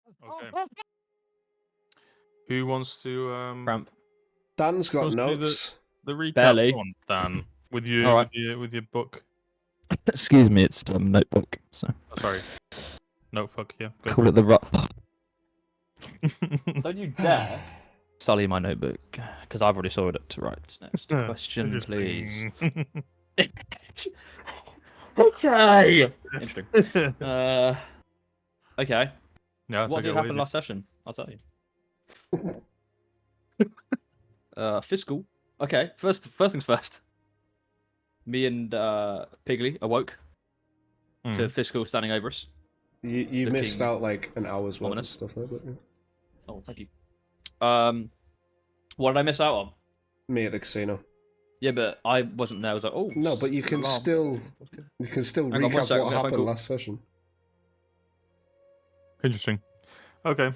Okay. Who wants to Cramp. Dan's got Let's do notes. the recap? Barely. Go on, Dan, with your All right. with your book. Excuse me, it's notebook. So Oh, sorry, notebook. Yeah. Go call for it the rut. it. Don't you dare sully my notebook, because I've already saw it to write. Next question, please. Okay. Interesting. Okay. Yeah. What did happen last session? I'll tell you. Fiscal. Okay. First things first. Me and Piggly awoke to Fiscal standing over us. You missed Looking out like an hour's worth of ominous. stuff there, but yeah. Oh, thank you. What did I miss out on? Me at the casino. Yeah, but I wasn't there. I was like, oh. No, but you can alarm. still Hang on, one recap second, what yeah, happened cool. last session. Interesting. Okay.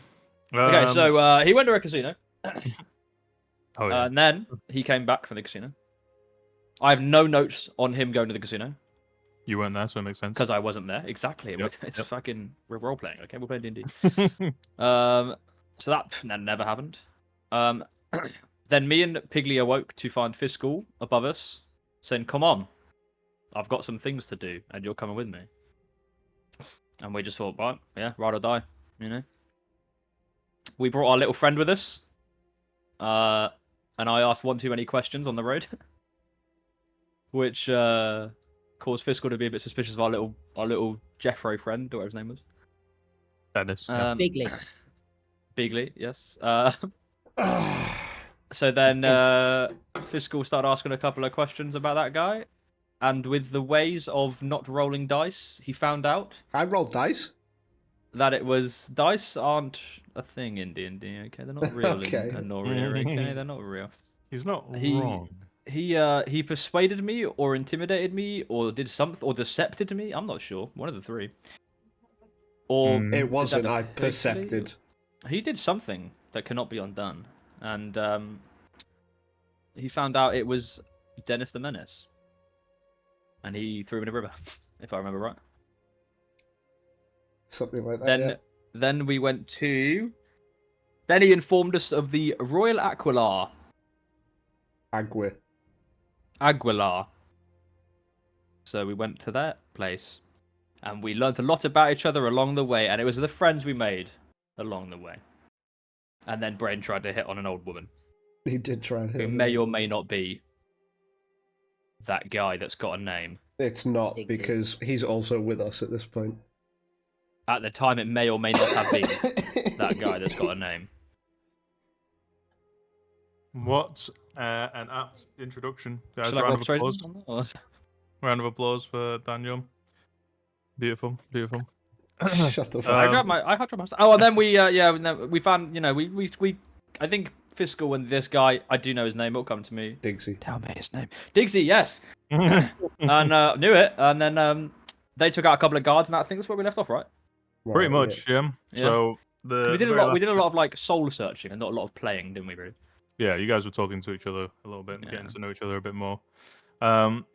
Okay, so he went to a casino. Oh yeah. And then he came back from the casino. I have no notes on him going to the casino You weren't there, so it makes sense. because I wasn't there. Exactly. Yep, It's yep. fucking we're role playing. Okay, we're playing D&D. So that never happened. Then me and Piggly awoke to find Fiscal above us, saying, "Come on, I've got some things to do, and you're coming with me." And we just thought, right, yeah, ride or die, you know. We brought our little friend with us, and I asked one too many questions on the road, which caused Fiscal to be a bit suspicious of our little Jeffro friend, or whatever his name was. Dennis. Bigly. Bigly, yes. So then Fiscal started asking a couple of questions about that guy, and with the ways of not rolling dice, he found out I rolled dice. that it was dice aren't a thing in D&D. Okay, they're not real Okay. in Anoria. Okay, they're not real. He's not He- wrong. He persuaded me, or intimidated me, or did something, or decepted me. I'm not sure. One of the three. Or Mm. It did wasn't. that I habitually? percepted. He did something that cannot be undone, and he found out it was Dennis the Menace, and he threw him in a river, if I remember right. Something like that. Then we went to. Then he informed us of the Royal Aquilar. Yeah. Aguilar. So we went to that place, and we learnt a lot about each other along the way, and it was the friends we made along the way. And then Brain tried to hit on an old woman He did try and hit who him. may or may not be that guy that's got a name. It's not, Digsy. because he's also with us at this point. At the time, it may or may not have been that guy that's got a name. What an apt introduction, guys! Should I Round roll of persuasion applause. on that, or- Round of applause for Daniel. Beautiful, beautiful. Shut the fuck I up. grabbed my. I had my. Oh, and then we found. You know, we. I think Fiscal and this guy. I do know his name. It'll come to me. Digsy. Tell me his name. Digsy. Yes. And knew it. And then they took out a couple of guards, and I think that's where we left off, right? Pretty Right, much, yeah. Yeah. So the We did a very lot. We last did a bit- lot of like soul searching and not a lot of playing, didn't we? Really Yeah, you guys were talking to each other a little bit, and getting Yeah. to know each other a bit more.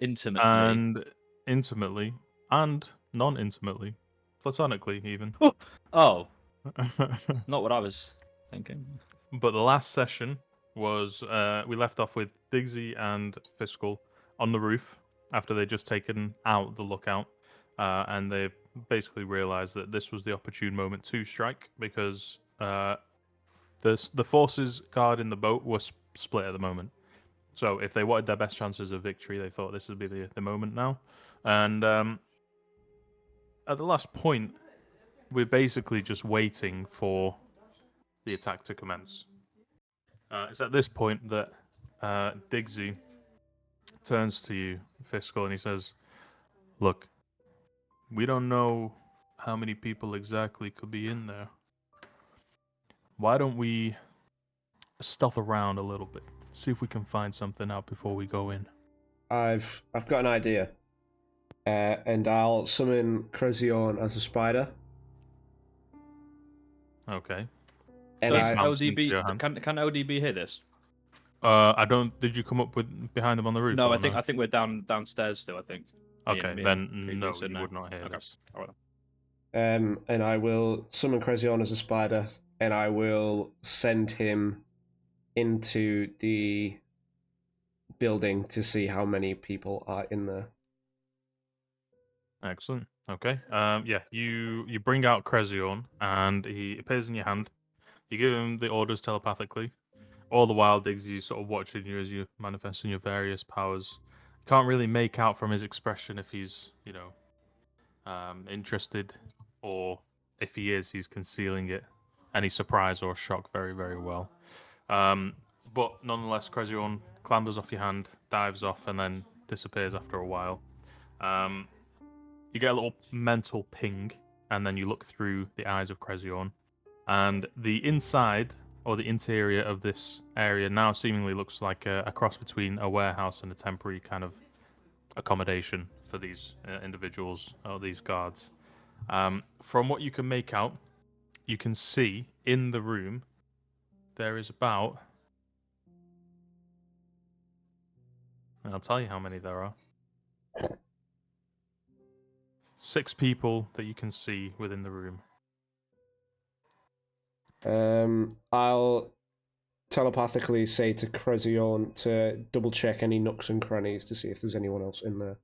intimately. And intimately, and non-intimately, platonically even. Oh, not what I was thinking. But the last session was we left off with Digsy and Fiscal on the roof after they'd just taken out the lookout, and they basically realised that this was the opportune moment to strike because the forces guarding the boat were split at the moment. So if they wanted their best chances of victory, they thought this would be the moment now. And at the last point, we're basically just waiting for the attack to commence. It's at this point that Digsy turns to you, Fiscal, and he says, "Look, we don't know how many people exactly could be in there. Why don't we stealth around a little bit, see if we can find something out before we go in?" I've got an idea. And I'll summon Crezion as a spider. Okay. And Does I- Mounts into your LDB hand. can LDB hear this? I don't. Did you come up with behind them on the roof? No, or I think we're downstairs still. I think. Okay, me then and Piggy no, said you no. would not hear Okay. this. All right. and I will summon Crezion as a spider, and I will send him into the building to see how many people are in there. Excellent. Okay. Yeah, you bring out Crezion, and he appears in your hand. You give him the orders telepathically. All the while, Diggsy sort of watching you as you manifesting your various powers. Can't really make out from his expression if he's, interested, or if he is, he's concealing it. Any surprise or shock very, very well. But nonetheless, Crezion clambers off your hand, dives off, and then disappears after a while. You get a little mental ping, and then you look through the eyes of Crezion, and the inside or the interior of this area now seemingly looks like a cross between a warehouse and a temporary kind of accommodation for these individuals or these guards. From what you can make out, you can see in the room there is about. I'll tell you how many there are. 6 people that you can see within the room. I'll telepathically say to Crezion to double check any nooks and crannies to see if there's anyone else in there.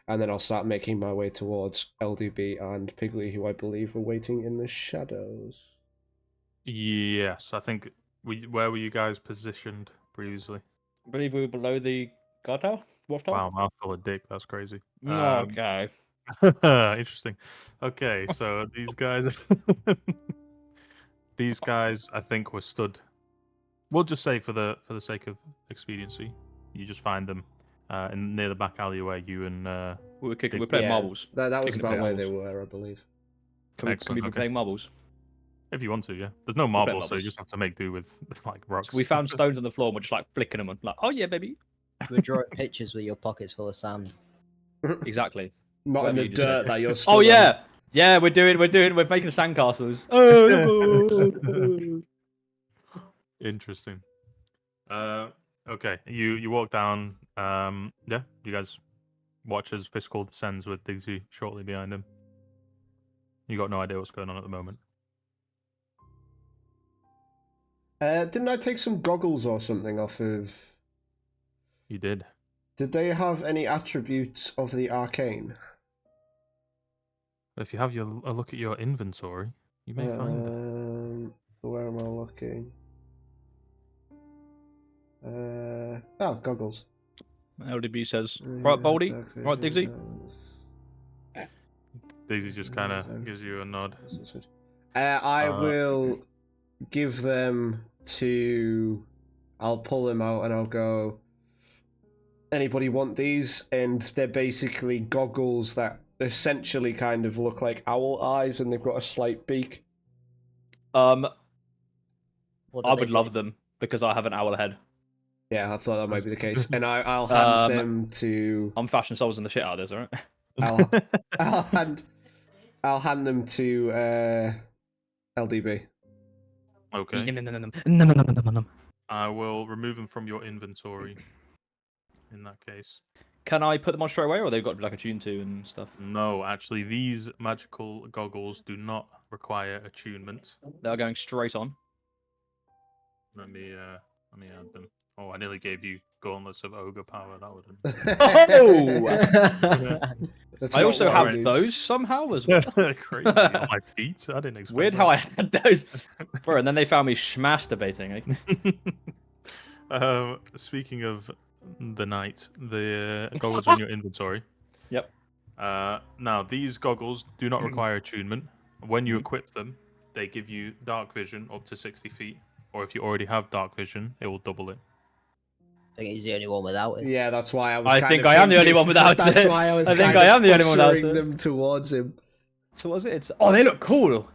And then I'll start making my way towards LDB and Piggly, who I believe are waiting in the shadows. Yes, I think. Where were you guys positioned previously? I believe we were below the guard tower. Watchtower. Wow, mouthful of dick. That's crazy. Okay. Interesting. Okay, so these guys, I think, were stood. We'll just say for the sake of expediency, you just find them near the back alleyway. You and We were kicking. We're playing marbles. That was Kicking the about where they marbles. were, I believe. Can we Excellent, be okay. playing marbles? If you want to, yeah. There's no play marbles, so you marbles. just have to make do with like rocks. So we found stones on the floor and we're just like flicking them and like, oh yeah, baby. We're drawing pictures with your pockets full of sand. Exactly. Not in Whatever the you just said. dirt that you're Oh stood yeah, yeah. We're making sandcastles. Interesting. Okay. You walk down. Yeah. You guys watch as Fiscal descends with Diggsy shortly behind him. You got no idea what's going on at the moment. Didn't I take some goggles or something off of... You did. Did they have any attributes of the arcane? If you have a look at your inventory, you may find them. Where am I looking? Goggles. LDB says, right, Baldy, right, Diggsy. Diggsy just kind of gives you a nod. I will give them to... I'll pull them out and I'll go, anybody want these? And they're basically goggles that essentially kind of look like owl eyes and they've got a slight beak. I would love them because I have an owl head. Yeah, I thought that might be the case. And I'll hand them to... I'm fashion souls in the shit out of this, alright? I'll hand them to LDB. Okay. I will remove them from your inventory. In that case. Can I put them on straight away, or they've got like a tune to and stuff? No, actually, these magical goggles do not require attunement. They're going straight on. Let me add them. Oh, I nearly gave you gauntlets of ogre power. That wouldn't. Oh! I also have those somehow as well. Crazy on my feet. I didn't expect. Weird that. how I had those. Bro, and then they found me masturbating. Speaking of the night, the goggles are in your inventory. Yep. Now, these goggles do not require attunement. When you equip them, they give you dark vision up to 60 feet. Or if you already have dark vision, it will double it. I think he's the only one without it. Yeah, that's why I was. I think I am the only one without it. That's why I was. I think I am the only one without it. Them towards him. So what was it? Oh, they look cool.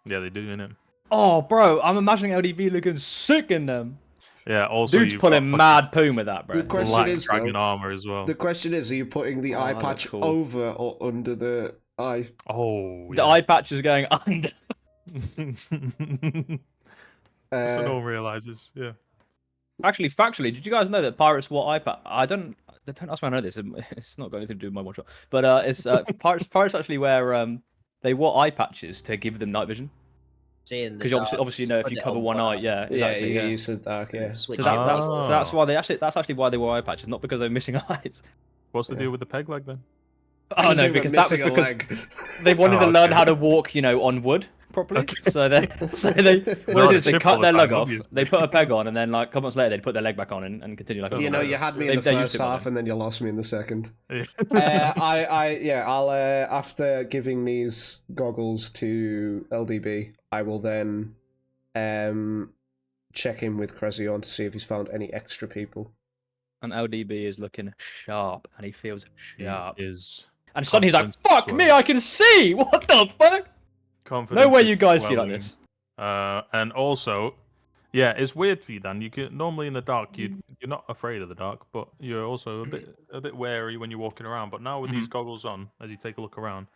Yeah, they do, innit? Oh, bro, I'm imagining LDB looking sick in them. Yeah, also Dude's pulling mad poom with that, bro. The question black is, dragon though, armor as well. The question is, are you putting the eye that's patch cool. over or under the eye? Oh, The eye patch is going under. So no one realizes. Yeah. Actually, factually, did you guys know that pirates wore eye patch? Don't ask me. I know this. It's not got anything to do with my watch. But it's pirates actually wear they wore eye patches to give them night vision. Seeing the Because obviously, you know, if put you it cover on one eye, yeah, exactly. Yeah, Yeah, you said dark, and yeah. then So switch that's Oh. why that's actually why they wore eye patches, not because they're missing eyes. What's the Yeah. deal with the peg leg then? Oh no, they were because that was missing a because leg. they wanted to Oh, learn okay. how to walk, you know, on wood properly. Okay. So they what they not do a is they chip cut all the their leg time, off, obviously. they put a peg on, and then like a couple months later they'd put their leg back on and continue like a Oh, You know, normal you leg. had me in the They're used first to it by half, then. and then you lost me in the second. Yeah. I'll after giving these goggles to LDB, I will then check in with Crezion to see if he's found any extra people. And LDB is looking sharp, and he feels He sharp. is And suddenly he's like, confidence "Fuck me, swelling. I can see! What the fuck? Confidence No way is you guys see like swelling. this." And also, yeah, it's weird for you, Dan. You can normally in the dark, you're not afraid of the dark, but you're also a bit wary when you're walking around. But now with these goggles on, as you take a look around,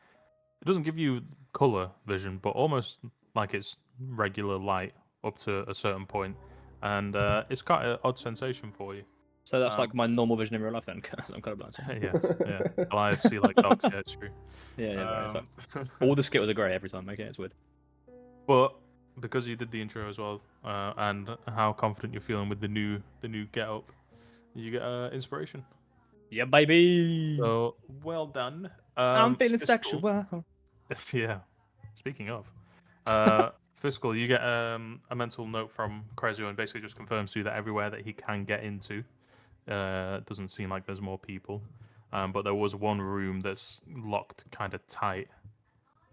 it doesn't give you color vision, but almost like it's regular light up to a certain point, and it's quite an odd sensation for you. So that's like my normal vision in real life then. 'Cause I'm colorblind. Yeah. Well, I see like dogs. Yeah, it's true. Yeah, right, it's like, Um, all the skittles are grey every time. Okay, it's weird. But because you did the intro as well, and how confident you're feeling with the new get up, you get inspiration. Yeah, baby. So well done. I'm feeling Fiscal- sexual. Yeah. Speaking of, Fiscal, you get a mental note from Crezio and basically just confirms to you that everywhere that he can get into, doesn't seem like there's more people. But there was one room that's locked kind of tight,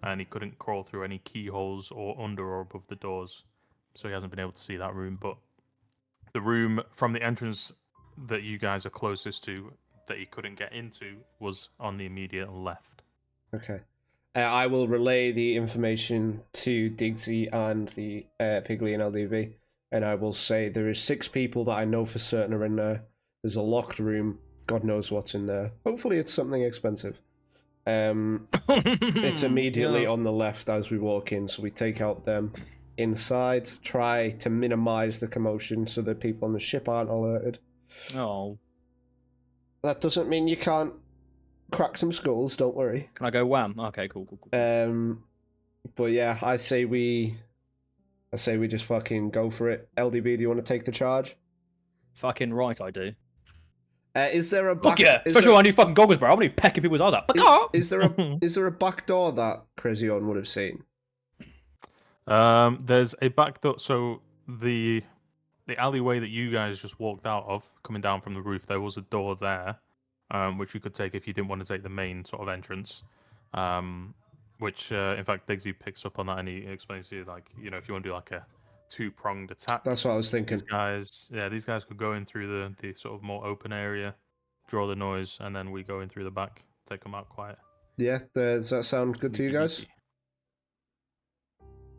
and he couldn't crawl through any keyholes or under or above the doors, so he hasn't been able to see that room. But the room from the entrance that you guys are closest to that he couldn't get into was on the immediate left. Okay. I will relay the information to Diggsy and the Piggly and LDV, and I will say there is 6 people that I know for certain are in there. There's a locked room. God knows what's in there. Hopefully it's something expensive. It's immediately Yes. on the left as we walk in, so we take out them inside, try to minimize the commotion so that people on the ship aren't alerted. Oh, That doesn't mean you can't crack some skulls, don't worry. can I go wham? Okay, cool. But yeah, I say we just fucking go for it. LDB, do you want to take the charge? Fucking right, I do. Is there a Fuck back? yeah! Is Especially there, when I need fucking goggles, bro. I'm gonna be pecking people's eyes out. is there a back door that Crezion would have seen? There's a back door. So the alleyway that you guys just walked out of, coming down from the roof, there was a door there, which you could take if you didn't want to take the main sort of entrance. Which in fact Diggsy picks up on that and he explains to you, like, you know, if you want to do like a 2-pronged attack. That's what I was thinking. These guys could go in through the sort of more open area, draw the noise, and then we go in through the back, take them out quiet. Yeah, does that sound good to you guys?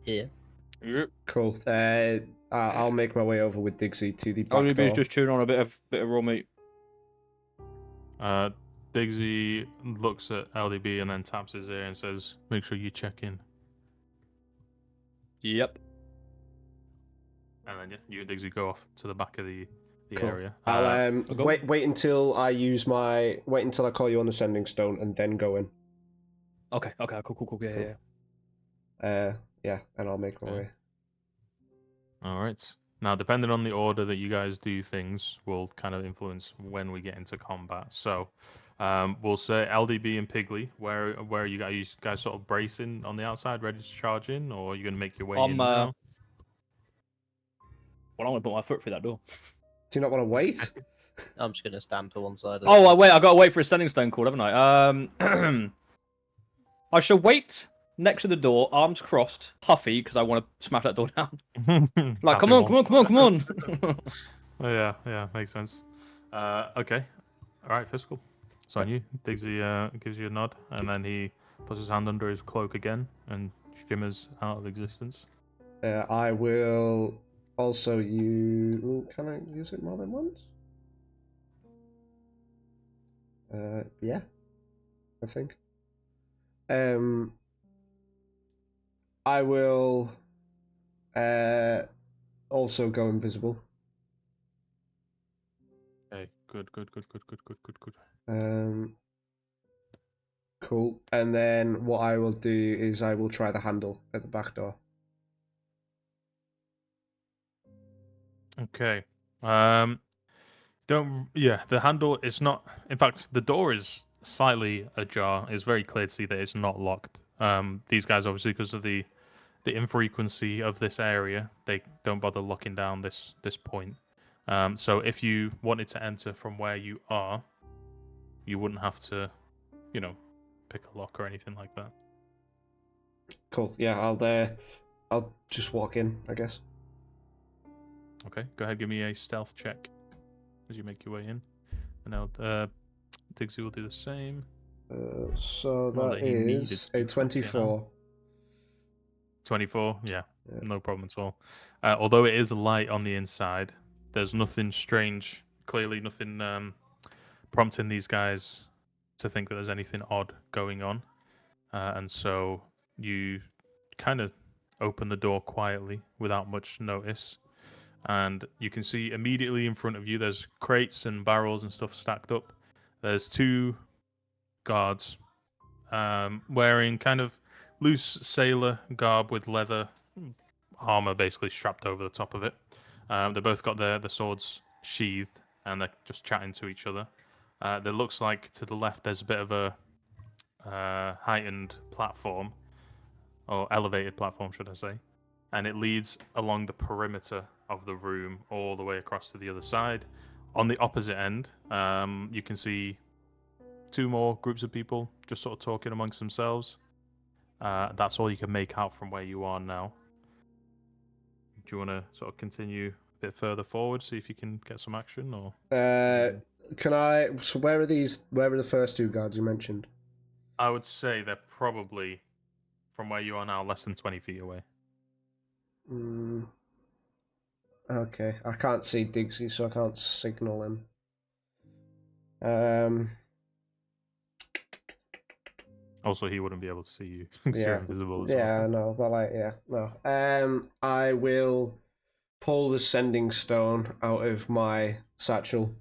Yeah. Yep. Cool. I'll make my way over with Diggsy to the back LDB's door. just chewing on a bit of raw meat. Diggsy looks at LDB and then taps his ear and says, "Make sure you check in." Yep. And then you and Diggsy go off to the back of the Cool. area. I'll go. wait until I call you on the sending stone and then go in. Okay, cool. Yeah. Yeah, and I'll make my Okay. way. All right. Now, depending on the order that you guys do things, will kind of influence when we get into combat. So, we'll say LDB and Piggly. Where are you guys? Are you guys sort of bracing on the outside, ready to charge in, or are you going to make your way in now? Well, I'm gonna put my foot through that door. Do you not want to wait? I'm just gonna stand to one side. Of Oh, wait, I gotta wait for a standing stone call, haven't I? I shall wait next to the door, arms crossed, puffy, because I want to smash that door down. Like, come on. Yeah, makes sense. Okay. All right, Fiscal. It's on you. Diggsy gives you a nod, and then he puts his hand under his cloak again and shimmers out of existence. I will also use... Can I use it more than once? Yeah, I think. I will also go invisible. Okay, good. Cool. And then what I will do is I will try the handle at the back door. Okay. The handle is not. In fact, the door is slightly ajar. It's very clear to see that it's not locked. These guys obviously, because of the infrequency of this area, they don't bother locking down this point. So if you wanted to enter from where you are, you wouldn't have to, pick a lock or anything like that. Cool. Yeah, I'll just walk in, I guess. Okay, go ahead, give me a stealth check as you make your way in. And now Diggsy will do the same. So Not that that he needed is to, a but, 24. 24, yeah, Yeah. no problem at all. Although it is light on the inside, there's nothing strange. Clearly, nothing prompting these guys to think that there's anything odd going on. And so you kind of open the door quietly without much notice. And you can see immediately in front of you there's crates and barrels and stuff stacked up. There's two guards wearing kind of loose sailor garb with leather armor basically strapped over the top of it. They both got their swords sheathed and they're just chatting to each other. There looks like to the left there's a bit of a heightened platform, or elevated platform, should I say, and it leads along the perimeter of the room all the way across to the other side. On the opposite end, you can see two more groups of people just sort of talking amongst themselves. That's all you can make out from where you are now. Do you want to sort of continue a bit further forward, see if you can get some action, or? Can I? So where are these? Where are the first two guards you mentioned? I would say they're probably, from where you are now, less than 20 feet away. Okay, I can't see Diggsy, so I can't signal him. Also, he wouldn't be able to see you because you're Yeah, invisible as yeah, well. no, but like, yeah, no. I will pull the sending stone out of my satchel,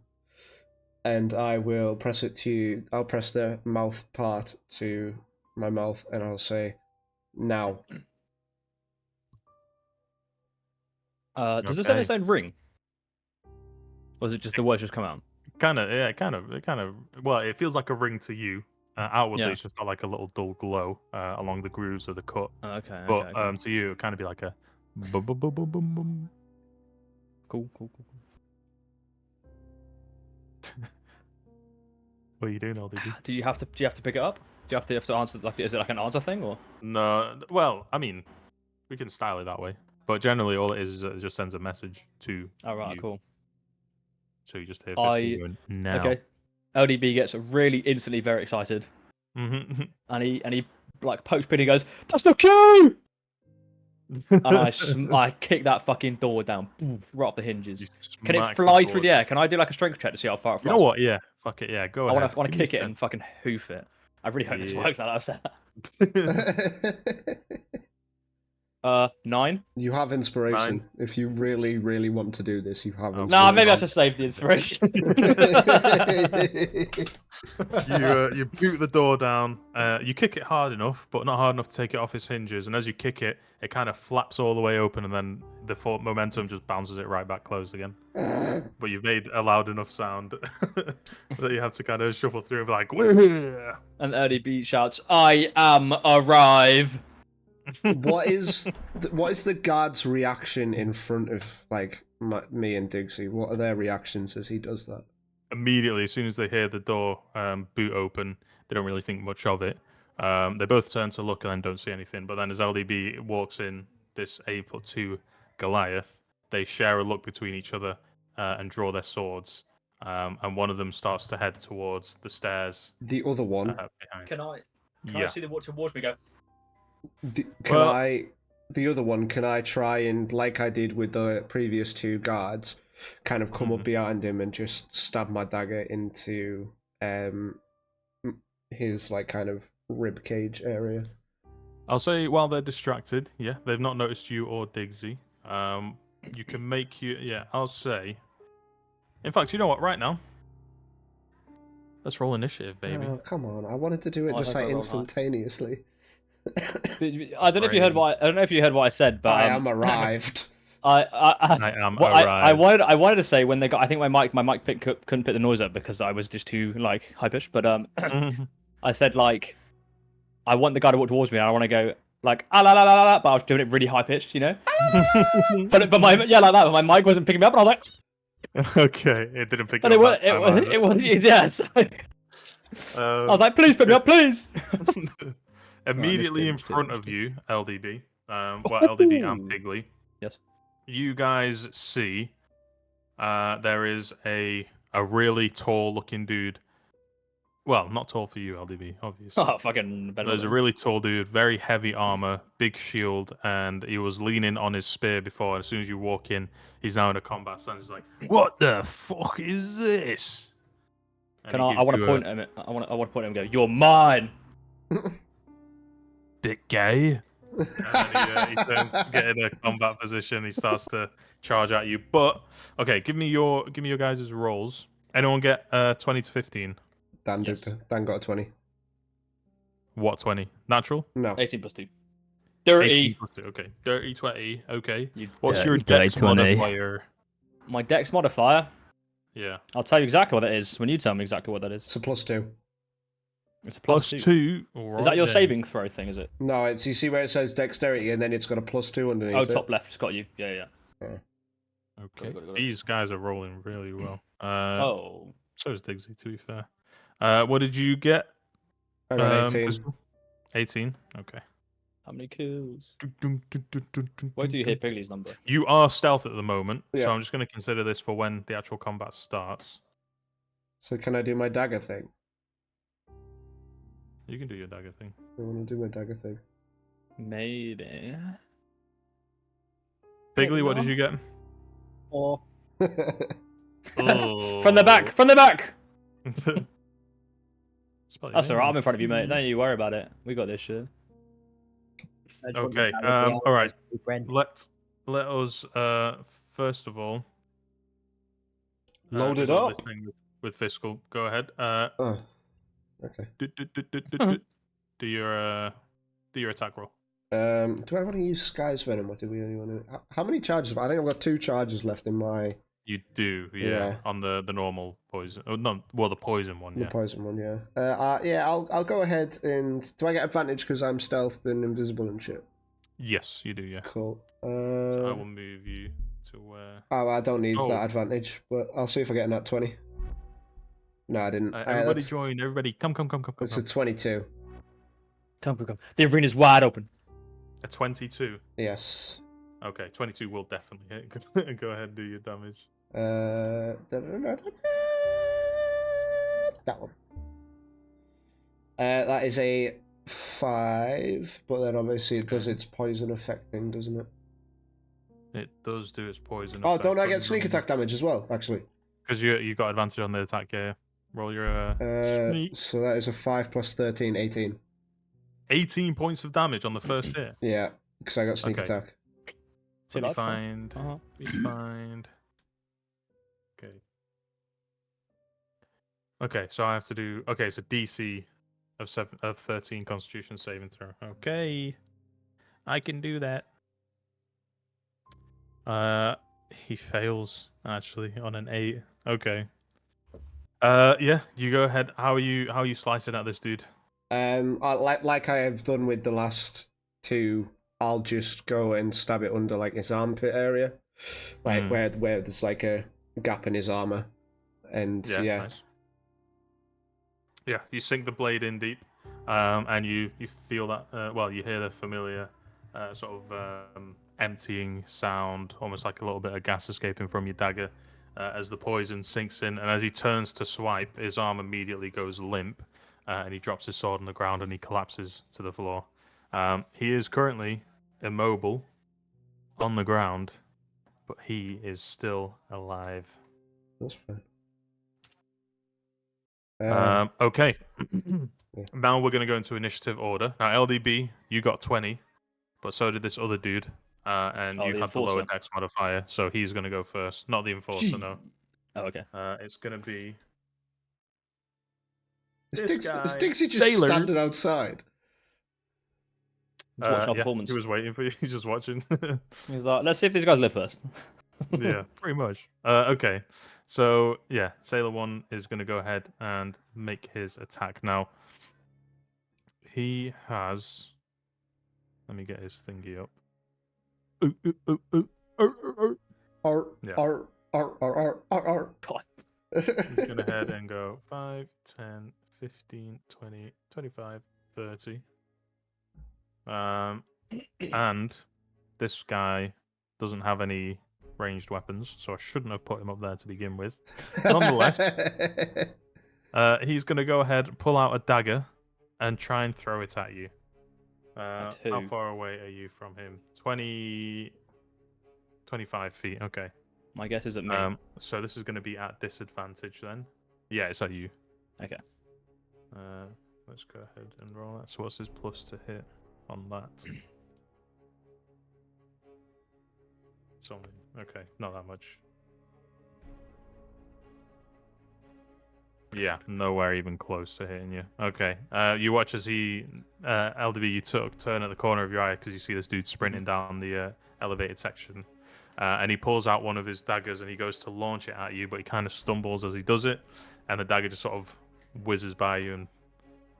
and I will press it to. I'll press the mouth part to my mouth, and I'll say, "Now." Does the sending stone ring? Or is it just the words just come out? Kind of, yeah, kind of. Well, it feels like a ring to you. Outwardly, Yeah. it's just got like a little dull glow along the grooves of the cut. Okay, But okay. to you, it kind of be like a boom, boom, boom, boom, boom, boom. Cool. What are you doing, LDB? Do you have to pick it up? Do you have to answer, like, is it like an answer thing, or? No, well, I mean, we can style it that way. But generally, all it is it just sends a message to Oh, right, you. cool. So you just hear Fiscal going, now. Okay. LDB gets really instantly very excited. Mm-hmm. And he like pokes Pin and goes, "That's the cue!" And I kick that fucking door down right off the hinges. Can it fly through the air? Can I do like a strength check to see how far it flies? You know what? Yeah, fuck it. Yeah, go ahead. I want to Give me kick it and fucking hoof it. I really hope this Yeah. works. Now that I've said that. 9. You have inspiration. 9. If you really, really want to do this, you have inspiration. Nah, maybe I should save the inspiration. You boot the door down. You kick it hard enough, but not hard enough to take it off its hinges. And as you kick it, it kind of flaps all the way open, and then the momentum just bounces it right back closed again. But you've made a loud enough sound that you have to kind of shuffle through and be like, "Wah!" And LDB shouts, "I am arrive." What is the guard's reaction in front of like me and Diggsy? What are their reactions as he does that? Immediately, as soon as they hear the door boot open, they don't really think much of it. They both turn to look and then don't see anything. But then as LDB walks in, this 8'2" Goliath, they share a look between each other and draw their swords. And one of them starts to head towards the stairs. The other one. Behind. Can I Yeah. see them walk towards me? Go. The other one, can I try and, like I did with the previous two guards, kind of come up behind him and just stab my dagger into his like kind of rib cage area? I'll say while they're distracted, yeah, they've not noticed you or Diggsy. You can make you, yeah, I'll say. In fact, you know what? Right now, Let's roll initiative, baby. Oh, come on. I wanted to do it Oh, I just hope I like roll high. instantaneously. I don't know if you heard what I don't know if you heard what I said, but I am arrived. I am what I arrived. wanted to say when they got I think my mic couldn't pick the noise up because I was just too like high pitched, but I said like I want the guy to walk towards me and I want to go like ah la la la la, but I was doing it really high pitched, you know. But my like that, but my mic wasn't picking me up, and I was like, Okay, it didn't pick but up it was that time either. it was yeah. So, I was like, please pick me up, please. Immediately in initiative, front of you, LDB. Well, LDB and Ooh. Piggly. Yes. You guys see, there is a really tall looking dude. Well, not tall for you, LDB, obviously. Oh, fucking better. There's a really tall dude, very heavy armor, big shield, and he was leaning on his spear before. As soon as you walk in, he's now in a combat stance. He's like, "What the fuck is this?" And Can he I gives want to you point at him. I want to point at him and go, "You're mine." Bit gay. And then he turns to get in a combat position. He starts to charge at you. But okay, give me your guys' rolls. Anyone get 20 to 15? Dan, Yes. Dan got a 20. What 20? Natural? No. 18 plus 2. 18 30. plus 2. Okay. Dirty 20. Okay. You What's dirty, your dirty dex 20. modifier? My dex modifier. Yeah. I'll tell you exactly what that is when you tell me exactly what that is. It's a +2. It's a Plus 2. Is that your saving throw thing? Is it? No, it's you see where it says dexterity and then it's got a +2 underneath Oh, it. top left. Got you. Yeah. Okay. Got it. These guys are rolling really well. Oh. So is Diggsy, to be fair. What did you get? I got 18. Crystal? 18? Okay. How many kills? Wait till you hit Piggly's number. You are stealth at the moment, Yeah. so I'm just going to consider this for when the actual combat starts. So can I do my dagger thing? You can do your dagger thing. I want to do my dagger thing. Maybe. Piggly, what did you get? Or Oh. From the back. From the back. Spell your That's alright. name. I'm in front of you, mate. Don't you worry about it. We got this shit. I just wanted Okay, to have a all right. nice friend. Let us first of all Load it resolve up. this thing with Fiscal. Go ahead. Oh, okay. Do your attack roll. Do I want to use Sky's Venom or do we only want to? How many charges? I think I've got 2 charges left in my You do, yeah. Yeah. On the normal poison. Oh, no, well, the poison one, the yeah. poison one. Yeah. Yeah. I'll go ahead and do I get advantage because I'm stealthed and invisible and shit? Yes, you do, yeah. Cool. So I will move you to where. Oh, I don't need Oh. that advantage, but I'll see if I get a nat 20. No, I didn't. Everybody join. Everybody, come. It's a 22. Come. The arena's wide open. A 22. Yes. Okay, 22 will definitely hit. Go ahead, do your damage. That one. That is a 5, but then obviously it does its poison effect thing, doesn't it? It does do its poison. Oh, don't I get sneak attack damage as well? Actually, because you got advantage on the attack. Yeah. Roll your sneak. so that is a 5 plus 13, 18. 18 points of damage on the first hit. Yeah, because I got sneak Okay. attack. Let me Life, huh? find. Uh-huh. Let me find. Okay. Okay, so I have to do. Okay, it's a DC of 13 Constitution saving throw. Okay, I can do that. He fails actually on an 8. Okay. Yeah, you go ahead. How are you slicing at this dude? Like I have done with the last 2, I'll just go and stab it under like his armpit area, like where there's like a gap in his armor, and yeah. Nice. Yeah, you sink the blade in deep, and you feel that. Well, you hear the familiar sort of emptying sound, almost like a little bit of gas escaping from your dagger, as the poison sinks in. And as he turns to swipe, his arm immediately goes limp, and he drops his sword on the ground and he collapses to the floor. He is currently immobile on the ground, but he is still alive. That's fine. Okay. Now we're going to go into initiative order. Now, LDB, you got 20, but so did this other dude. And you the had the lower enforcer. dex modifier, so he's going to go first. Not the enforcer, no. Oh, okay. It's going to be Is Dixie just Sailor. standing outside? He's watching our Yeah, performance. he was waiting for you. He's just watching. He's like, let's see if these guys live first. Yeah, pretty much. Okay, so yeah, Sailor 1 is going to go ahead and make his attack now. He has. Let me get his thingy up. God. He's going to head and go 5, 10, 15, 20, 25, 30. And this guy doesn't have any ranged weapons, so I shouldn't have put him up there to begin with. Nonetheless, he's going to go ahead, pull out a dagger, and try and throw it at you. How far away are you from him? 20... 25 feet, okay. My guess is at me. So this is going to be at disadvantage then. Yeah, it's at you. Okay. Let's go ahead and roll that. So what's his plus to hit on that? It's only... Okay, not that much. Yeah, nowhere even close to hitting you. Okay. You watch as he... LDB, you turn at the corner of your eye because you see this dude sprinting down the elevated section. And he pulls out one of his daggers and he goes to launch it at you, but he kind of stumbles as he does it, and the dagger just sort of whizzes by you and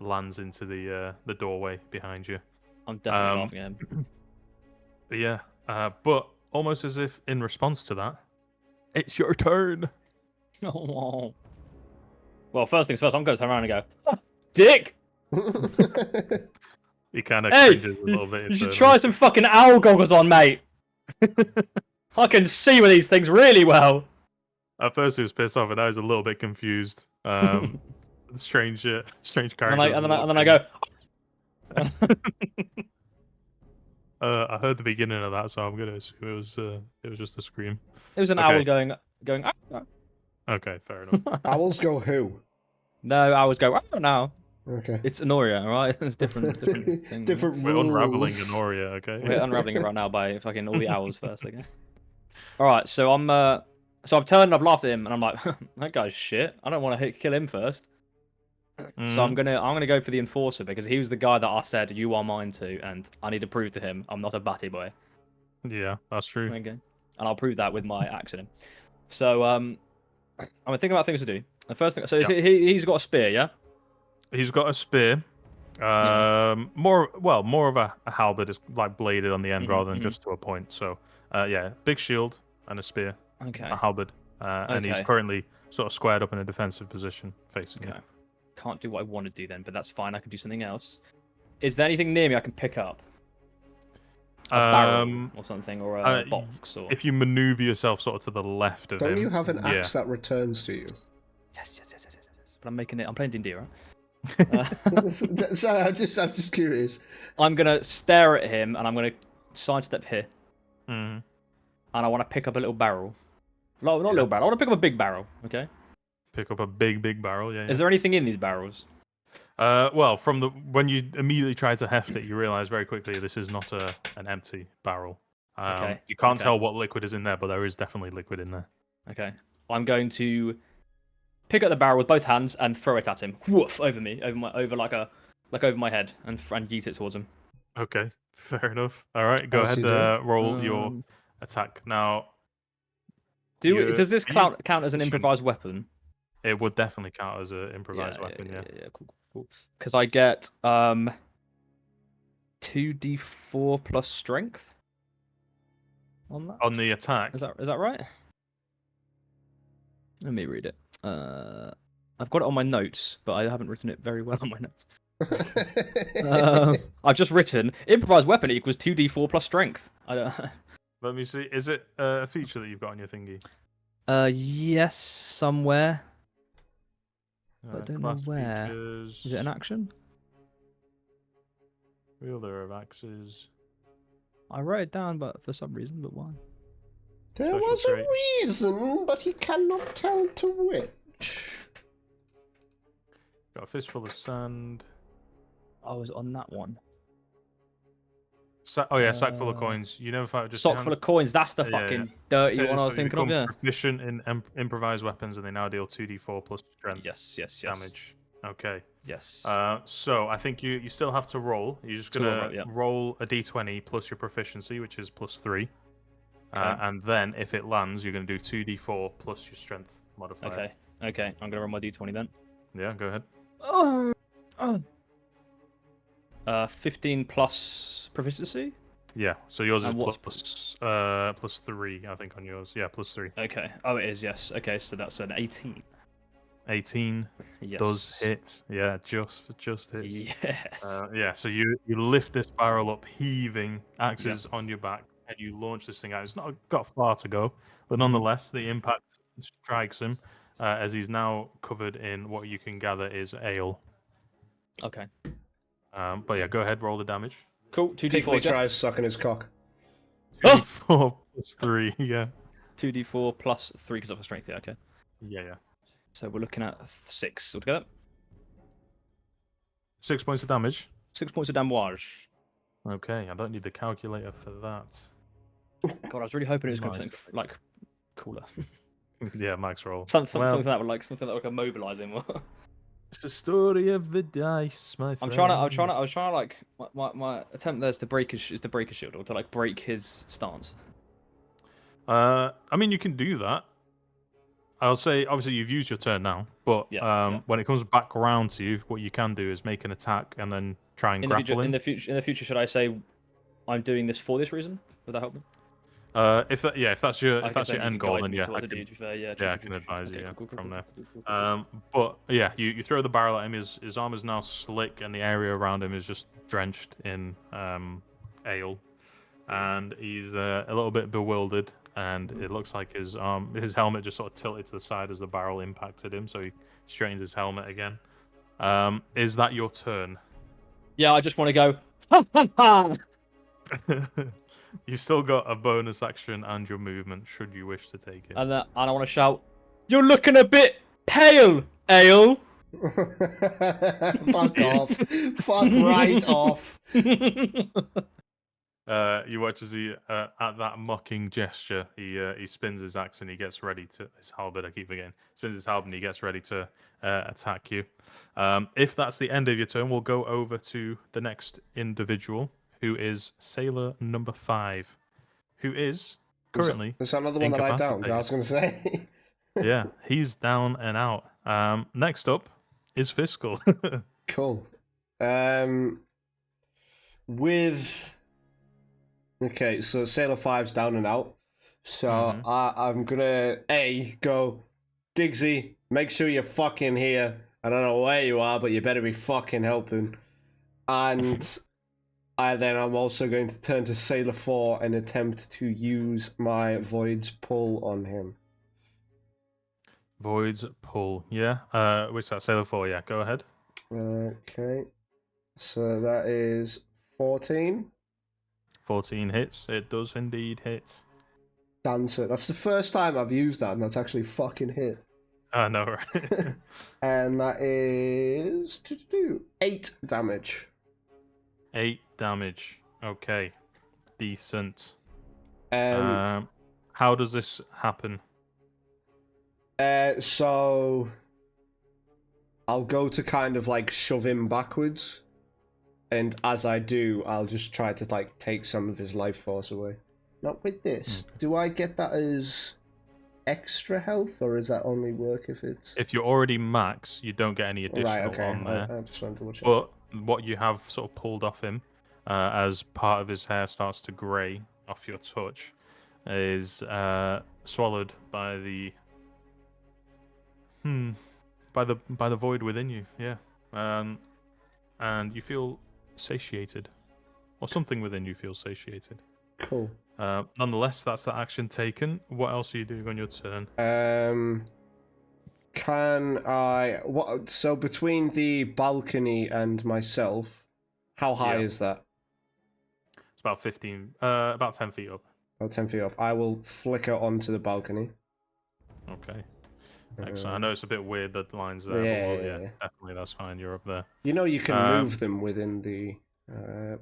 lands into the doorway behind you. I'm definitely laughing at him. Yeah, but almost as if in response to that, it's your turn. Oh. Well, first things first, I'm going to turn around and go, "Ah, Dick! He kind of Hey, cringes a little bit. You should try some fucking owl goggles on, mate. I can see with these things really well." At first he was pissed off, and now he's a little bit confused. Strange character. And then I go, I heard the beginning of that, so I'm gonna assume it was just a scream. it was an Okay. owl going. "Ah, ah." Okay, fair enough. Owls go who? No, owls go, "Oh, now." Okay. It's Anoria, all right? It's different thing. Different We're unraveling rules. Anoria, okay? We're unraveling it right now by fucking all the owls first, okay? All right, so I've turned and I've laughed at him, and I'm like, that guy's shit. I don't want to kill him first. So I'm gonna go for the enforcer because he was the guy that I said you are mine to, and I need to prove to him I'm not a batty boy. Yeah, that's true. Okay, and I'll prove that with my axe in him. So I'm thinking about things to do. The first thing, so he's got a spear, yeah. He's got a spear. More of a halberd, is like bladed on the end rather than just to a point. So yeah, big shield and a spear. Okay. A halberd. And he's Okay. currently sort of squared up in a defensive position facing you. Okay. Can't do what I want to do then, but that's fine. I can do something else. Is there anything near me I can pick up? A barrel or something, or a box, or... If you maneuver yourself sort of to the left of him. Don't you have an axe that returns to you? Yes. But I'm playing D&D, right? Sorry, I'm just curious. I'm gonna stare at him, and I'm gonna sidestep here, Mm. and I want to pick up a little barrel. Not a little barrel. I want to pick up a big barrel. Okay. Pick up a big barrel. Yeah. Is there anything in these barrels? Well, when you immediately try to heft it, you realize very quickly this is not an empty barrel. Okay. You can't tell what liquid is in there, but there is definitely liquid in there. Okay. I'm going to pick up the barrel with both hands and throw it at him. Woof! Over me, over my head, and yeet it towards him. Okay, fair enough. All right, go ahead. Roll your attack now. Does this count as an improvised weapon? It would definitely count as an improvised weapon. Yeah. Cool. Because I get 2d4 plus strength on that. On the attack. Is that right? Let me read it. I've got it on my notes, but I haven't written it very well on my notes. I've just written improvised weapon equals 2d4 plus strength. I don't. Let me see. Is it a feature that you've got on your thingy? Yes, somewhere. But I don't know Class where. features, Is it an action? Wielder of axes. I wrote it down, but for some reason, but why? There Special was trait. a reason, but he cannot tell to which. Got a fistful of sand. I was on that one. Oh yeah, sack full of coins. You never fight with just Sock full of coins. That's the fucking dirty one I was thinking of. Yeah. Proficient in improvised weapons, and they now deal 2d4 plus strength Yes. damage. Okay. Yes. So I think you still have to roll. You're just Still gonna roll, yeah. roll a d20 plus your proficiency, which is +3. Okay. And then if it lands, you're gonna do 2d4 plus your strength modifier. Okay. Okay. I'm gonna roll my d20 then. Yeah, go ahead. Oh. 15 plus proficiency. Yeah. So yours is And what's +3, I think, on yours. Yeah, +3. Okay. Oh, it is. Yes. Okay. So that's an 18. 18 Yes. does hit. Yeah, just hits. Yes. Yeah, so you lift this barrel up, heaving, axes on your back, and you launch this thing out. It's not got far to go, but nonetheless, the impact strikes him as he's now covered in what you can gather is ale. Okay. But yeah, go ahead, roll the damage. Cool. 2d4. Pigley tries sucking his cock. 2d4 +3, yeah. 2d4 plus 3 because of strength. Yeah. Okay. Yeah. So we're looking at 6 altogether. 6 points of damage. 6 points of damage. Okay, I don't need the calculator for that. God, I was really hoping it was going to be Nice. something like cooler. Yeah, max roll. something Well, that would something that would immobilize him. it's the story of the dice, my friend. I was trying to like my attempt there is to break his shield or to like break his stance. I mean, you can do that. I'll say, obviously, you've used your turn now, but Yeah. when it comes back around to you, what you can do is make an attack and then try and grapple him. In the future, should I say I'm doing this for this reason? Would that help me? If that's your I guess then you end can goal, guide then me yeah, to what to do, to be fair. Yeah, I can advise you cool, from there. cool. But yeah, you throw the barrel at him. His armor's now slick, and the area around him is just drenched in ale, and he's a little bit bewildered. And it looks like his helmet just sort of tilted to the side as the barrel impacted him, so he straightens his helmet again. Is that your turn? Yeah, I just want to go. Ha, ha, ha! You still got a bonus action and your movement, should you wish to take it. And I want to shout, "You're looking a bit pale, Ale." Fuck off. Fuck right off. You watch as he, at that mocking gesture, he spins his axe and he gets ready to his halberd. I keep forgetting. Spins his halberd and he gets ready to attack you. If that's the end of your turn, we'll go over to the next individual, who is Sailor number 5, who is currently There's another one that I downed. I was going to say. Yeah, he's down and out. Next up is Fiscal. Cool. Okay, so Sailor 5's down and out. So I'm gonna go, Diggsy, make sure you're fucking here. I don't know where you are, but you better be fucking helping. And I'm also going to turn to Sailor 4 and attempt to use my Void's Pull on him. Void's Pull, yeah. Which that Sailor 4, yeah. Go ahead. Okay. So that is 14. 14 hits. It does indeed hit. Dancer. That's the first time I've used that, and that's actually fucking hit. I know, right? And that is 8 damage. 8 damage. Okay. Decent. How does this happen? So I'll go to kind of like shove him backwards, and as I do, I'll just try to like take some of his life force away. Not with this. Okay. Do I get that as extra health, or does that only work if it's... If you're already max, you don't get any additional right, okay. on there. I just wanted to watch it. But what you have sort of pulled off him, as part of his hair starts to grey off your touch, is swallowed by the by the void within you. Yeah, and you feel satiated, or something within you feels satiated. Cool. Nonetheless, that's the action taken. What else are you doing on your turn? Can I... So between the balcony and myself, how high is that? It's about 15, about 10 feet up. Oh, 10 feet up. I will flicker onto the balcony. Okay. Excellent. I know it's a bit weird that the lines there, but yeah, definitely that's fine. You're up there. You know you can move them within the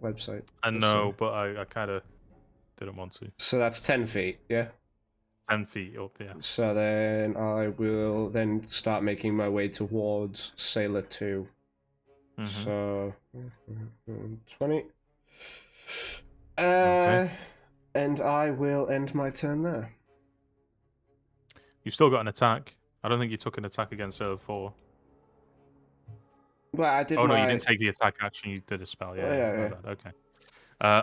website. I know, but I kind of didn't want to. So that's 10 feet, yeah? 10 feet up, yeah. So then I will then start making my way towards Sailor 2. So 20. Okay. And I will end my turn there. You've still got an attack. I don't think you took an attack against Sailor 4. Well, I did Oh, no, my... you didn't take the attack action. You did a spell. Yeah, Oh, yeah, yeah, my yeah. bad. Okay.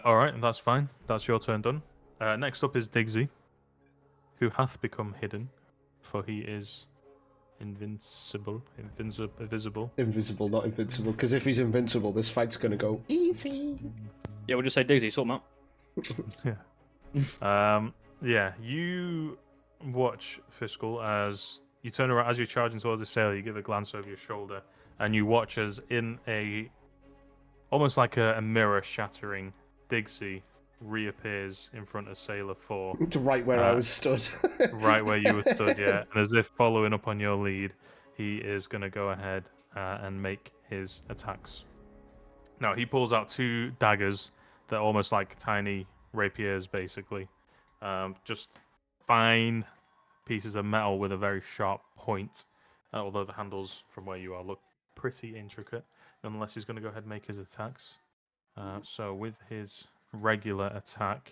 All right, that's fine. That's your turn done. Next up is Diggsy, who hath become hidden, for he is invisible, Invisible, not invincible. Because if he's invincible, this fight's gonna go easy. Yeah, we'll just say Diggsy, sort him out. Yeah. Yeah. You watch Fiscal as you turn around as you're charging towards the sailor. You give a glance over your shoulder, and you watch as in a almost like a mirror shattering Diggsy reappears in front of Sailor 4. Right where I was stood. Right where you were stood, yeah. And as if following up on your lead, he is going to go ahead and make his attacks. Now, he pulls out 2 daggers that are almost like tiny rapiers, basically. Just fine pieces of metal with a very sharp point. Although the handles from where you are look pretty intricate. Nonetheless, he's going to go ahead and make his attacks. So with his regular attack...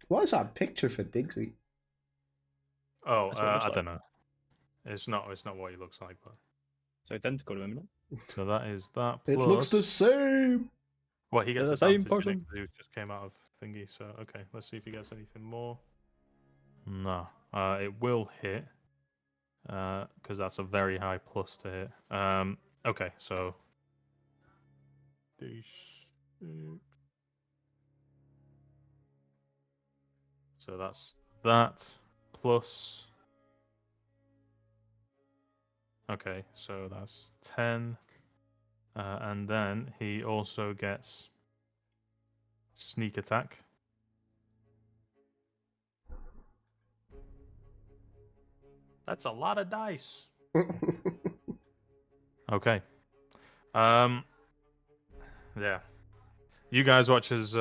What is that picture for Diggsy? Oh, That's what it looks I like. don't know. It's not what he looks like, but So identical to him, isn't so that is that. It looks the plus- same. Well, he gets They're the same advantage in it person. 'cause he just came out of thingy. So okay, let's see if he gets anything more. No, it will hit because that's a very high plus to hit. Okay, so so that's that plus. Okay, so that's 10. And then he also gets sneak attack. That's a lot of dice. Okay. Yeah. You guys watch as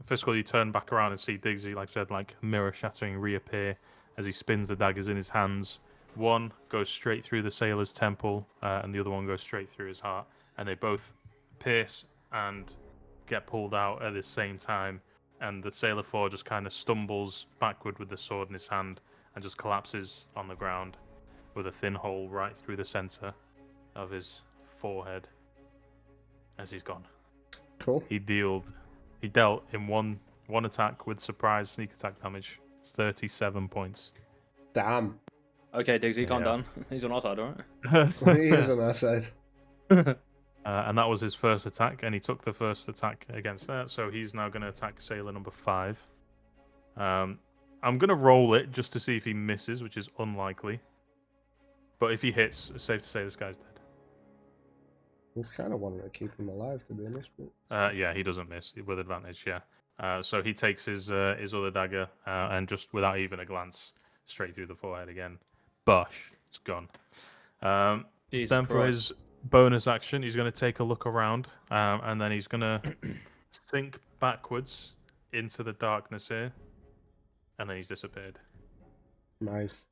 Fiscal, you turn back around and see Diggsy, like I said, like mirror shattering reappear as he spins the daggers in his hands. One goes straight through the sailor's temple, and the other one goes straight through his heart, and they both pierce and get pulled out at the same time. And the sailor 4 just kind of stumbles backward with the sword in his hand and just collapses on the ground with a thin hole right through the center of his forehead as he's gone. Cool. He dealt in one attack with surprise sneak attack damage. 37 points. Damn. Okay, Diggsy, calm Yeah. down. He's on our side, alright? He is on our side. And that was his first attack, and he took the first attack against that, so he's now going to attack sailor number 5. I'm going to roll it just to see if he misses, which is unlikely. But if he hits, it's safe to say this guy's dead. I was kind of wanting to keep him alive, to be honest. But... Yeah, he doesn't miss with advantage, yeah. So he takes his other dagger and just without even a glance, straight through the forehead again. Bosh, it's gone. Jesus Then for Christ. his bonus action, he's going to take a look around, and then he's going to sink backwards into the darkness here, and then he's disappeared. Nice.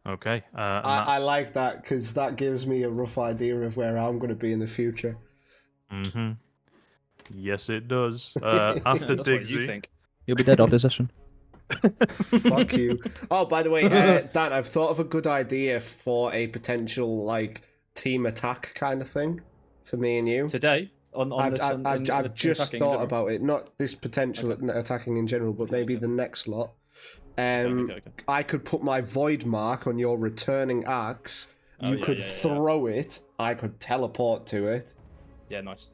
Okay. I like that because that gives me a rough idea of where I'm going to be in the future. Mm-hmm. Yes, it does. Yeah, After that's what you Diggsy, think. You'll be dead after this session. Fuck you. Oh, by the way, Dan, I've thought of a good idea for a potential like team attack kind of thing for me and you. Today? I've just thought about it. Not this potential attacking in general, but maybe the next lot. Okay. I could put my void mark on your returning axe. You could throw it. I could teleport to it. Yeah, nice.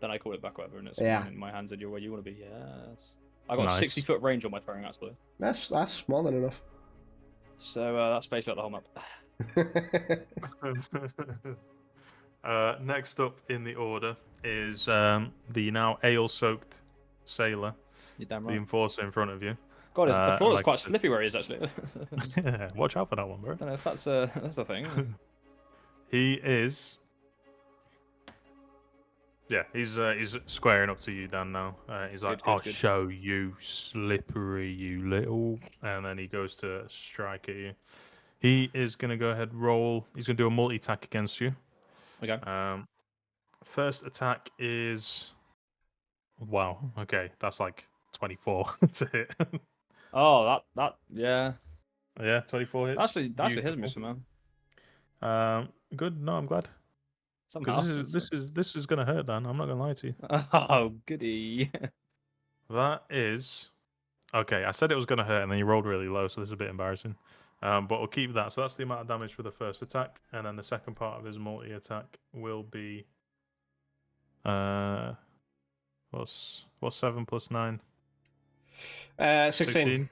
Then I call it back whatever, and it's Yeah. in my hands, and you're where you want to be. Yes. I got Nice. 60-foot range on my throwing axe, blue. That's more than enough. So that's basically the whole map. next up in the order is the now ale-soaked sailor, You're damn the right. enforcer in front of you. God, the floor is like I quite said- slippery where he is, actually. Yeah, watch out for that one, bro. I don't know if that's a thing. He is. Yeah, he's squaring up to you, Dan. Now he's like, Good, "I'll good. show you, slippery, you little," and then he goes to strike at you. He is going to go ahead roll. He's going to do a multi attack against you. Okay. First attack is. Wow. Okay, that's like 24 to hit. Oh, yeah. Yeah, 24 hits. Actually hits me, Beautiful. some Good. No, I'm glad. somehow. Because this is gonna hurt, Dan. I'm not gonna lie to you. Oh, goody. That is okay. I said it was gonna hurt, and then you rolled really low, so this is a bit embarrassing. But we'll keep that. So that's the amount of damage for the first attack, and then the second part of his multi attack will be what's 7 plus 9? 16.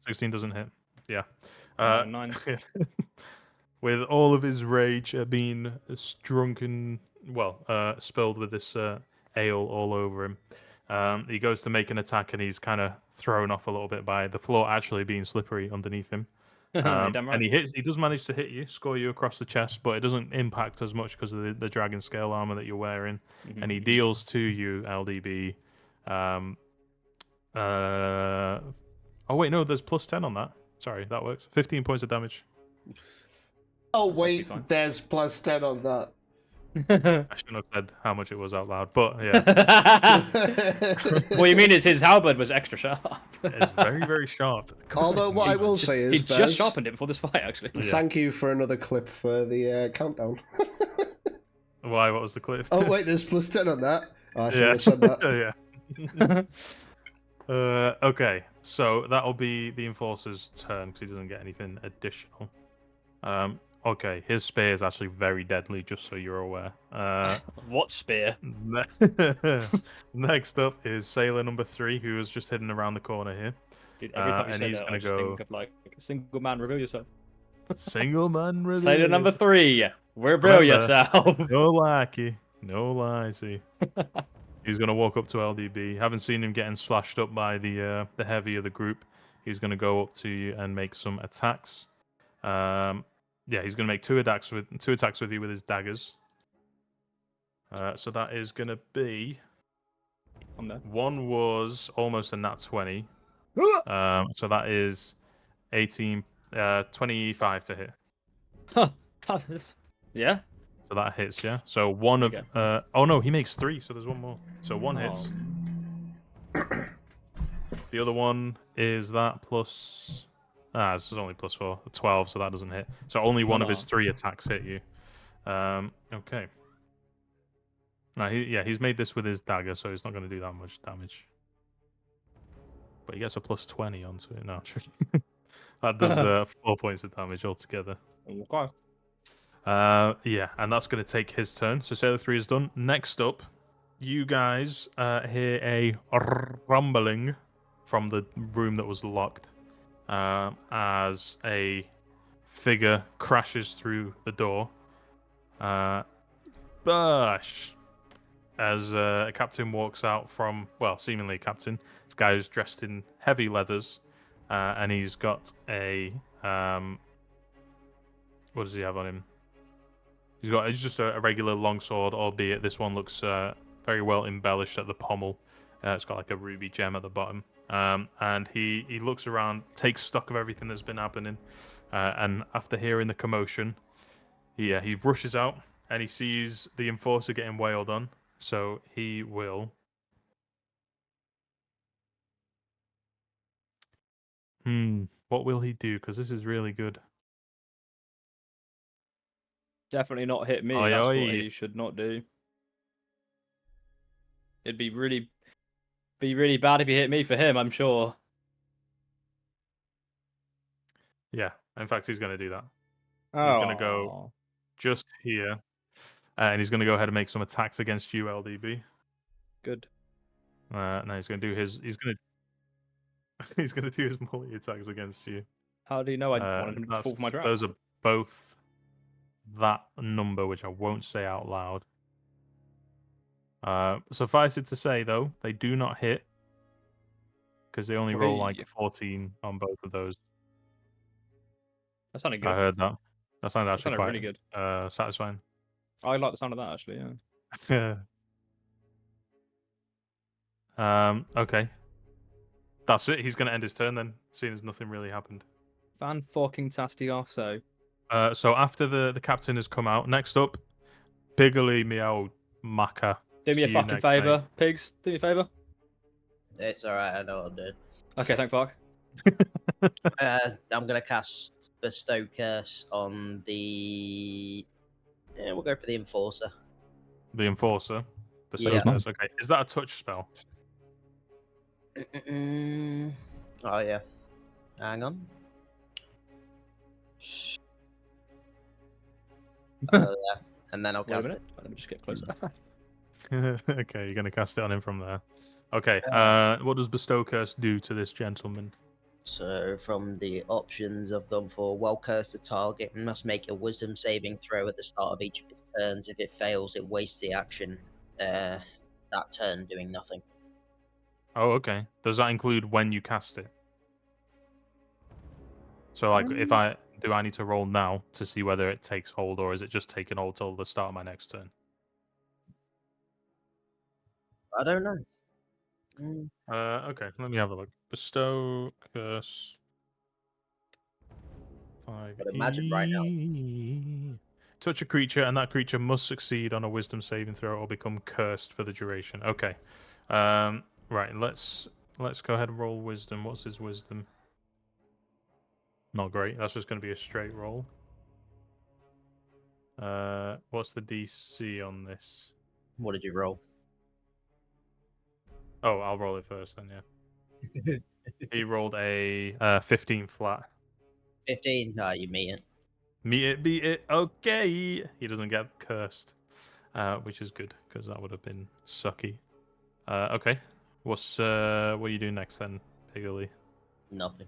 16 doesn't hit. Yeah. 9. With all of his rage being drunken, spilled with this ale all over him. He goes to make an attack and he's kind of thrown off a little bit by the floor actually being slippery underneath him. Damn right. And he does manage to hit you, score you across the chest, but it doesn't impact as much because of the dragon scale armor that you're wearing. And he deals to you, LDB. Oh wait, no, there's plus 10 on that. Sorry, that works. 15 points of damage. Oh, That's wait, fine. there's plus 10 on that. I shouldn't have said how much it was out loud, but yeah. What you mean is his halberd was extra sharp. It's very, very sharp. Although what I will say He is, just Bez, sharpened it before this fight, actually. Yeah. thank you for another clip for the countdown. Why? What was the clip? Oh, wait, there's plus 10 on that. Oh, I should have said that. Yeah. Okay, so that'll be the Enforcer's turn because he doesn't get anything additional. Okay, his spear is actually very deadly, just so you're aware. What spear? Next up is Sailor number 3, who was just hidden around the corner here. Dude, every time you and say he's that, gonna I just go think of like a single man, reveal yourself. single man reveal. Sailor number 3, reveal Remember, yourself. No likey, no lie. See, he's gonna walk up to LDB. Haven't seen him getting slashed up by the heavy of the group. He's gonna go up to you and make some attacks. Yeah, he's gonna make two attacks with you with his daggers. So that is gonna be. I'm there. One was almost a nat 20. So that is 18, 25 to hit. Yeah. So that hits, yeah. So one of Okay. oh no, he makes 3, so there's one more. So one hits. The other one is that plus this is only plus 4, 12, so that doesn't hit. So only one of his 3 attacks hit you. Okay. Now he's made this with his dagger, so he's not going to do that much damage. But he gets a plus 20 onto it. No, that does 4 points of damage altogether. Okay. Yeah, and that's going to take his turn. So Sailor 3 is done. Next up, you guys hear a rumbling from the room that was locked as a figure crashes through the door. Bush! As a captain walks out from, well, seemingly a captain. This guy is dressed in heavy leathers, and he's got a what does he have on him? He's just a regular longsword, albeit this one looks very well embellished at the pommel. It's got like a ruby gem at the bottom. And he looks around, takes stock of everything that's been happening, and after hearing the commotion, he rushes out and he sees the Enforcer getting wailed on. So he will. What will he do? Because this is really good. Definitely not hit me. Oi, That's oi. what he should not do. It'd be really bad if he hit me for him, I'm sure. Yeah, in fact, he's going to do that. Oh. He's going to go just here, and he's going to go ahead and make some attacks against you, LDB. Good. Now he's going to do his. He's going to do his multi attacks against you. How do you know I wanted him to fall for my trap? Those are both that number, which I won't say out loud. Suffice it to say, though, they do not hit because they only roll like 14 on both of those. That sounded good. I heard that. That sounded actually quite really good. satisfying. I like the sound of that actually. Yeah. Okay. That's it. He's going to end his turn then, seeing as nothing really happened. Fan-fucking-tastic also. So after the captain has come out, next up, Piggly Meow Maka. Do me a See you fucking next, favour, mate. pigs. Do me a favour. It's alright, I know what I'm doing. Okay, thanks, Mark. I'm gonna cast Bestow Curse on the. Yeah, we'll go for the Enforcer. The Enforcer. Yeah. Curse. Okay, is that a touch spell? Oh yeah. Hang on. Yeah. And then I'll Wait a cast minute. Let me just get closer. Okay, you're gonna cast it on him from there. Okay. What does Bestow Curse do to this gentleman? So from the options, I've gone for well curse the target and must make a wisdom saving throw at the start of each of its turns. If it fails, it wastes the action that turn doing nothing. Oh, okay. Does that include when you cast it? So, like, if I need to roll now to see whether it takes hold, or is it just taking hold till the start of my next turn? I don't know. Okay. Let me have a look. Bestow Curse. 5. I'd imagine right now. Touch a creature, and that creature must succeed on a Wisdom saving throw or become cursed for the duration. Okay. Right. Let's go ahead and roll Wisdom. What's his Wisdom? Not great. That's just going to be a straight roll. What's the DC on this? What did you roll? Oh, I'll roll it first then. Yeah. He rolled a 15 flat. 15. No, you meet it. Beat it. Okay. He doesn't get cursed, which is good because that would have been sucky. Okay. What are you doing next then, Piggly? Nothing.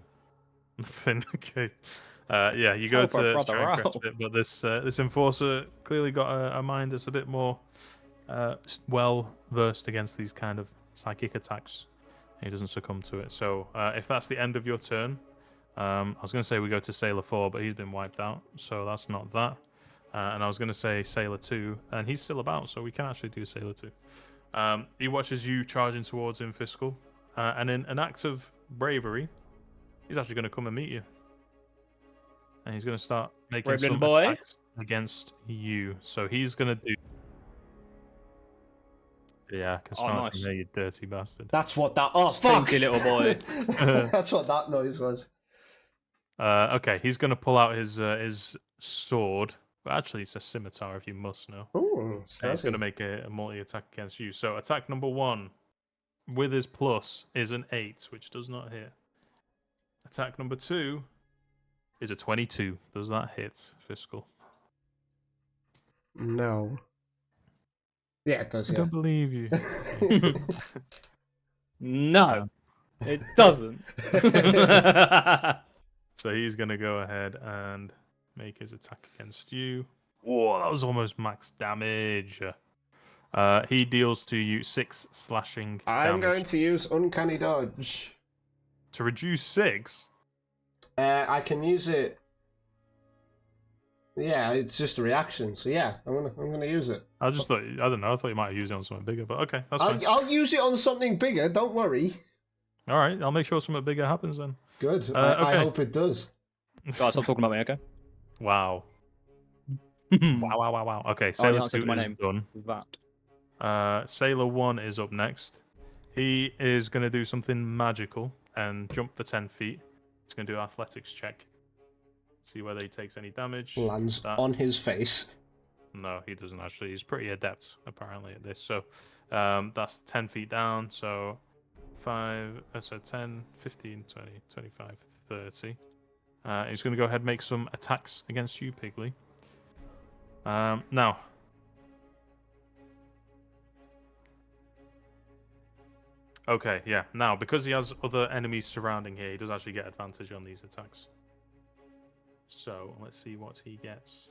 Nothing. Okay. Yeah, you go Help our to brother try and out. crash it, but this enforcer clearly got a mind that's a bit more well versed against these kind of psychic attacks. He doesn't succumb to it. So if that's the end of your turn, I was going to say we go to Sailor 4, but he's been wiped out, so that's not that. And I was going to say Sailor 2, and he's still about, so we can actually do Sailor 2. He watches you charging towards him, Fiscal, and in an act of bravery, he's actually going to come and meet you. And he's going to start making Brave little some boy. attacks against you. So he's going to do... Yeah, I can Oh, smell it nice. from there, you dirty bastard. That's what that. Oh fuck! Stinky little boy. That's what that noise was. Okay, he's going to pull out his sword. Well, actually, it's a scimitar, if you must know. Ooh, And he's snazzy. going to make a multi-attack against you. So attack number 1 with his plus is an 8, which does not hit. Attack number 2 is a 22. Does that hit, Fiscal? No. Yeah, it does. I Yeah. don't believe you. No, it doesn't. So he's going to go ahead and make his attack against you. Whoa, that was almost max damage. He deals to you 6 slashing I'm damage. going to use Uncanny Dodge. To reduce 6? I can use it. Yeah, it's just a reaction. So yeah, I'm gonna use it. I just thought, I don't know, I thought you might have used it on something bigger, but okay, that's fine. I'll use it on something bigger. Don't worry. All right, I'll make sure something bigger happens then. Good. Okay. I hope it does. Guys, stop talking about me, okay? Wow. Wow. Okay, Oh, you Sailor haven't said 2 my is name. done. That. Sailor 1 is up next. He is going to do something magical and jump the 10 feet. He's going to do an athletics check. See whether he takes any damage. Lands That- on his face. No, he doesn't actually. He's pretty adept, apparently, at this. So that's 10 feet down. So 10, 15, 20, 25, 30. He's going to go ahead and make some attacks against you, Piggly. Now. Okay, yeah. Now, because he has other enemies surrounding here, he does actually get advantage on these attacks. So, let's see what he gets.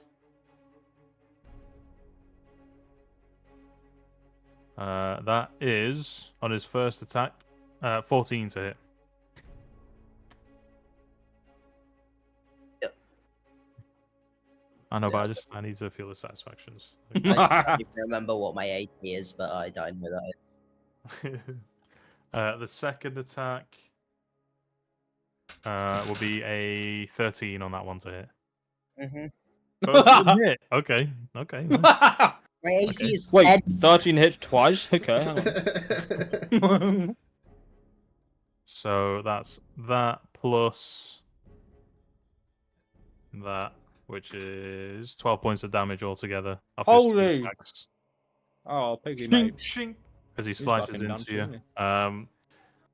That is, on his first attack, 14 to hit. Yep. I know, but I need to feel the satisfactions. I can't even remember what my AP is, but I know that. The second attack will be a 13 on that one to hit. Mm-hmm. First one hit. Okay. Okay. Nice. My AC Okay. is Wait, 10. 13 hits twice? Okay, hang on. So that's that plus that, which is 12 points of damage altogether. Off his two Holy! attacks. Oh, Piggy, Shink, mate. shink, as he He's slices fucking into nuts, you. isn't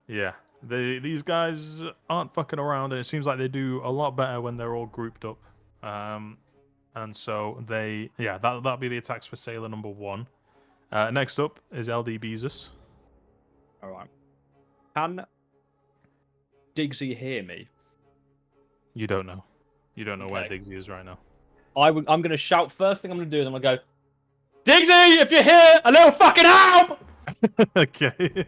Yeah. These guys aren't fucking around, and it seems like they do a lot better when they're all grouped up. And so that'll be the attacks for Sailor number 1. Next up is LD Beezus. Alright. Can Diggsy hear me? You don't know. You don't know where Okay. Diggsy is right now. I'm going to shout. First thing I'm going to do is I'm going to go, Diggsy, if you're here, a little fucking help! Okay.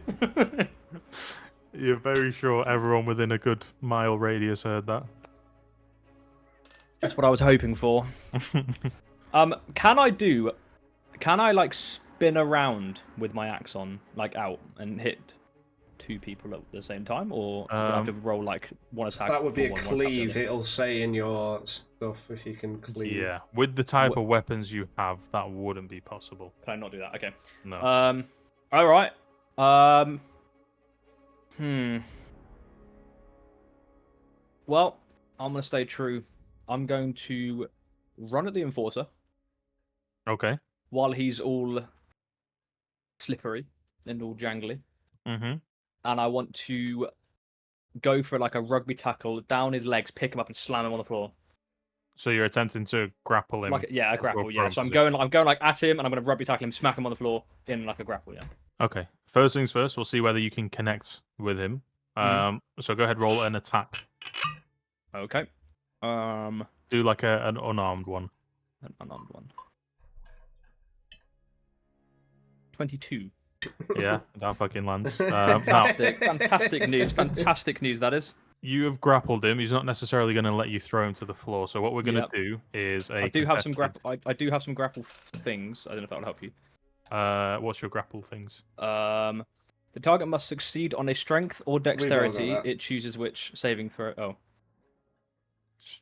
You're very sure everyone within a good mile radius heard that. That's what I was hoping for. Can I like spin around with my axe on, like out, and hit 2 people at the same time, or do I have to roll like one attack? That would be a for one attack the cleave. other? It'll say in your stuff if you can cleave. Yeah, with the type of weapons you have, that wouldn't be possible. Can I not do that? Okay. No. All right. Well, I'm gonna stay true. I'm going to run at the enforcer Okay. while he's all slippery and all jangly, Mm-hmm. and I want to go for like a rugby tackle down his legs, pick him up, and slam him on the floor. So you're attempting to grapple him. Like a into a grapple. Yeah. prone So I'm position. going like at him, and I'm gonna rugby tackle him, smack him on the floor in like a grapple. Yeah. Okay. First things first, we'll see whether you can connect with him. So go ahead, roll an attack. Okay. Do like an unarmed one. An unarmed one. 22. Yeah, that fucking lands. Fantastic news. Fantastic news, that is. You have grappled him. He's not necessarily going to let you throw him to the floor. So what we're going to Yep. do is I do have some contested- grapple. I do have some grapple things. I don't know if that will help you. What's your grapple things? The target must succeed on a strength or all got dexterity. that. It chooses which saving throw. Oh,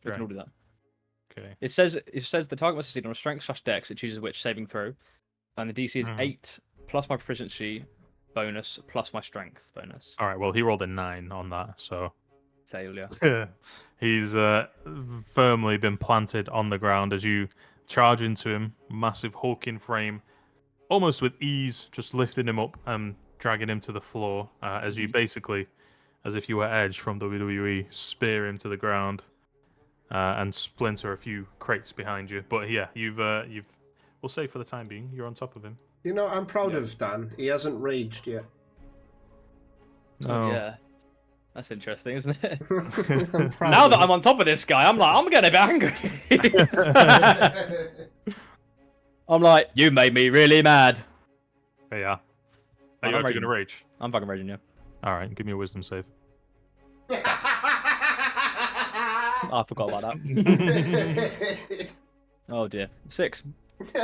we can all do Strength. that. Okay. It says the target must succeed on a strength/dex. It chooses which saving throw, and the DC is 8 plus my proficiency bonus plus my strength bonus. All right. Well, he rolled a 9 on that, so Failure. he's firmly been planted on the ground as you charge into him. Massive hulking frame, almost with ease, just lifting him up and dragging him to the floor. As you basically, as if you were Edge from WWE, spear him to the ground and splinter a few crates behind you. But yeah, you've we'll say for the time being, you're on top of him. You know, I'm proud Yeah. of Dan. He hasn't raged yet. No. Yeah. That's interesting, isn't it? I'm proud Now of that him. I'm on top of this guy, I'm getting a bit angry. I'm like, you made me really mad. But yeah. Are you I'm actually going to raging. rage? I'm fucking raging, yeah. All right, give me a wisdom save. Oh, I forgot about that. Oh dear. 6.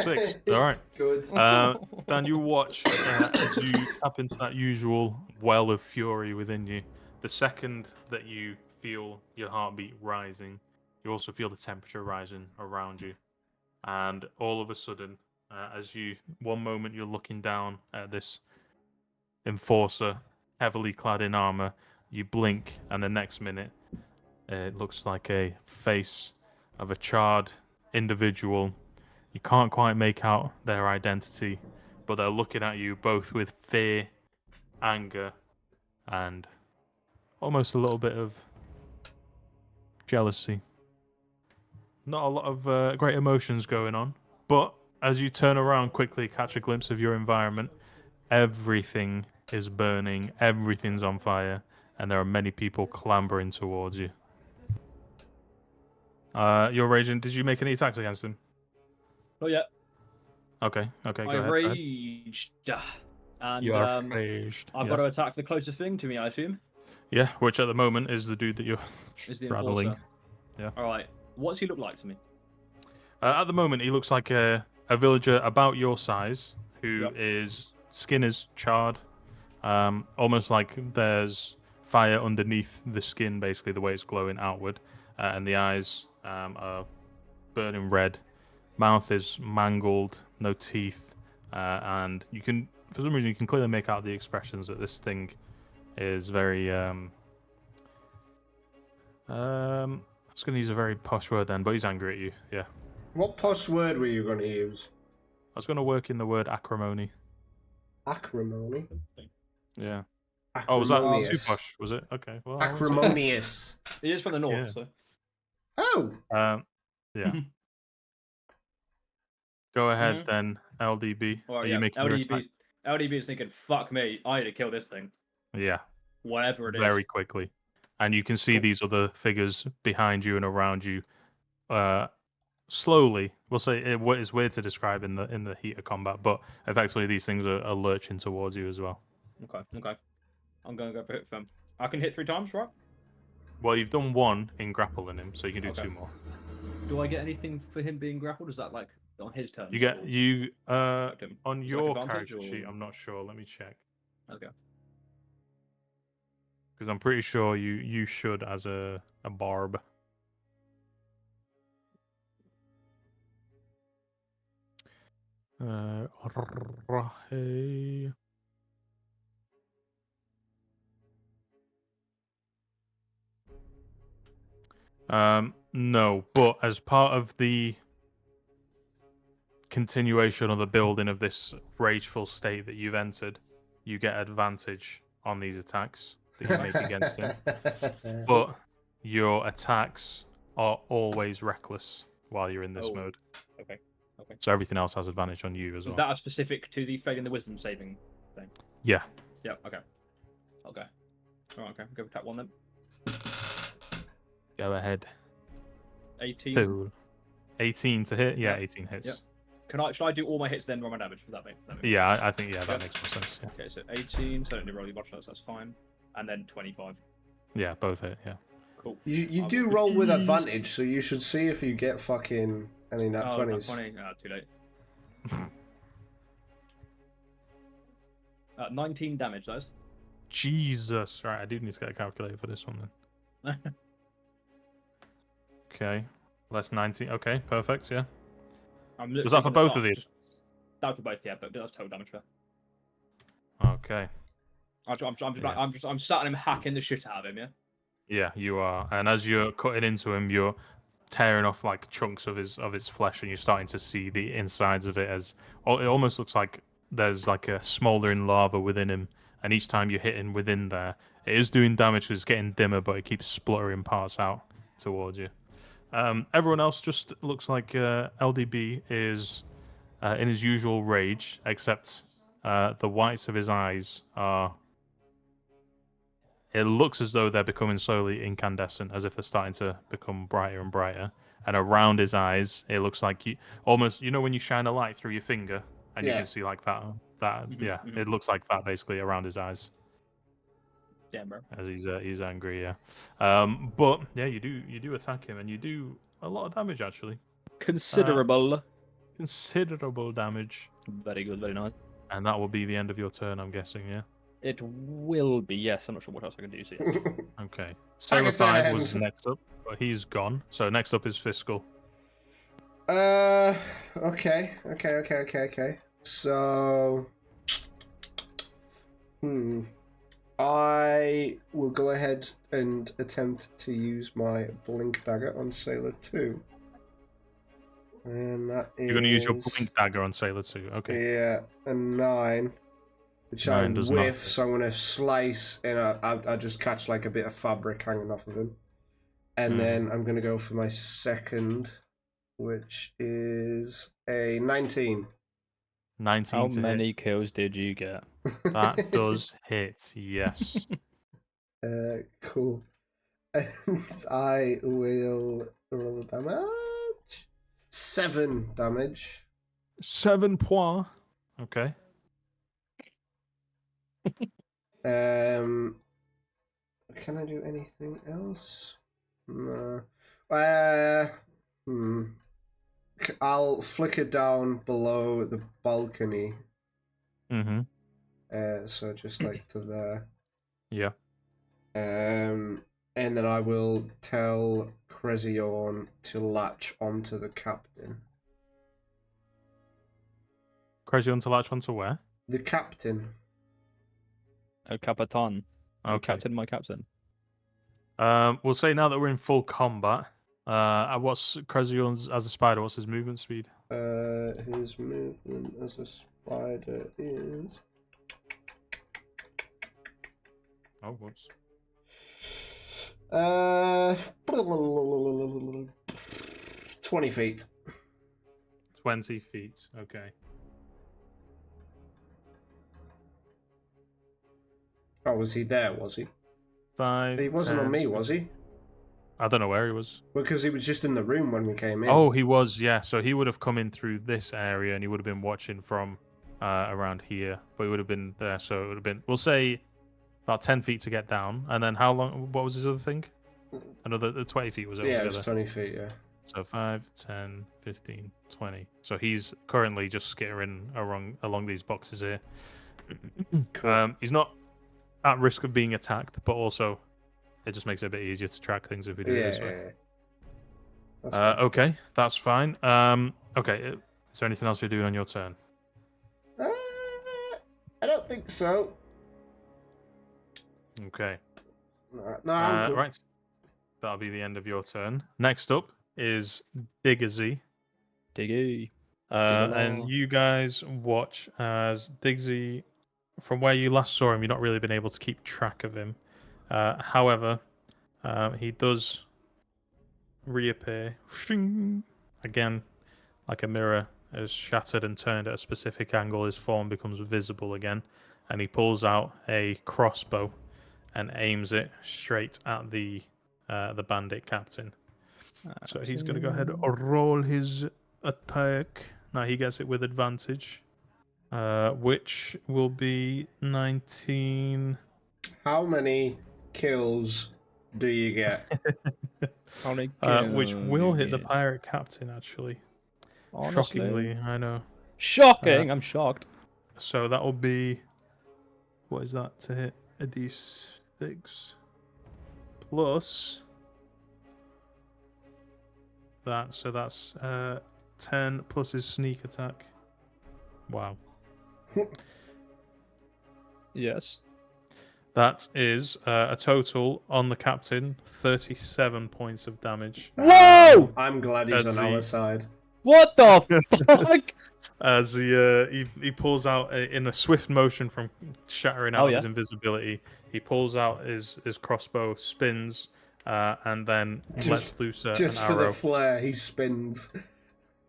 6. All right. Good. Dan, you watch as you tap into that usual well of fury within you. The second that you feel your heartbeat rising, you also feel the temperature rising around you. And all of a sudden, one moment you're looking down at this enforcer, heavily clad in armor, you blink, and the next minute, it looks like a face of a charred individual. You can't quite make out their identity, but they're looking at you both with fear, anger, and almost a little bit of jealousy. Not a lot of great emotions going on, but as you turn around quickly, catch a glimpse of your environment, everything is burning, everything's on fire, and there are many people clambering towards you. You're raging. Did you make any attacks against him? Not yet. Okay, go I've ahead. Go ahead. raged. And You are raged. I've got to attack the closest thing to me, I assume. Yeah, which at the moment is the dude that you're Is the straddling. enforcer. Yeah. Alright. What's he look like to me? At the moment, he looks like a villager about your size who Yep. is skin is charred, almost like there's fire underneath the skin, basically the way it's glowing outward, and the eyes are burning red. Mouth is mangled, no teeth, and you can, for some reason, you can clearly make out the expressions that this thing is very. I was going to use a very posh word then, but he's angry at you. Yeah, What posh word were you going to use? I was going to work in the word acrimony. Acrimony. Yeah. Oh, was that too Acrimonious. posh? Was it? Okay. Well, I won't say- Acrimonious. He is from the north, Yeah. so. Oh. Yeah. Go ahead then, LDB. Well, Are yeah, you making your attack? LDB is thinking, fuck me, I need to kill this thing. Yeah. Whatever it is. Very quickly. And you can see Cool. these other figures behind you and around you slowly. We'll say it's weird to describe in the heat of combat, but effectively these things are lurching towards you as well. Okay. I'm going to go for hit them. I can hit 3 times, right? Well, you've done one in grappling him, so you can do Okay. 2 more. Do I get anything for him being grappled? Is that like on his turn? You get or you affect him? on Is it your like advantage, character sheet. or- I'm not sure. Let me check Okay. because I'm pretty sure you should as a barb. Rahe. No, but as part of the continuation or the building of this rageful state that you've entered, you get advantage on these attacks that you make against him. But your attacks are always reckless while you're in this Oh, mode. Okay. So everything else has advantage on you as well. Is that a specific to the failing the wisdom saving thing? Yeah. Yeah. Okay. Alright. Okay. Go attack 1 then. Go ahead. 18. Fool. 18 to hit? Yeah, Yeah. 18 hits. Should I do all my hits then roll my damage? Does that make Yeah, I think that Yeah. makes more sense. Yeah, Okay, so 18, so I don't need to roll any botch, that's fine. And then 25. yeah, both hit. Yeah. Cool. You I do will- roll with advantage, so you should see if you get fucking any nat Oh, 20s. 20. Too late. 19 damage, those. Jesus. Right, I do need to get a calculator for this one then. Okay. Less 19. Okay, perfect. Yeah. Was that for both of these? That was for both, yeah, but that's total damage there. Okay. I'm starting him hacking the shit out of him, yeah? Yeah, you are. And as you're cutting into him, you're tearing off like chunks of his flesh, and you're starting to see the insides of it. As it almost looks like there's like a smoldering lava within him, and each time you're hitting within there, it is doing damage because it's getting dimmer, but it keeps spluttering parts out towards you. Everyone else just looks like LDB is in his usual rage, except the whites of his eyes are. It looks as though they're becoming slowly incandescent, as if they're starting to become brighter and brighter. And around his eyes, it looks like almost, when you shine a light through your finger, and you Yeah. can see like that. Mhm. It looks like that basically around his eyes Damn, bro. as he's angry. Yeah, but yeah, you do attack him, and you do a lot of damage actually. Considerable. Considerable damage, Very good, very nice. and that will be the end of your turn, I'm guessing. Yeah. It will be, yes. I'm not sure what else I can do, so yes. Okay. Sailor 5 attend. was next up, but he's gone. So next up is Fiscal. Okay. So, I will go ahead and attempt to use my blink dagger on Sailor 2. And that is... You're going to use your blink dagger on Sailor 2. Okay. Yeah, a 9. Which 9 I does not whiff, hit. so I'm going to slice, and I just catch like a bit of fabric hanging off of him. And then I'm going to go for my second, which is a 19. 19 How to many kills did you get? hit. That does hit, yes. Cool. And I will roll the damage. 7 damage. 7 points. Okay. Can I do anything else? No. I'll flicker down below the balcony. Mm-hmm. So just like to there. Yeah. And then I will tell Kreziorn to latch onto the captain. Crazy on to latch onto where? The captain. El Capitan. My Okay. captain, my captain. We'll say now that we're in full combat. What's Crazion's as a spider? What's his movement speed? His movement as a spider is. Oh, whoops. 20 feet. 20 feet. Okay. Oh, was he there? Was he? 5. He wasn't on 10, me, was he? I don't know where he was. Because he was just in the room when we came in. Oh, he was. Yeah. So he would have come in through this area, and he would have been watching from around here. But he would have been there. So it would have been. We'll say about 10 feet to get down, and then how long? What was his other thing? Another 20 feet was it yeah, it altogether? was 20 feet. Yeah. So 5, 10, 15, 20. So he's currently just skittering along these boxes here. Cool. He's not at risk of being attacked, but also it just makes it a bit easier to track things if we do it this way. Yeah. That's fine. Okay, that's fine. Okay, is there anything else you're doing on your turn? I don't think so. Okay. No, I'm cool. Right. That'll be the end of your turn. Next up is Diggersy. Diggy. And you guys watch as Diggsy, from where you last saw him, you've not really been able to keep track of him. However, he does reappear again, like a mirror is shattered and turned at a specific angle. His form becomes visible again, and he pulls out a crossbow and aims it straight at the bandit captain. So he's going to go ahead and roll his attack. Now he gets it with advantage, which will be 19. How many kills do you get? Which will hit the pirate captain, actually. Honestly. Shockingly, I know. Shocking! I'm shocked. So that will be. What is that to hit? A d6 plus that. So that's 10 plus his sneak attack. Wow. Yes. That is a total on the captain 37 points of damage. Whoa! I'm glad he's As on our he- side. What the fuck? As he pulls out in a swift motion from shattering out his invisibility, he pulls out his crossbow, spins, and then lets loose an Just for arrow. the flair, he spins.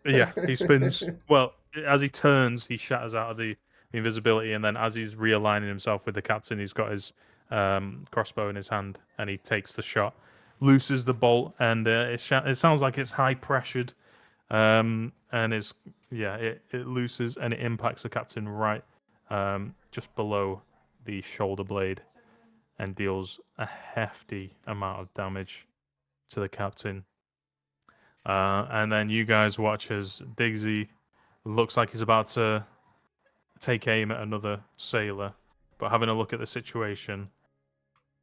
Yeah, he spins. Well, as he turns, he shatters out of the invisibility, and then as he's realigning himself with the captain, he's got his crossbow in his hand, and he takes the shot, looses the bolt, and it sounds like it's high pressured, and it looses and it impacts the captain right just below the shoulder blade, and deals a hefty amount of damage to the captain. And then you guys watch as Diggsy looks like he's about to take aim at another sailor, but having a look at the situation,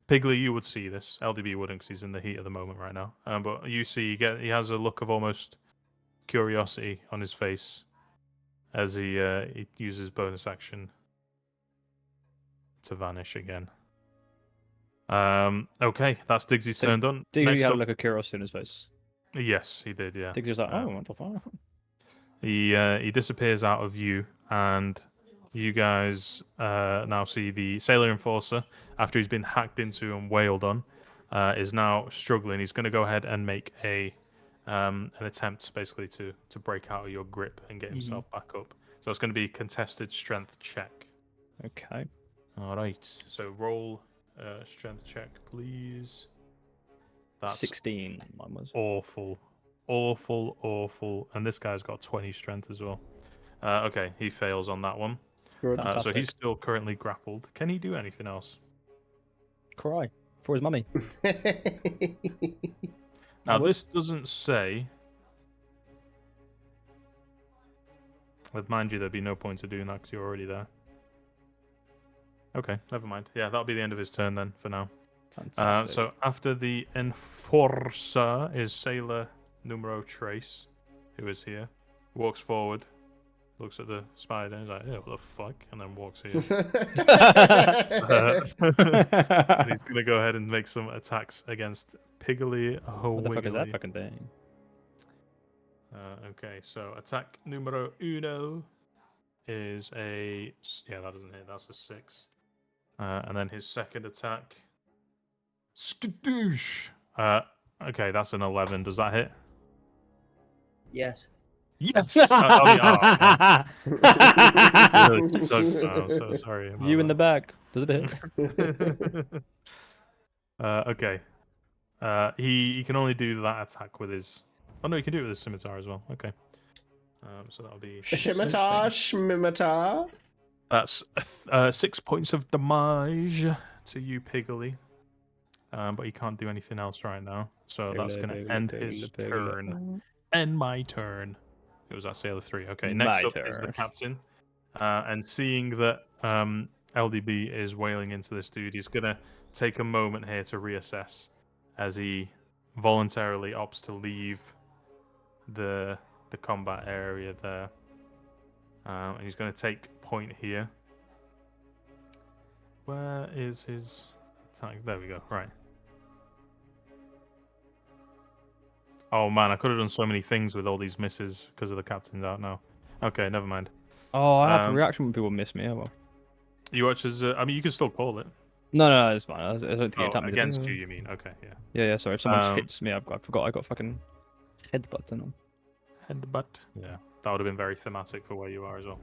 Piggly, you would see this. LDB wouldn't, because he's in the heat of the moment right now. But you see, he has a look of almost curiosity on his face as he uses bonus action to vanish again. Okay, that's Diggsy's turn done. Diggy Next had a up- look of curiosity in his face. Yes, he did. Yeah. Diggy's like, oh, what the fuck? He disappears out of view, and you guys now see the sailor enforcer, after he's been hacked into and wailed on, is now struggling. He's going to go ahead and make an attempt, basically, to break out of your grip and get himself back up. So it's going to be contested strength check. Okay. All right. So roll strength check, please. That's 16. Mine was. awful. And this guy's got 20 strength as well. Okay, he fails on that one. So Fantastic. he's still currently grappled. Can he do anything else? Cry for his mummy. Now, this doesn't say. But mind you, there'd be no point to doing that because you're already there. Okay, never mind. Yeah, that'll be the end of his turn then, for now. Fantastic. So after the enforcer is Sailor Numero Trace, who is here. Walks forward, looks at the spider, and is like, "Yeah, what the fuck?" And then walks here. And he's gonna go ahead and make some attacks against Piggly What the fuck is that Wiggly. fucking thing? Okay, so attack numero uno is a that doesn't hit. That's a 6. And then his second attack, skadoosh. Okay, that's an 11. Does that hit? Yes. Yes. I mean, oh, really sucks. I'm so sorry. About You in the that. back. Does it hit? Okay. He can only do that attack with his. Oh no, he can do it with his scimitar as well. Okay. So that'll be. Scimitar, scimitar. That's 6 points of damage to you, Piggly. But he can't do anything else right now. So that's going to end his turn. End my turn. It was that Sailor 3. Okay, next up is the captain. And seeing that LDB is wailing into this dude, he's going to take a moment here to reassess as he voluntarily opts to leave the combat area there. And he's going to take point here. Where is his attack? There we go. Right. Oh man, I could have done so many things with all these misses because of the captain's out now. Okay, never mind. Oh, I have a reaction when people miss me. Oh well. You watch as I mean, you can still call it. No, it's fine. I don't think it tapped me. Against you, you mean? Okay, yeah. Yeah. Sorry, if someone hits me, I forgot I got fucking headbutts on. Headbutt. Yeah, that would have been very thematic for where you are as well.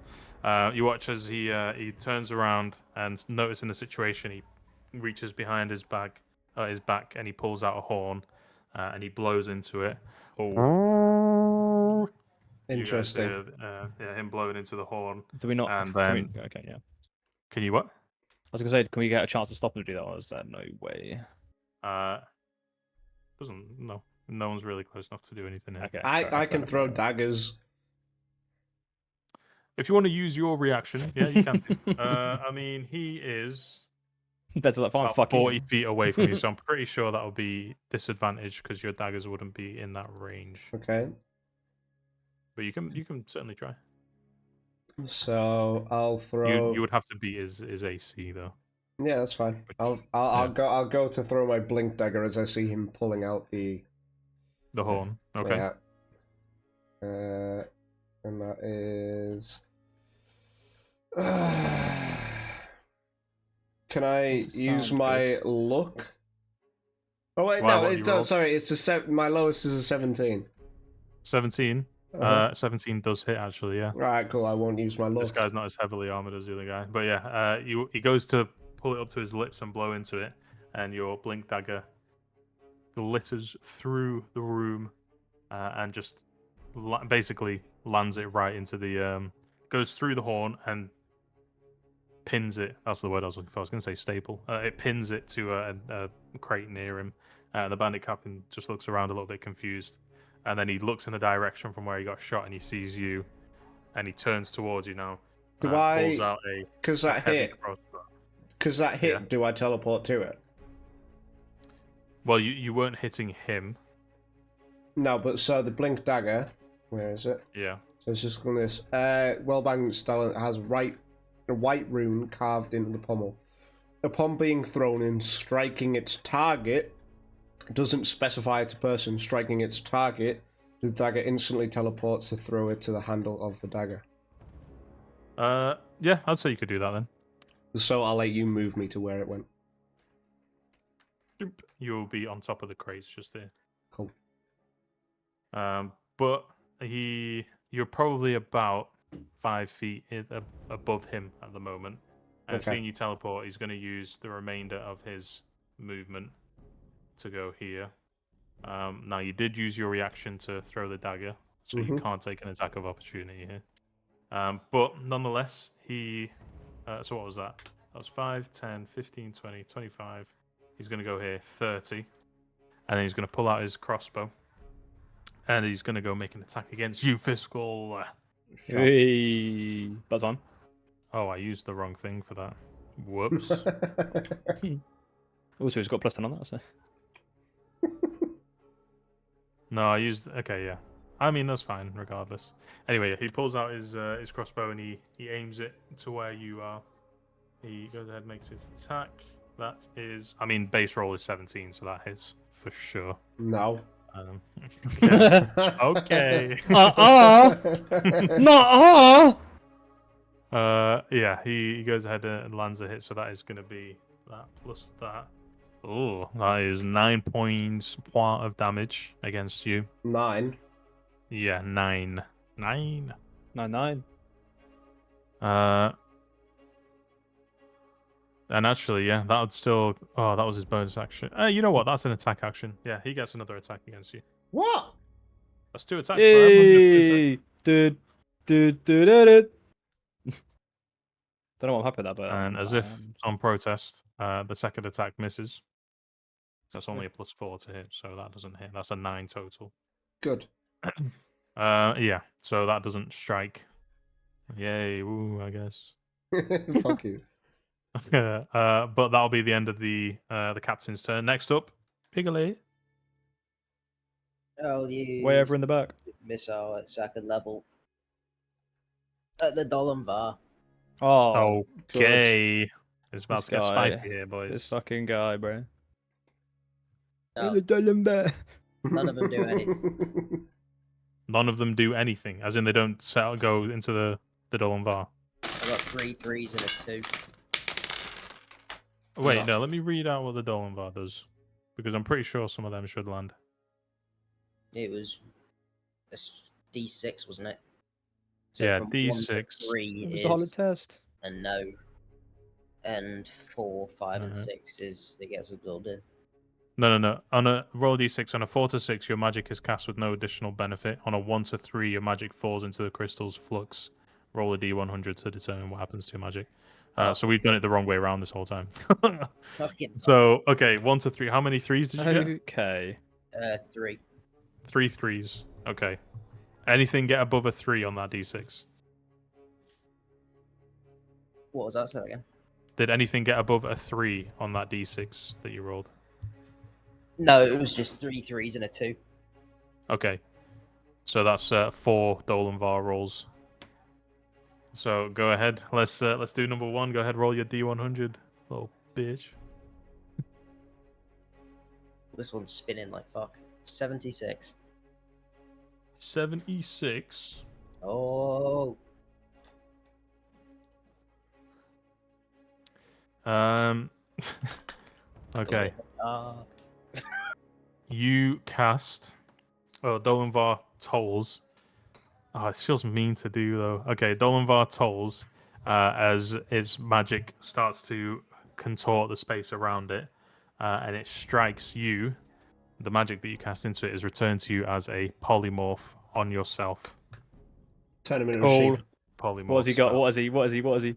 You watch as he turns around and noticing the situation, he reaches behind his back, and he pulls out a horn, and he blows into it. Oh, Interesting. Yeah, him blowing into the horn. Do we not? And then, okay, yeah. Can you what? I was gonna say, can we get a chance to stop him to do that, or is that no way? No one's really close enough to do anything here. Okay. I can throw daggers. If you want to use your reaction, yeah, you can. I mean, he is That's like about fucking 40 feet away from you, so I'm pretty sure that'll be disadvantage because your daggers wouldn't be in that range. Okay. But you can certainly try. So I'll throw. You would have to beat his AC though. Yeah, that's fine. I'll go to throw my blink dagger as I see him pulling out the horn. Okay. Yeah. And that is. Can I use my luck? Oh wait, no, it does. Sorry, it's my lowest is a 17. 17. 17 does hit actually. Yeah. All right, cool. I won't use my luck. This guy's not as heavily armored as the other guy, but yeah, he goes to pull it up to his lips and blow into it, and your blink dagger glitters through the room, and just basically lands it right into the goes through the horn and pins it. That's the word I was looking for. I was going to say staple. It pins it to a crate near him. The bandit captain just looks around a little bit confused, and then he looks in the direction from where he got shot, and he sees you, and he turns towards you now. Pulls out a because that hit? Crossbow. Because that hit, Yeah. do I teleport to it? Well, you weren't hitting him. No, but so the blink dagger, where is it? Yeah. So it's just on this. Wellbang style has a white rune carved into the pommel. Upon being thrown in, striking its target, doesn't specify it's a person striking its target, the dagger instantly teleports the thrower to the handle of the dagger. Yeah, I'd say you could do that then. So I'll let you move me to where it went. You'll be on top of the crates just there. Cool. But you're probably about 5 feet above him at the moment. And Okay. seeing you teleport, he's going to use the remainder of his movement to go here. Now, you did use your reaction to throw the dagger, so you can't take an attack of opportunity here. But nonetheless, so what was that? That was 5, 10, 15, 20, 25. He's going to go here, 30. And then he's going to pull out his crossbow. And he's going to go make an attack against you, Fiscal. Hey, buzz on. Oh, I used the wrong thing for that. Whoops. Also, he's got +10 on that. So. No, I used. Okay, yeah. I mean, that's fine, regardless. Anyway, he pulls out his crossbow and he aims it to where you are. He goes ahead and makes his attack. That is, I mean, base roll is 17, so that hits for sure. No. Yeah. Okay. No. Yeah, he goes ahead and lands a hit, so that is going to be that plus that. Oh, that is 9 points of damage against you. 9. Yeah, 9. 9. 9. And actually, yeah, that would still. Oh, that was his bonus action. You know what? That's an attack action. Yeah, he gets another attack against you. What? That's 2 attacks, man. I'm gonna do 2 attacks. Dude. Don't know what I'm happy with that, but. And as if on protest, the second attack misses. That's only a +4 to hit, so that doesn't hit. That's a 9 total. Good. Yeah, so that doesn't strike. Yay, woo, I guess. Fuck you. But that'll be the end of the captain's turn. Next up, Piglet. Oh, you Way over in the back. missile at second level. At the Dolanvar. Oh, Okay. It's about This to get guy, spicy here, boys. this fucking guy, bro. No, none of them do anything. None of them do anything, as in they don't go into the Dolan Var. I got 3 3s and a 2. Wait, no, let me read out what the Dolan Var does. Because I'm pretty sure some of them should land. It was a D6, wasn't it? Yeah, from 1 D6. to 3 It was a solid is test. a no. And 4, 5, and Uh-huh. 6 is it gets absorbed in. No. On a roll D6, on a 4 to 6, your magic is cast with no additional benefit. On a 1 to 3, your magic falls into the crystal's flux. Roll a D100 to determine what happens to your magic. So we've done it the wrong way around this whole time. Fucking So, okay, 1 to 3. How many 3s did you get? Okay. 3. 3 3s. Okay. Anything get above a 3 on that D6? What was that? Say that again. Did anything get above a 3 on that D6 that you rolled? No, it was just 3 3s and a 2. Okay. So that's 4 Dolan Var rolls. So go ahead. Let's do number 1. Go ahead, roll your D100, little bitch. This one's spinning like fuck. 76. 76. Oh, Okay. dark. You cast. Oh, Dolan Var tolls. Oh, it feels mean to do though. Okay, Dolan Var tolls as its magic starts to contort the space around it, and it strikes you. The magic that you cast into it is returned to you as a polymorph on yourself. Turn him into a Cool. sheep. Polymorph. What has he got? spell. What has he? What has he? What has he?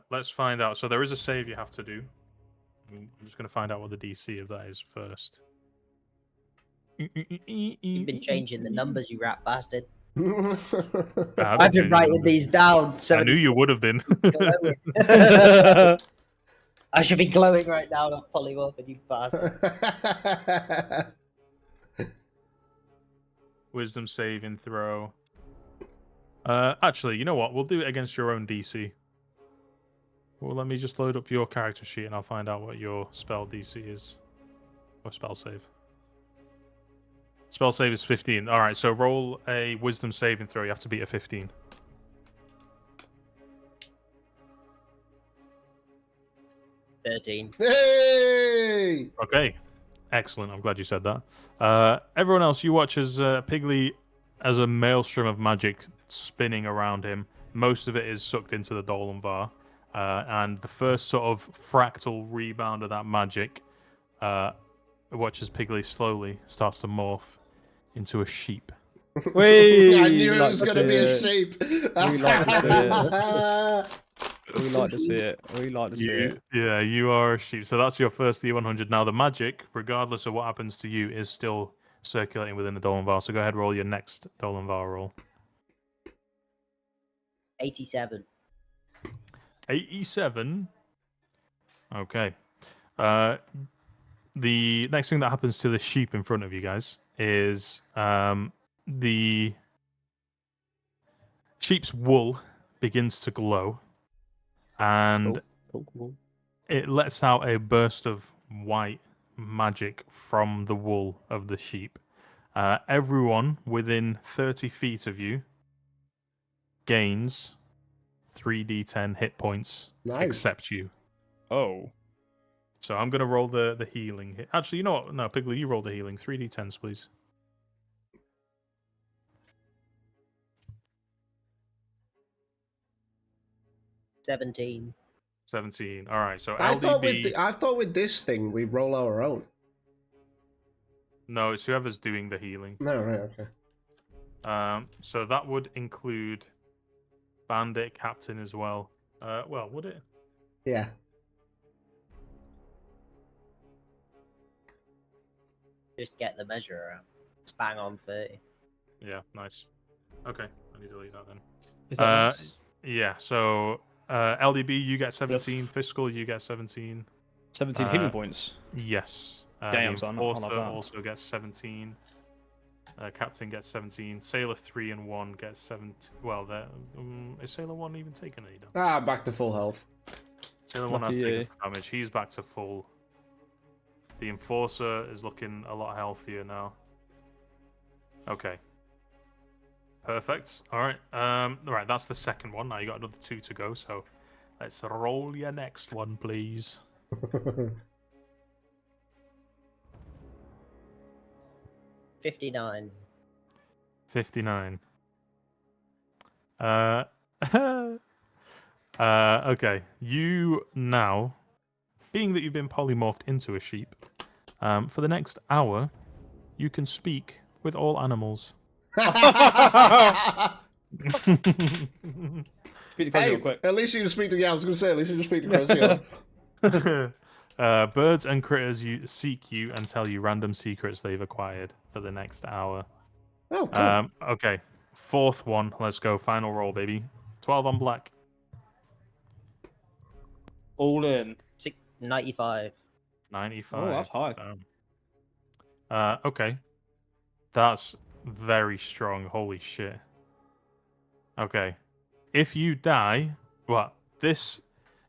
Let's find out. So there is a save you have to do. I'm just going to find out what the DC of that is first. You've been changing the numbers, you rat bastard. I I've been writing these down. I knew you would have been. I should be glowing right now, not polymorphing, you bastard. Wisdom saving throw. Actually, you know what? We'll do it against your own DC. Well, let me just load up your character sheet and I'll find out what your spell DC is. Or spell save. Spell save is 15. Alright, so roll a wisdom saving throw. You have to beat a 15. Hey! Okay. Excellent. I'm glad you said that. Everyone else, you watch as Piggly, as a maelstrom of magic spinning around him. Most of it is sucked into the Dolan Var. And the first sort of fractal rebound of that magic watches Piggly slowly starts to morph into a sheep. Whee! I knew We it like was to going to see be a it. sheep. We like to We like to see it. We like to see it. Yeah, you are a sheep. So that's your first D100. Now, the magic, regardless of what happens to you, is still circulating within the Dolan Var. So go ahead, roll your next Dolan Var roll. 87. 87. Okay. The next thing that happens to the sheep in front of you guys is the sheep's wool begins to glow, and Cool. it lets out a burst of white magic from the wool of the sheep. Everyone within 30 feet of you gains 3d10 hit points, Nice. except you. Oh. So I'm going to roll the healing hit. Actually, you know what? No, Piggly, you roll the healing. 3d10s, please. $17. 17. All right, so I LDB... thought with this thing we roll our own. No, it's whoever's doing the healing. No, right, okay. So that would include Bandit, Captain as well. Well, would it? Yeah. Just get the measure out. It's bang on 30. Yeah, nice. Okay, I need to delete that then. Is that nice? Yeah, so LDB, you get 17. Fiscal, you get 17. 17 healing points. Yes. Damn, the son, I love Enforcer that. also gets 17. Captain gets 17. Sailor 3 and 1 gets 17. Well, is Sailor 1 even taking any damage? Back to full health. Sailor 1 has Lucky taken you. some damage. He's back to full. The Enforcer is looking a lot healthier now. Okay. Perfect. All right. Right, that's the second one. Now you got another 2 to go, so let's roll your next one, please. 59. 59. Okay. You now, being that you've been polymorphed into a sheep, for the next hour, you can speak with all animals. Speak the crazy real quick. At least you can speak to. Yeah, I was gonna say. At least you can speak to Crazy. Birds and critters seek you and tell you random secrets they've acquired for the next hour. Oh, cool. Okay. Fourth one. Let's go. Final roll, baby. 12 on black. All in. 95. 95. Oh, that's high. Okay. That's very strong. Holy shit. Okay. If you die,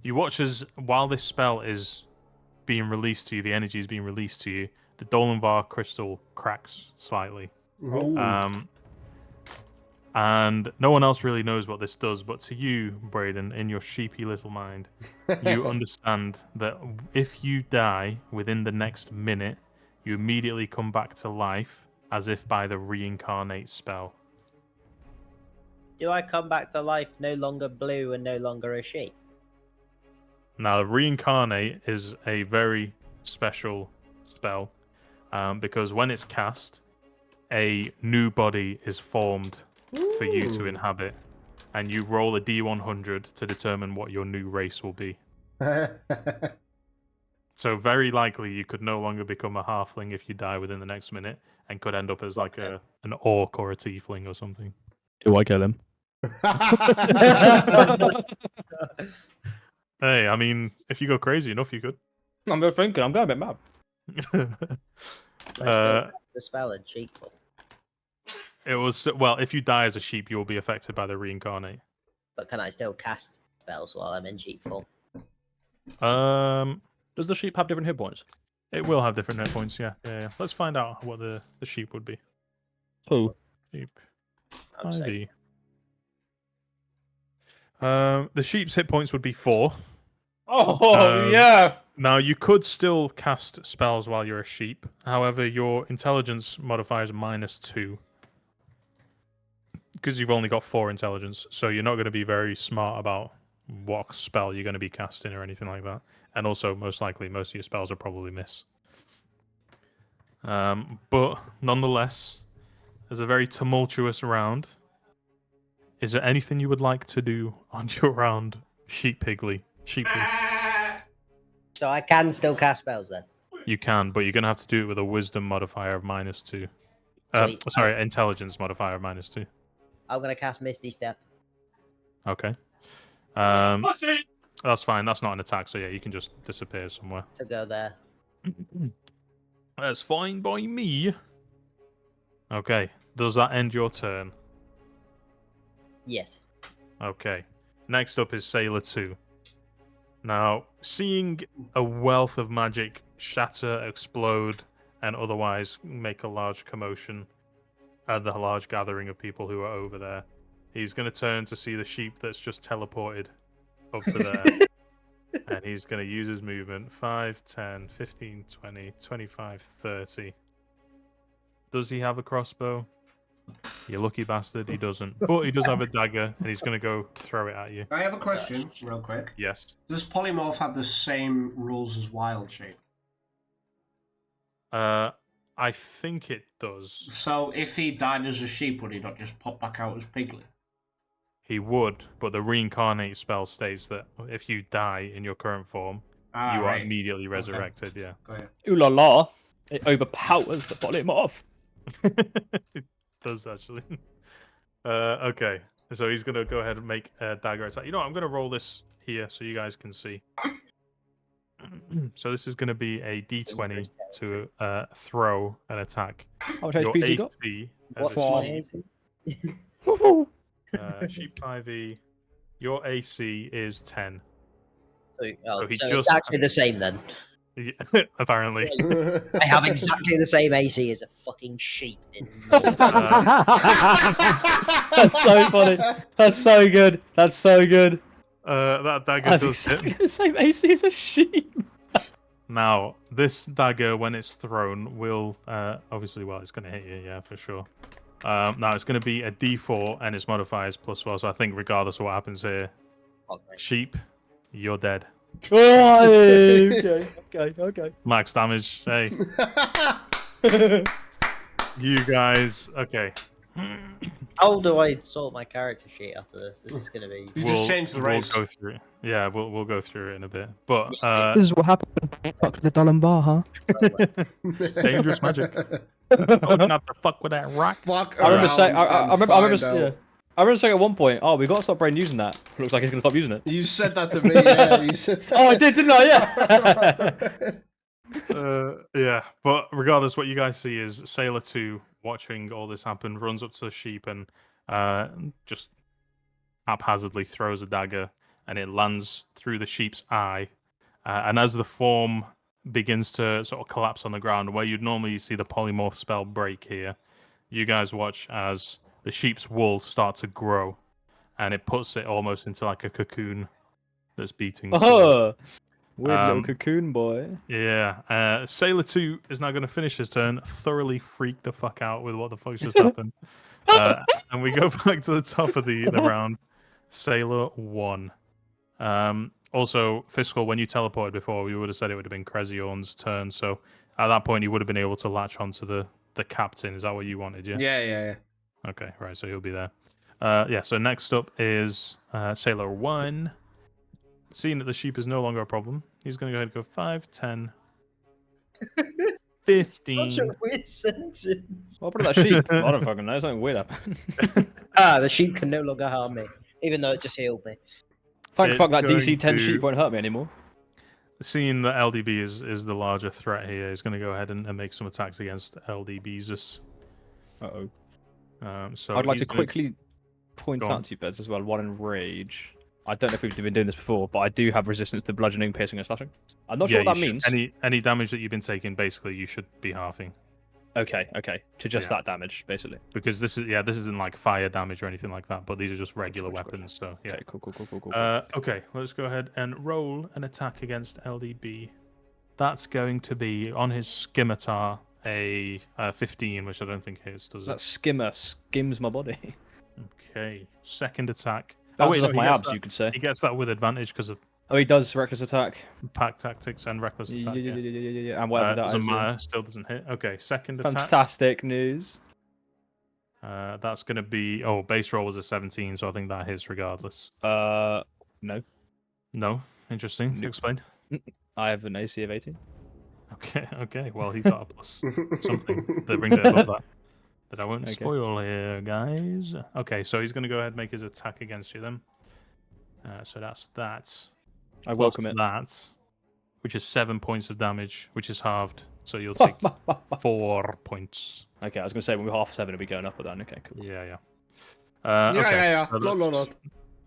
you watch as while this spell is being released to you, the energy is being released to you, the Dolanvar crystal cracks slightly. Ooh. And no one else really knows what this does, but to you, Braden, in your sheepy little mind, you understand that if you die within the next minute, you immediately come back to life as if by the reincarnate spell. Do I come back to life no longer blue and no longer a sheep? Now, reincarnate is a very special spell because when it's cast, a new body is formed for you to inhabit, and you roll a d100 to determine what your new race will be. So very likely you could no longer become a halfling if you die within the next minute, and could end up as like an orc or a tiefling or something. Do I kill him? Hey, I mean, if you go crazy enough, you could. I'm thinking. I'm going a bit mad. Can I still cast the spell in sheep form? It was if you die as a sheep, you will be affected by the reincarnate. But can I still cast spells while I'm in sheep form? Does the sheep have different hit points? It will have different hit points. Yeah. Let's find out what the sheep would be. Who? Sheep. I'm safe. ID. The sheep's hit points would be 4. Oh, yeah. Now, you could still cast spells while you're a sheep. However, your intelligence modifier is -2. Because you've only got 4 intelligence. So you're not going to be very smart about what spell you're going to be casting or anything like that. And also, most likely, most of your spells will probably miss. But, nonetheless, there's a very tumultuous round. Is there anything you would like to do on your round, Sheeply? So I can still cast spells then? You can, but you're going to have to do it with a wisdom modifier of -2. Sweet. Sorry, intelligence modifier of -2. I'm going to cast Misty Step. Okay. That's fine. That's not an attack. So yeah, you can just disappear somewhere. To go there. That's fine by me. Okay. Does that end your turn? Yes. Okay. Next up is Sailor 2. Now, seeing a wealth of magic shatter, explode, and otherwise make a large commotion at the large gathering of people who are over there, he's going to turn to see the sheep that's just teleported up to there. And he's going to use his movement 5, 10, 15, 20, 25, 30. Does he have a crossbow? You lucky bastard, he doesn't. But he does have a dagger, and he's going to go throw it at you. I have a question, real quick. Yes. Does polymorph have the same rules as wild shape? I think it does. So if he died as a sheep, would he not just pop back out as Piglet? He would, but the reincarnate spell states that if you die in your current form, you are right. immediately resurrected. Yeah. Got it. Ooh la la! It overpowers the polymorph. It does actually. Okay, so he's gonna go ahead and make a dagger attack. You know what? I'm gonna roll this here so you guys can see. So this is gonna be a D20 to throw an attack. How much Your HP has he got? AC as What's a my sheep, AC? sheep 5e. Your AC is 10. Oh, So he so just- it's actually the same then. Yeah, apparently. I have exactly the same AC as a fucking sheep. That's so funny. That's so good. That's so good. That dagger I've does hit. exactly the same AC as a sheep. Now, this dagger, when it's thrown, will obviously, well, it's going to hit you, yeah, for sure. Now, it's going to be a D4, and its modifier is +4, so I think regardless of what happens here, sheep, you're dead. Oh, okay. Max damage, hey. You guys, okay. How do I sort my character sheet after this? This is going to be. You just changed the race. We'll go through it. Yeah, we'll go through it in a bit. But This is what happened when I fucked the Dolan bar, huh? dangerous magic. Oh, not to fuck with that rock. Fuck I remember saying. around I and remember. find Yeah. out. I remember saying at one point, "Oh, we got to stop Brain using that." Looks like he's gonna stop using it. You said that to me, yeah. You said that. Oh, I did, didn't I? Yeah. Yeah, but regardless, what you guys see is Sailor 2 watching all this happen, runs up to the sheep and just haphazardly throws a dagger, and it lands through the sheep's eye. And as the form begins to sort of collapse on the ground, where you'd normally see the polymorph spell break here, you guys watch as the sheep's wool start to grow, and it puts it almost into like a cocoon that's beating. Oh, weird little Um, cocoon boy. Yeah, Sailor 2 is now going to finish his turn, thoroughly freaked the fuck out with what the fuck's just happened. And we go back to the top of the round. Sailor 1. Also, Fiscal, when you teleported before, we would have said it would have been Creziorn's turn, so at that point he would have been able to latch onto the captain. Is that what you wanted, yeah? Yeah. Okay, right, so he'll be there. Yeah, so next up is Sailor 1. Seeing that the sheep is no longer a problem, he's going to go ahead and go 5, 10, 15. Such a weird sentence. What about that sheep? I don't fucking know. Something weird happened. The sheep can no longer harm me, even though it just healed me. Thank It's fuck that DC going 10 to- sheep won't hurt me anymore. Seeing that LDB is the larger threat here, he's going to go ahead and make some attacks against LDB's. Uh-oh. So I'd like he's to gonna- quickly point Go on. out to you, Bez, as well, one in rage. I don't know if we've been doing this before, but I do have resistance to bludgeoning, piercing, and slashing. I'm not sure Yeah, what that you should- means. Any damage that you've been taking, basically, you should be halving. Okay, to just Yeah. that damage, basically. Because this isn't like fire damage or anything like that, but these are just regular Gotcha. weapons. So yeah. Okay, cool. Okay, let's go ahead and roll an attack against LDB. That's going to be on his scimitar a 15, which I don't think hits, does That it? skimmer skims my body. Okay, second attack. Bounces no, off he my gets abs, that- you could say. He gets that with advantage because of Oh, he does reckless attack. pack tactics and reckless attack. Yeah. And whatever that doesn't is. Yeah. matter, still doesn't hit. Okay, second attack. Fantastic news. That's going to be base roll was a 17, so I think that hits regardless. No. No, interesting. Nope. Explain. I have an AC of 18. Okay. Well, he got a plus something that brings it above that. That I won't Okay. spoil here, guys. Okay, so he's going to go ahead and make his attack against you then. So that's that. I plus welcome it. that, which is 7 points of damage, which is halved. So you'll take 4 points. Okay, I was gonna say when we're half 7, it'll be going up or down. Okay, cool. Yeah. Yeah, Okay. yeah. So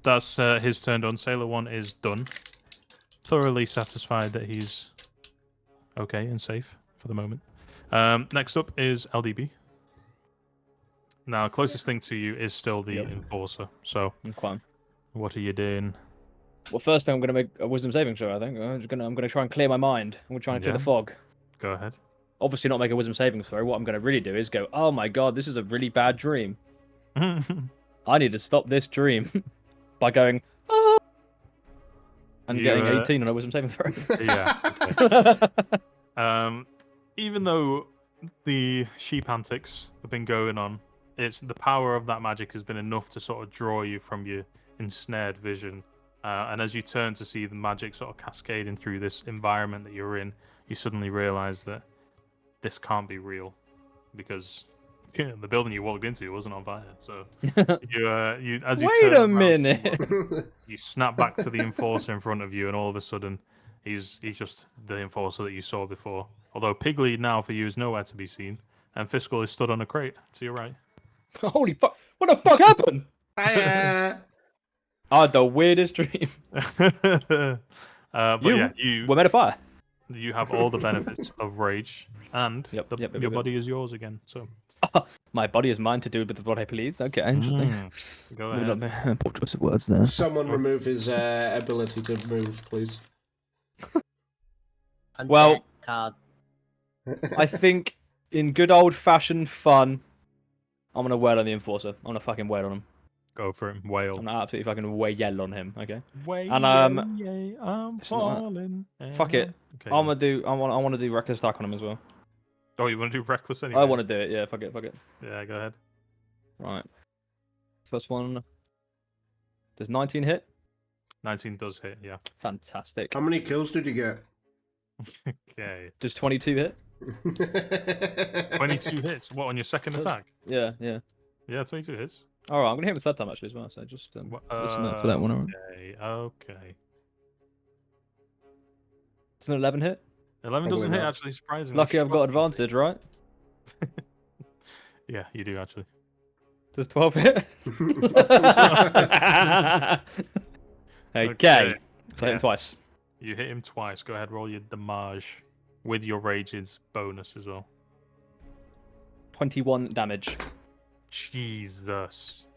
that's his turn done. Sailor 1 is done. Thoroughly satisfied that he's okay and safe for the moment. Next up is LDB. Now, closest thing to you is still the Enforcer. So, Okay. what are you doing? Well, first thing I'm gonna make a wisdom saving throw. I think I'm gonna try and clear my mind. I'm gonna try and clear the Yeah. fog. Go ahead. Obviously, not make a wisdom saving throw. What I'm gonna really do is go, oh my god, this is a really bad dream. I need to stop this dream by going, ah! And getting 18 on a wisdom saving throw. Yeah. Okay. Even though the sheep antics have been going on, it's the power of that magic has been enough to sort of draw you from your ensnared vision. And as you turn to see the magic sort of cascading through this environment that you're in, you suddenly realize that this can't be real, because the building you walked into wasn't on fire. So you as you Wait turn a around, minute. you snap back to the Enforcer in front of you, and all of a sudden, he's just the Enforcer that you saw before. Although Piggly now for you is nowhere to be seen, and Fiscal is stood on a crate to your right. Holy fuck! What the fuck happened? Hiya. I had the weirdest dream. But yeah, you were made of fire. you have all the benefits of rage, and Yep, your body is yours again. So My body is mine to do with what I please. Okay, interesting. go Maybe ahead. not me. Poor choice of words there. Someone remove his ability to move, please. Well- Card. I think in good old fashioned fun, I'm gonna wail on the Enforcer. I'm gonna fucking wail on him. Go for it, whale. I'm gonna absolutely fucking wail on him. Okay. Whale, And, I'm it's not- falling. Fuck it. Okay. I'm gonna do. I want to do reckless attack on him as well. Oh, you want to do reckless anyway? I want to do it. Yeah. Fuck it. Fuck it. Yeah, go ahead. Right. First one. Does 19 hit? 19 does hit. Yeah. Fantastic. How many kills did you get? Okay. Does 22 hit? 22 hits. What on your second attack? Yeah. Yeah. Yeah, 22 hits. All right. I'm gonna hit him a third time actually as well. So just listen up for that one. All right. Okay. It's an 11 hit. 11 Probably doesn't hit, not. actually, surprisingly. Lucky I've got shockingly. advantage, right? Yeah, you do, actually. Does 12 hit? Okay. So I hit him Yes. twice. You hit him twice. Go ahead, roll your damage with your rage's bonus as well. 21 damage. Jesus.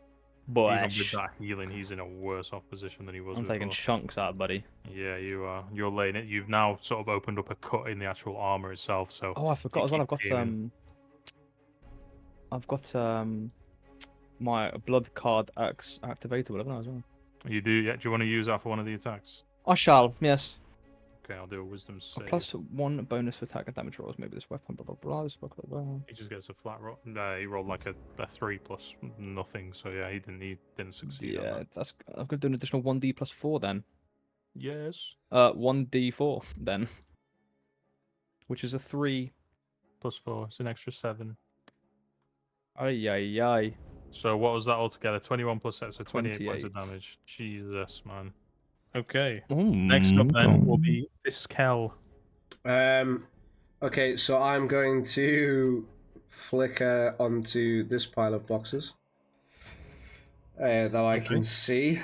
Boy. Even with that healing, he's in a worse off position than he was I'm taking before. chunks out, buddy. Yeah, you are. You're laying it. You've now sort of opened up a cut in the actual armor itself. So Oh, I forgot as well. keep aiming. I've got my blood card activatable, haven't I as well? You do. Yeah. Do you want to use that for one of the attacks? I shall. Yes. Okay, I'll do a wisdom A save. +1 bonus for attack and damage rolls. Maybe this weapon. Blah blah blah. This blah blah blah. He just gets a flat roll. No, he rolled like a 3 plus nothing. So yeah, he didn't succeed. On Yeah, that. that's. I'm gonna do an additional 1d plus 4 then. Yes. 1d4 then, which is a 3. +4. It's an extra 7. Ay ay ay. So what was that altogether? 21 plus 7, so 28 points of 28. damage. Jesus, man. Okay. Mm, Next up then will be Fiskel. Okay, so I'm going to flicker onto this pile of boxes that I can see.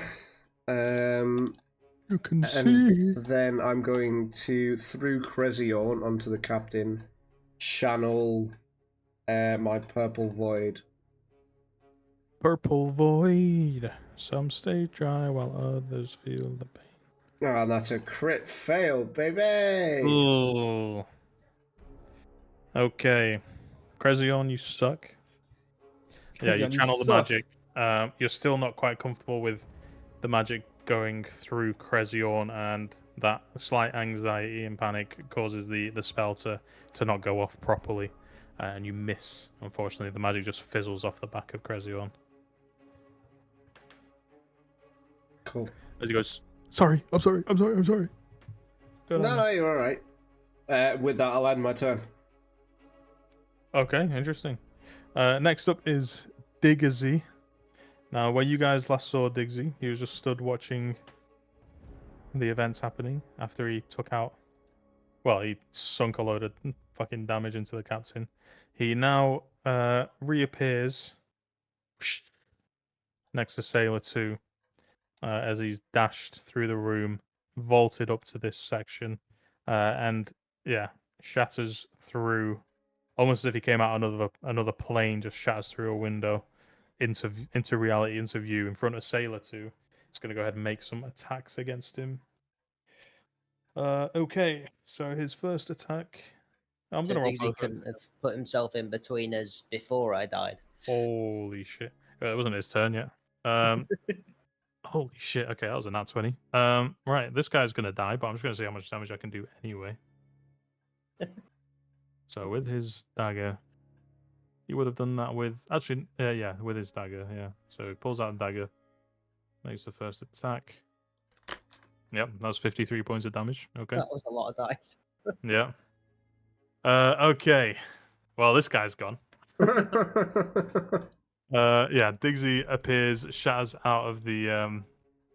You can see. And then I'm going to, through Crezion onto the captain, channel my purple void. Purple Void. Some stay dry while others feel the pain. Oh, and that's a crit fail, baby! Ooh. Okay. Crezion, you suck. Yeah, you Crezion, you channel the suck. magic. You're still not quite comfortable with the magic going through Crezion, and that slight anxiety and panic causes the spell to not go off properly. And you miss. Unfortunately, the magic just fizzles off the back of Crezion. Cool. As he goes, Sorry, I'm sorry. No, you're alright. With that, I'll end my turn. Okay, interesting. Next up is Diggsy. Now, where you guys last saw Diggsy, he was just stood watching the events happening after he took out. Well, he sunk a load of fucking damage into the captain. He now reappears next to Sailor 2 as he's dashed through the room, vaulted up to this section, and yeah, shatters through almost as if he came out another plane, just shatters through a window into reality, into view in front of Sailor 2. He's going to go ahead and make some attacks against him. Okay, so his first attack. I'm So going to roll Biggsy both. couldn't have put himself in between us before I died. Holy shit! It wasn't his turn yet. Holy shit! Okay, that was a nat 20. Right, this guy's going to die, but I'm just going to see how much damage I can do anyway. So with his dagger, he would have done that with actually, yeah, with his dagger, yeah. So he pulls out a dagger, makes the first attack. Yep, that's 53 points of damage. Okay. That was a lot of dice. Yeah. Okay. Well, this guy's gone. Yeah, Diggsy appears, shatters out of the out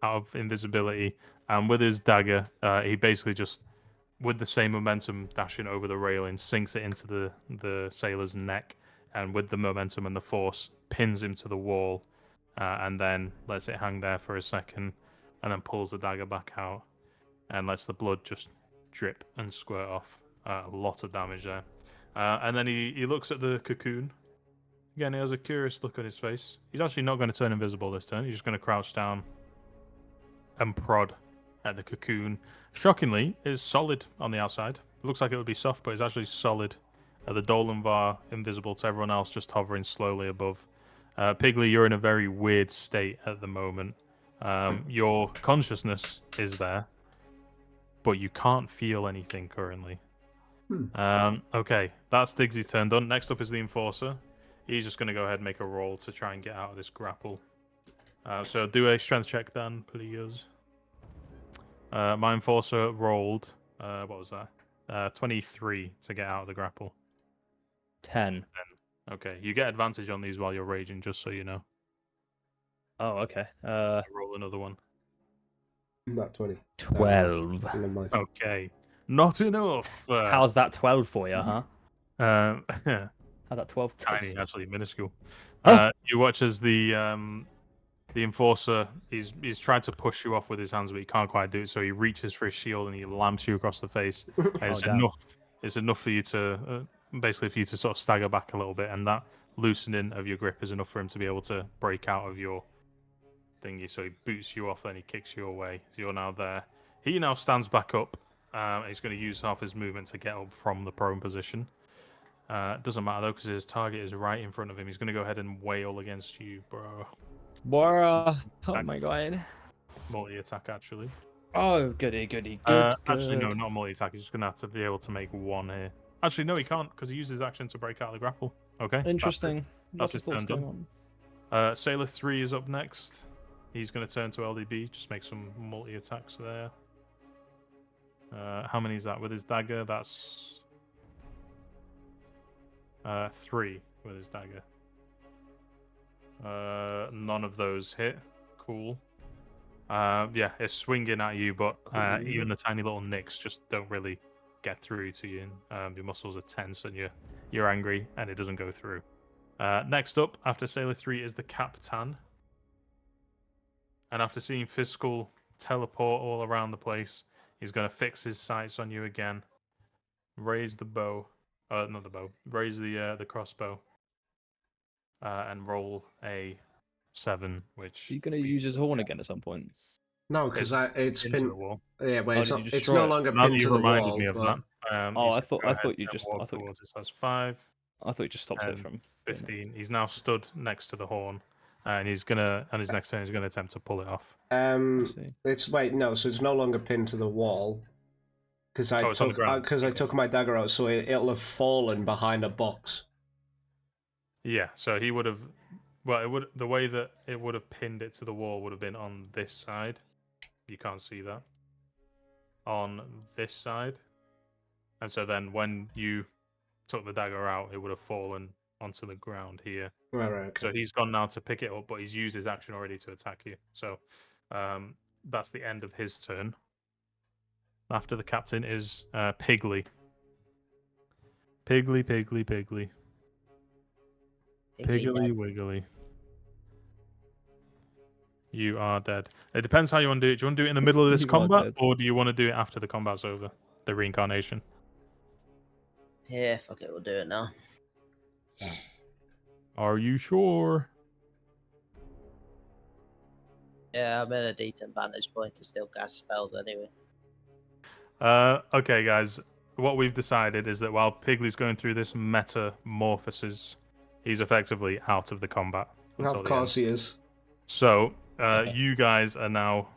of invisibility, and with his dagger, he basically just, with the same momentum, dashing over the railing, sinks it into the sailor's neck, and with the momentum and the force, pins him to the wall, and then lets it hang there for a second, and then pulls the dagger back out, and lets the blood just drip and squirt off. A lot of damage there. And then he looks at the cocoon. Again, he has a curious look on his face. He's actually not going to turn invisible this turn. He's just going to crouch down and prod at the cocoon. Shockingly, it's solid on the outside. It looks like it would be soft, but it's actually solid. The Dolanvar invisible to everyone else, just hovering slowly above. Piggly, you're in a very weird state at the moment. Your consciousness is there, but you can't feel anything currently. Okay, that's Diggsy's turn done. Next up is the Enforcer. He's just going to go ahead and make a roll to try and get out of this grapple. So do a strength check, Dan, please. My Enforcer rolled, what was that? 23 to get out of the grapple. 10. Okay, you get advantage on these while you're raging, just so you know. Oh, okay. Roll another one. Not 20. 12. Never mind. Okay, not enough. How's that 12 for you, huh? How's that 12 Tiny, taste? actually, minuscule. Oh. You watch as the Enforcer, he's tried to push you off with his hands, but he can't quite do it. So he reaches for his shield and he lamps you across the face. And it's damn. enough. It's enough for you to basically for you to sort of stagger back a little bit, and that loosening of your grip is enough for him to be able to break out of your thingy. So he boots you off, then he kicks you away. So you're now there. He now stands back up. He's going to use half his movement to get up from the prone position. It doesn't matter though, because his target is right in front of him. He's going to go ahead and wail against you, bro. Bora. Oh my god. Multi-attack, actually. Oh, goody, goody, good. Actually, no, not multi-attack. He's just going to have to be able to make one here. Actually, no, he can't, because he uses his action to break out of the grapple. Okay. Interesting. That's Lots of his thoughts turn going done. on. Sailor 3 is up next. He's going to turn to LDB, just make some multi-attacks there. How many is that with his dagger? That's 3 with his dagger. None of those hit. Cool. Yeah, it's swinging at you, but even the tiny little nicks just don't really get through to you. Your muscles are tense and you're angry, and it doesn't go through. Next up, after Sailor 3, is the Captain. And after seeing Physical teleport all around the place, he's going to fix his sights on you again. Raise the bow. Not the bow. Raise the crossbow. And roll a 7, which... Is he going to use his horn again at some point? No, because it's into been. the wall. Yeah, wait, did you it's destroy no it? longer Now that pinned to you the reminded wall. me of But... that. Oh, he's I gonna thought go ahead you and just. walk I thought. towards us. That's 5, I thought you just stopped it from. 15. He's now stood next to the horn, and he's gonna. And his next turn, he's gonna attempt to pull it off. I see. It's wait, no, so it's no longer pinned to the wall. Because I it's on the took ground. I took my dagger out, so it'll have fallen behind a box. Yeah. So he would have. Well, it would. The way that it would have pinned it to the wall would have been on this side. You can't see that. On this side, and so then when you took the dagger out, it would have fallen onto the ground here. Right. Okay. So he's gone now to pick it up, but he's used his action already to attack you. So that's the end of his turn. After the captain is Piggly. Piggly. Piggly Piggly dead. wiggly. You are dead. It depends how you want to do it. Do you want to do it in the middle of this You are combat, dead. or do you want to do it after the combat's over? The reincarnation. Yeah, fuck it, we'll do it now. Are you sure? Yeah, I'm at a decent vantage point to still cast spells anyway. Okay, guys. What we've decided is that while Piggly's going through this metamorphosis, he's effectively out of the combat. until Of the course end. he is. So, you guys are now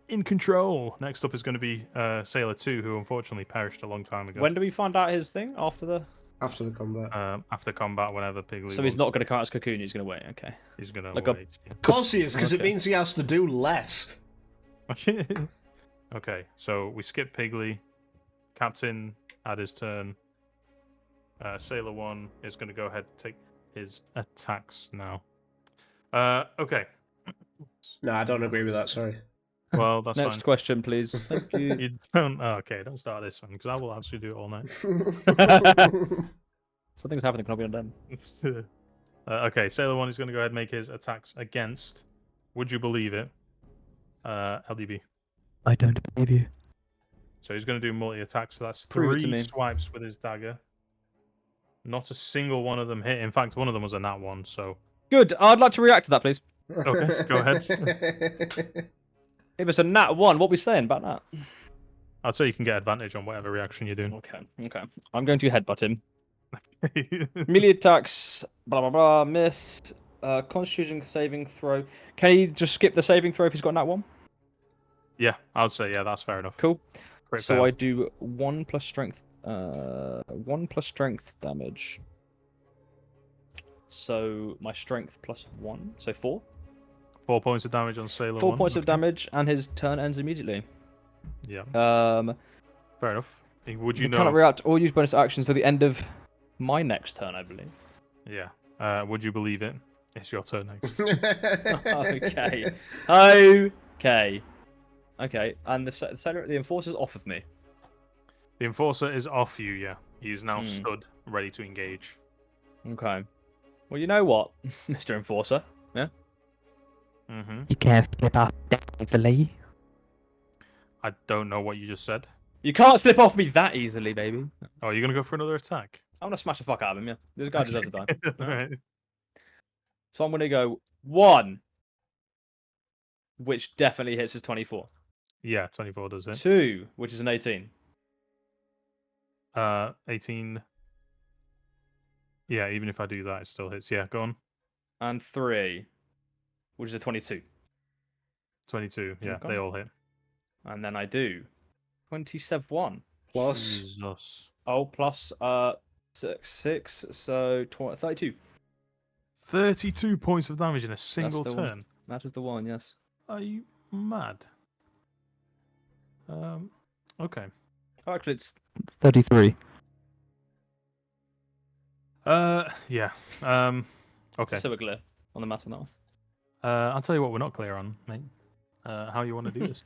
in control. Next up is going to be Sailor 2, who unfortunately perished a long time ago. When do we find out his thing? After the. After the combat. After combat, whenever Piggly. So he's not going to come out as Cocoon. He's going to wait. Okay. He's going to Look up- wait. Of course he is, because it Okay. means he has to do less. Okay, so we skip Piggly. Captain had his turn. Sailor 1 is going to go ahead and take his attacks now. Okay. No, I don't agree with that, sorry. Well, that's Next fine. question, please. Thank you. You don't. Oh, okay, don't start this one because I will actually do it all night. Something's happening. Can I be undone? Okay, Sailor 1 is going to go ahead and make his attacks against. Would you believe it? LDB. I don't believe you. So he's going to do multi attacks. So that's Prove it to 3 me. swipes with his dagger. Not a single one of them hit. In fact, one of them was a nat 1. So Good. I'd like to react to that, please. Okay, go ahead. If it's a nat 1, what are we saying about that? I'd say you can get advantage on whatever reaction you're doing. Okay. I'm going to headbutt him. Melee attacks, blah blah blah, miss. Constitution saving throw. Can he just skip the saving throw if he's got a nat 1? Yeah, I'd say that's fair enough. Cool. Crit So fail. I do 1 plus strength. 1 plus strength damage. So my strength plus 1, so 4. 4 points of damage on Sailor 4 1. points of okay. damage, and his turn ends immediately. Yeah, Fair enough. Would you cannot know? react or use bonus actions till the end of my next turn, I believe. Yeah. Would you believe it? It's your turn next. Okay. And the enforcer's off of me. The enforcer is off you. Yeah, he is now Hmm. stood, ready to engage. Okay. Well, you know what, Mr. Enforcer? Mm-hmm. You can't slip off easily. I don't know what you just said. You can't slip off me that easily, baby. Oh, you're gonna go for another attack? I'm gonna smash the fuck out of him, yeah. This guy deserves to die. Alright. So I'm gonna go 1, which definitely hits his 24. Yeah, 24 does it. 2, which is an 18. 18. Yeah, even if I do that, it still hits. Yeah, go on. And 3, which is a 22. 22. Yeah, Okay. they all hit. And then I do 27. Plus. Jesus. Oh, plus 6, so 32. 32 points of damage in a single the one. turn. That is the one, yes. Are you mad? Okay. Oh, actually, it's 33. Yeah. Okay. so we're clear on the matter now. I'll tell you what we're not clear on, mate. How you want to do this?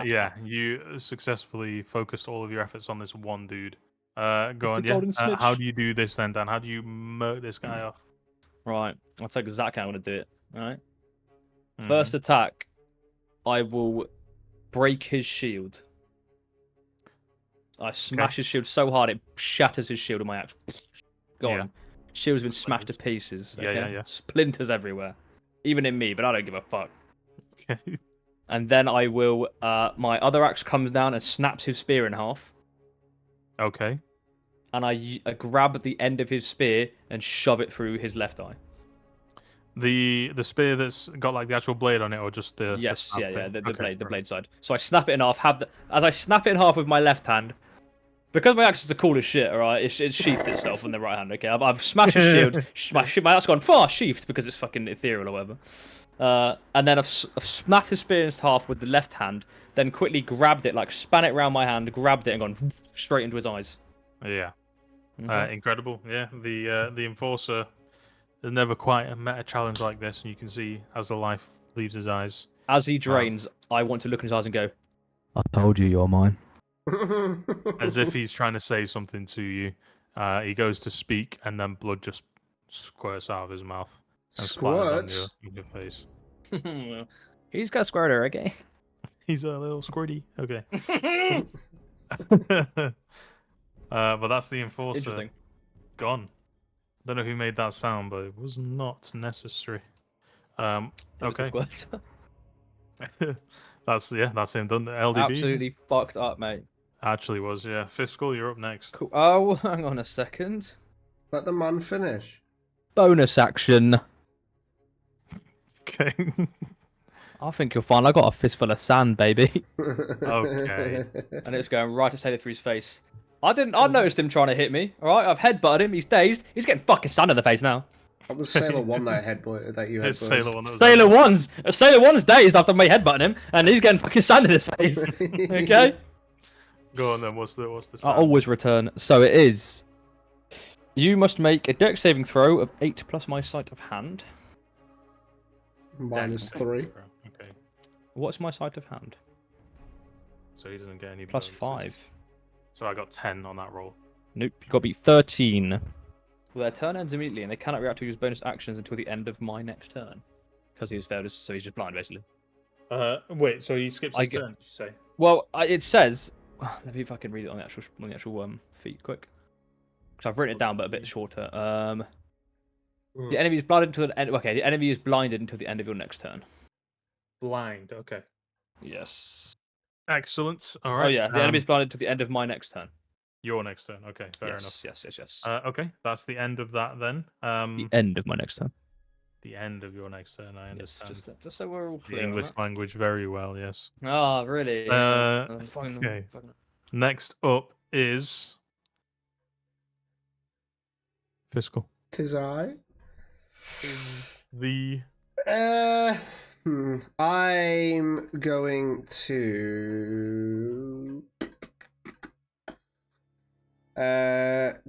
Yeah, you successfully focused all of your efforts on this one dude. Go the on, yeah. golden How snitch. do you do this then, Dan? How do you murk this guy off? Right, I'll tell you exactly how I'm going to do it. All right. Mhm. First attack, I will break his shield. I smash his shield so hard it shatters his shield with my axe. Go Yeah. on. Shield's been smashed to Splinters. pieces. Yeah, Okay? yeah. Splinters everywhere. Even in me, but I don't give a fuck. Okay. And then I will, my other axe comes down and snaps his spear in half. Okay. And I grab the end of his spear and shove it through his left eye. The spear that's got like the actual blade on it, or just the Yes, snap yeah, thing? the Okay, blade right. side. So I snap it in half. As I snap it in half with my left hand, because my axe is the coolest shit. All right, it's sheathed itself in the right hand. Okay, I've smashed his shield. My axe gone far sheathed because it's fucking ethereal or whatever. And then I've snapped his spear in half with the left hand. Then quickly grabbed it, like span it around my hand, grabbed it, and gone straight into his eyes. Yeah. Okay. Incredible. Yeah. The enforcer has never quite met a challenge like this, and you can see as the life leaves his eyes. As he drains, I want to look in his eyes and go, I told you you're mine. As if he's trying to say something to you. He goes to speak, and then blood just squirts out of his mouth and splatters on Squirts. your face. He's got squirter, okay? He's a little squirty. Okay. But that's the enforcer Interesting. gone. Don't know who made that sound, but it was not necessary. That was the Okay. squirts. That's him done. The LDB Absolutely fucked up, mate. actually was, yeah. Fiscal, you're up next. Cool. Oh, hang on a second. Let the man finish. Bonus action. Okay. I think you'll find I got a fistful of sand, baby. Okay. And it's going right to Sailor through his face. I noticed him trying to hit me. Alright, I've headbutted him, he's dazed. He's getting fucking sand in the face now. That was Sailor 1 that you It's headbutted. Sailor One. That was Sailor on Sailor One's dazed after me headbutting him, and he's getting fucking sand in his face. Okay? there. Go on then. What's the I sound? always return. So it is. You must make a dex saving throw of 8 plus my sleight of hand. Minus Dex. 3. Okay. What's my sleight of hand? So he doesn't get any Plus bonuses. 5. So I got 10 on that roll. Nope, you got to be 13. Well, their turn ends immediately, and they cannot react to use bonus actions until the end of my next turn. Because he was failed, so he's just blind, basically. Wait. So he skips I his get- turn? Did you say? Well, it says. Let me see if I can read it on the actual feat quick. Because I've written it down, but a bit shorter. The enemy is blinded until the end. Okay, the enemy is blinded until the end of your next turn. Blind. Okay. Yes. Excellent. All right. Oh yeah, the enemy is blinded to the end of my next turn. Your next turn. Okay. Fair Yes. enough. Okay. That's the end of that then. The end of my next turn. The end of your next turn. I Yes, understand. just so we're all The clear. on English that. language very well. Yes. Oh, really? Okay. Next up is Fiscal. Tis I. The I'm going to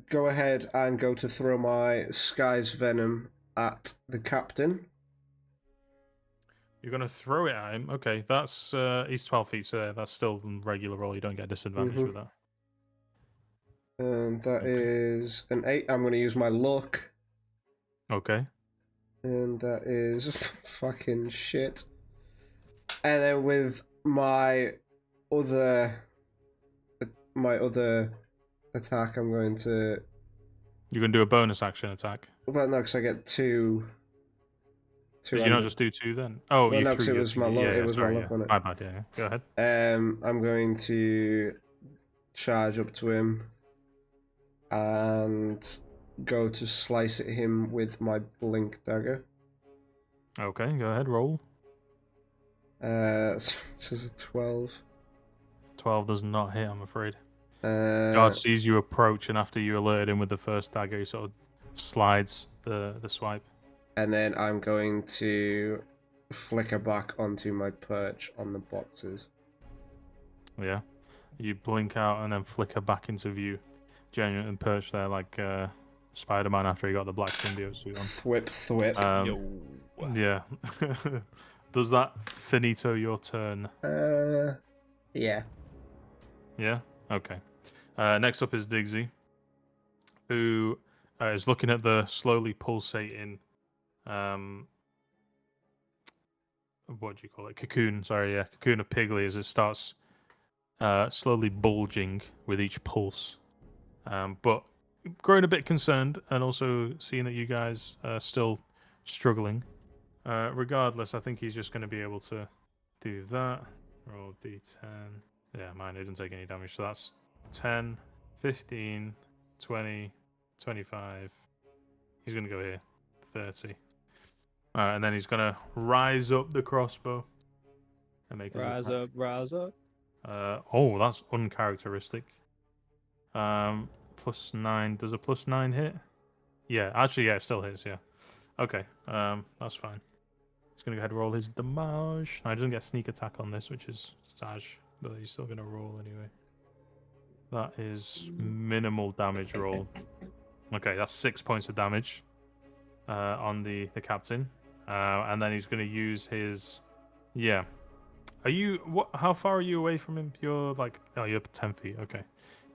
go ahead and go to throw my Sky's Venom at the captain. You're gonna throw it at him. Okay, that's he's 12 feet, so that's still regular roll. You don't get a disadvantage Mhm. with that. And that Okay. is an 8. I'm going to use my luck. Okay. And that is fucking shit. And then with my other attack, I'm going to. You're gonna do a bonus action attack. Well, no, because I get two. Did you not just do 2 then? Oh, Well, you no, threw 'cause it your was my thingy. luck- Yeah, it yeah, was my sorry, luck, yeah. wasn't it? My bad. Yeah. Go ahead. I'm going to charge up to him and go to slice at him with my blink dagger. Okay, go ahead. Roll. This is a 12. 12 does not hit. I'm afraid. Uh, Guard sees you approach, and after you alerted him with the first dagger, he sort of slides the swipe. And then I'm going to flicker back onto my perch on the boxes. Yeah. You blink out and then flicker back into view. Genuine and perched there like Spider-Man after he got the black symbiote suit on. Thwip, thwip. Yeah. Does that finito your turn? Yeah. Yeah? Okay. Next up is Diggsy, who is looking at the slowly pulsating what do you call it? Cocoon, sorry, yeah. Cocoon of Piggly as it starts slowly bulging with each pulse. But growing a bit concerned and also seeing that you guys are still struggling. Regardless, I think he's just going to be able to do that. Roll d10. Yeah, mine didn't take any damage, so that's 10, 15, 20, 25. He's going to go here. 30. And then he's going to rise up the crossbow. And make his attack. Rise up. Oh, that's uncharacteristic. +9. Does a +9 hit? Yeah, actually, yeah, it still hits, yeah. Okay, that's fine. He's going to go ahead and roll his damage. I didn't get sneak attack on this, which is Saj, but he's still going to roll anyway. That is minimal damage roll. Okay, that's 6 points of damage on the captain. And then he's going to use his, Are you what? How far are you away from him? You're like, oh, you're 10 feet. Okay,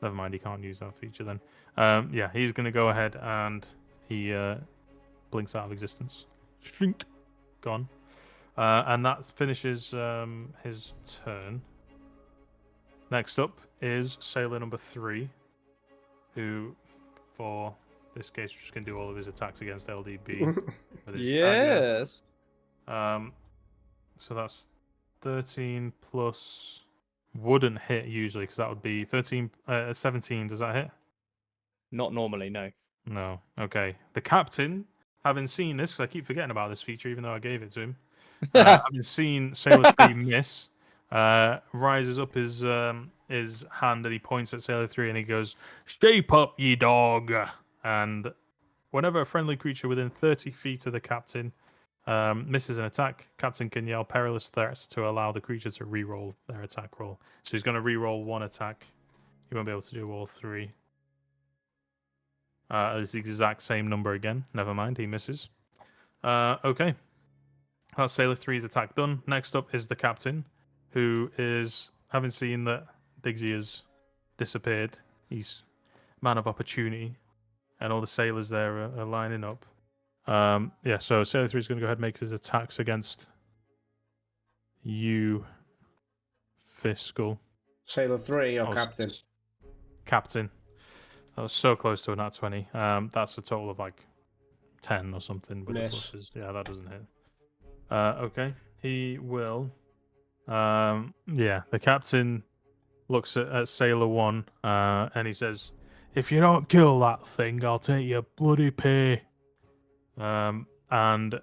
never mind. He can't use that feature then. Yeah, he's gonna go ahead and he blinks out of existence. Shrink, gone. And that finishes his turn. Next up is sailor number 3, who, for this case, just gonna do all of his attacks against LDB. With his dagger. Yes. So that's 13 plus wouldn't hit usually because that would be 17. Does that hit? Not normally, no. No. Okay. The captain, having seen this, because I keep forgetting about this feature, even though I gave it to him, having seen Sailor 3 miss, rises up his hand and he points at Sailor 3 and he goes, "Shape up, ye dog!" And whenever a friendly creature within 30 feet of the captain misses an attack, captain can yell perilous threats to allow the creature to re-roll their attack roll. So he's going to re-roll 1 attack. He won't be able to do all 3. It's the exact same number again. Never mind, he misses. Okay. That's Sailor 3's attack done. Next up is the captain, who is, having seen that Diggsy has disappeared, he's man of opportunity, and all the sailors there are lining up. Yeah, so Sailor 3 is going to go ahead and make his attacks against you, Fiscal. Sailor 3 or Captain? Captain. That was so close to a nat 20. That's a total of like 10 or something with Miss. the pluses. Yeah, that doesn't hit. Okay. He will. Yeah, the captain looks at Sailor 1 and he says, "If you don't kill that thing, I'll take your bloody pay." And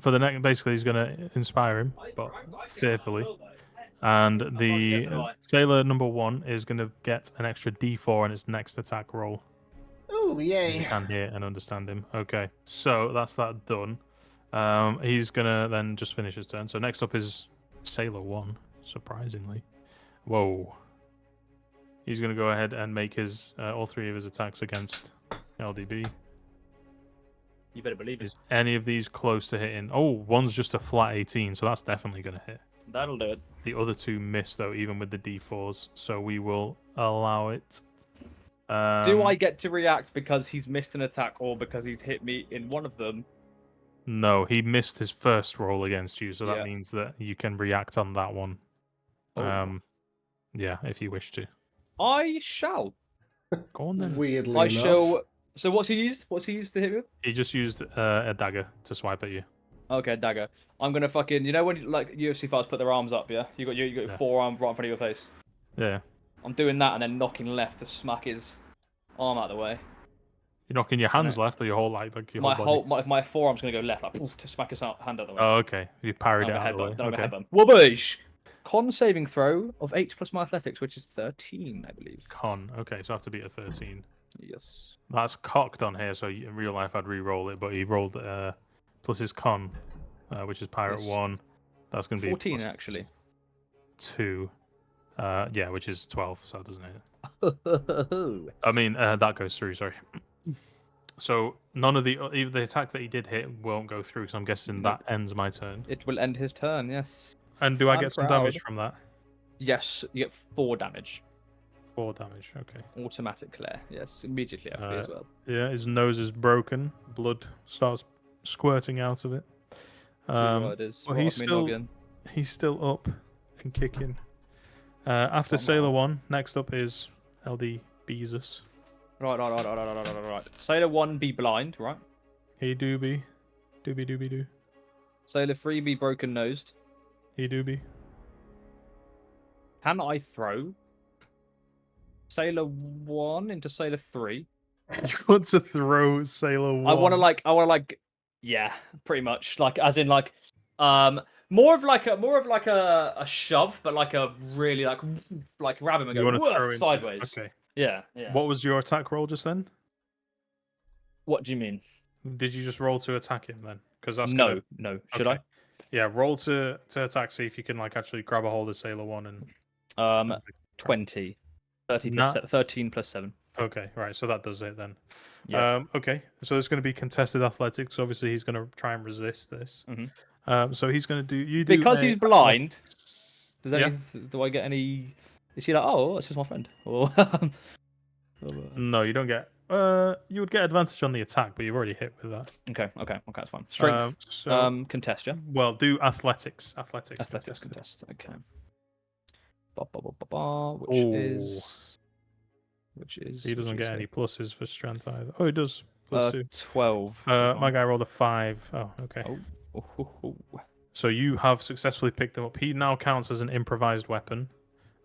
for the next, basically, he's going to inspire him, but fearfully. And the Sailor number 1 is going to get an extra D4 on its next attack roll. Oh, yay. You can hear and understand him. Okay, so that's that done. He's going to then just finish his turn. So next up is Sailor 1, surprisingly. Whoa. He's going to go ahead and make his all 3 of his attacks against LDB. You better believe it. Is any of these close to hitting? Oh, one's just a flat 18, so that's definitely going to hit. That'll do it. The other 2 miss, though, even with the D4s, so we will allow it. Do I get to react because he's missed an attack or because he's hit me in one of them? No, he missed his first roll against you, so that Yeah. means that you can react on that one. Oh. Yeah, if you wish to. I shall. Go on then. Weirdly I enough. shall. So what's he used? What's he used to hit me with? He just used a dagger to swipe at you. Okay, dagger. I'm gonna fucking. You know when like UFC fighters put their arms up, yeah? You got your Yeah. forearm right in front of your face. Yeah. I'm doing that and then knocking left to smack his arm out of the way. You're knocking your hands left or your whole like your My whole body? my forearm's gonna go left, like poof, to smack his hand out of the way. Oh, okay. You parried Then it I'm out of the way. gonna Okay. headbutt. Whoobish! Con saving throw of 8 plus my athletics, which is 13, I believe. Con. Okay, so I have to beat a 13. Yes. That's cocked on here, so in real life I'd re-roll it, but he rolled plus his con, which is pirate Yes. 1. That's going to be 14 plus actually. 2. Yeah, which is 12, so it doesn't hit. I mean, that goes through, sorry. So none of even the attack that he did hit won't go through, because I'm guessing that ends my turn. It will end his turn, yes. And do I I'm get some proud. damage from that? Yes, you get 4 damage. 4 damage, okay. Automatic clear. Yes, immediately after as well. Yeah, his nose is broken. Blood starts squirting out of it. It is. Well, he's still up and kicking. After Come Sailor on. 1, next up is LD Beezus. Right. Sailor 1 be blind, right? He doobie. Doobie doo. Sailor 3 be broken nosed. He doobie. Can I throw Sailor 1 into Sailor 3? You want to throw Sailor 1? I want to yeah, pretty much. Like as in like more of like a shove, but like a really like grab him and You go want to throw woof, into... sideways. Okay. Yeah. What was your attack roll just then? What do you mean? Did you just roll to attack him then? Because that's No. Should Okay. Yeah, roll to attack. See if you can like actually grab a hold of Sailor 1 and. I? 20. 13 plus 7. Okay, right. So that does it then. Yeah. Okay. So there's going to be contested athletics. Obviously, he's going to try and resist this. Mhm. So he's going to do. Because he's blind. Does Yeah. do I get any? Is he like, oh, it's just my friend? Or No, you don't get. You would get advantage on the attack, but you've already hit with that. okay, that's fine. Strength, contest, yeah. Well, do athletics. Athletics Athletics contested. contest. Okay. Ba, ba, ba, ba, ba, Ooh. which is He doesn't which is get any it? pluses for strength either. Oh, he does. Plus 2. 12. My guy rolled a 5. Oh, okay. Oh. So you have successfully picked him up. He now counts as an improvised weapon.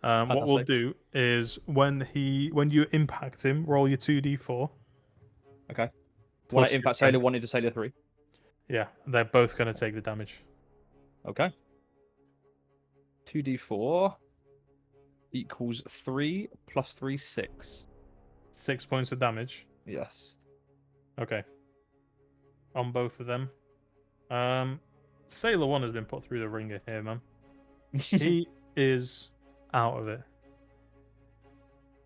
What we'll Fantastic. do is when you impact him, roll your 2d4. Okay. When I plus your impact Sailor strength. 1 into Sailor 3. Yeah, they're both going to take the damage. Okay. 2d4 equals 3 plus 3, 6. 6 points of damage. Yes. Okay. On both of them. Sailor 1 has been put through the ringer here, man. He is out of it.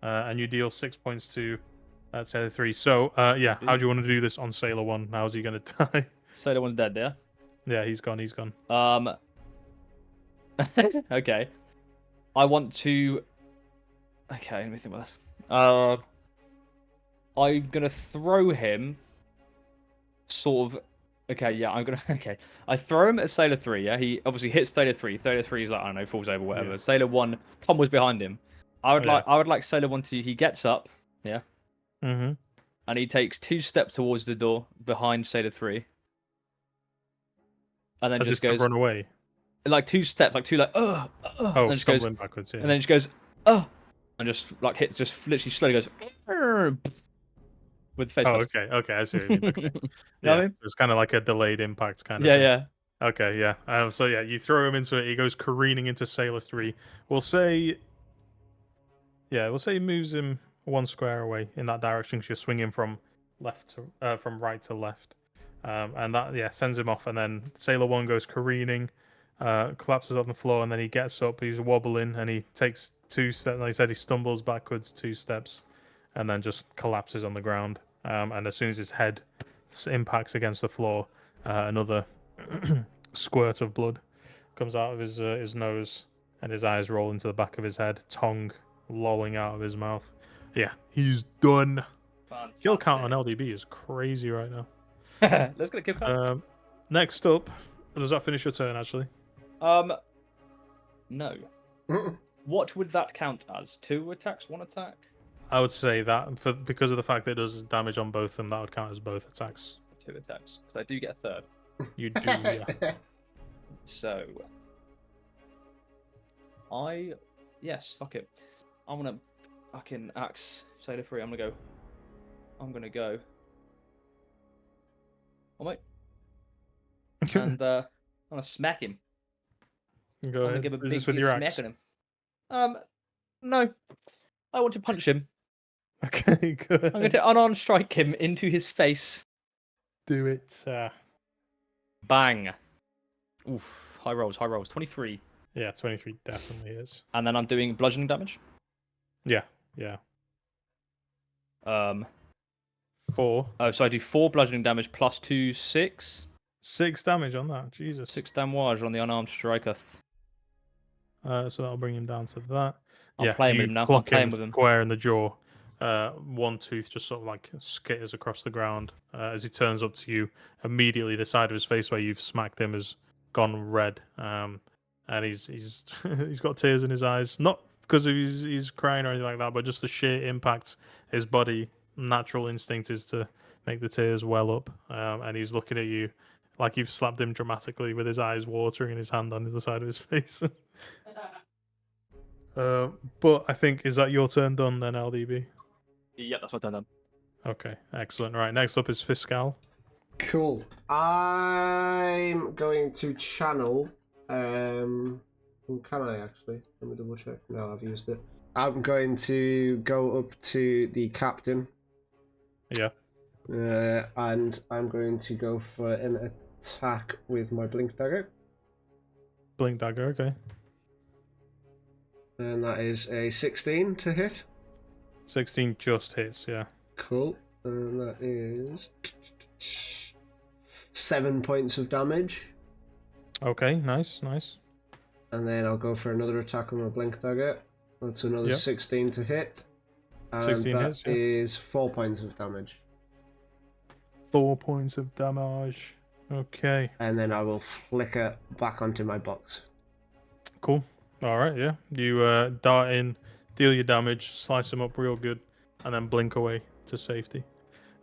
And you deal 6 points to Sailor 3. So, yeah, how do you want to do this on Sailor 1? How's he going to die? Sailor 1's dead, yeah? Yeah, he's gone. Okay. I want to... Okay, let me think about this. I'm going to throw him sort of... Okay, yeah, I'm going to... Okay. I throw him at Sailor 3, yeah? He obviously hits Sailor 3. Sailor 3 is like, I don't know, falls over, whatever. Yeah. Sailor 1, Tom was behind him. I would Yeah. like Sailor 1 to... He gets up, yeah? Mm-hmm. And he takes 2 steps towards the door behind Sailor 3. And then As just if to goes... run away. Like 2 steps, like 2 like, Oh, and then just goes, stumbling backwards, yeah. and then it just goes, and just like hits, just literally slowly goes with the face. Oh, first. okay, I see what you mean. Okay. You know Yeah, what I mean? it's kind of like a delayed impact kind of Yeah, thing. yeah. Okay, yeah. So yeah, you throw him into it. He goes careening into Sailor 3. We'll say he moves him 1 square away in that direction because you're swinging from from right to left, and that sends him off. And then Sailor 1 goes careening, collapses on the floor, and then he gets up. He's wobbling, and he takes 2 steps. Like I said, he stumbles backwards 2 steps, and then just collapses on the ground. And as soon as his head impacts against the floor, another squirt of blood comes out of his nose, and his eyes roll into the back of his head, tongue lolling out of his mouth. Yeah, he's done. Fantastic. Kill count on LDB is crazy right now. Let's get a kill count. Next up, does that finish your turn actually? No. What would that count as? 2 attacks, 1 attack? I would say that because of the fact that it does damage on both of them, that would count as both attacks. 2 attacks, because I do get a third. You do, yeah. So, yes, fuck it. I'm gonna fucking axe Sailor 3. I'm gonna go. Oh mate. And I'm gonna smack him. Go I'm gonna ahead. give a Is big this with your smack axe? on him. No. I want to punch him. Okay, good. I'm going to unarmed strike him into his face. Do it. Bang. Oof. High rolls. 23. Yeah, 23 definitely is. And then I'm doing bludgeoning damage. Yeah. 4. Oh, so I do 4 bludgeoning damage plus 2, 6. 6 damage on that. Jesus. 6 damage on the unarmed striker. So that'll bring him down to that. I'm playing with you him now. I'm clock playing with him. square in the jaw. One tooth just sort of like skitters across the ground as he turns up to you. Immediately, the side of his face where you've smacked him has gone red, and he's he's got tears in his eyes. Not because he's crying or anything like that, but just the sheer impact. His body natural instinct is to make the tears well up, and he's looking at you like you've slapped him dramatically with his eyes watering and his hand on the side of his face. But I think, is that your turn done then, LDB? Yep, that's what I've done. Okay, excellent. Right, next up is Fiscal. Cool. I'm going to channel. Can I actually? Let me double check. No, I've used it. I'm going to go up to the captain. Yeah. And I'm going to go for an attack with my blink dagger. Blink dagger, okay. And that is a 16 to hit. 16 just hits, yeah. Cool. And that is 7 points of damage. Okay, nice. and then I'll go for another attack with my blink dagger. That's another Yep. 16 to hit. And 16 that hits, yeah. is 4 points of damage. 4 points of damage. Okay. And then I will flicker back onto my box. Cool. All right, yeah. You dart in, deal your damage, slice them up real good, and then blink away to safety.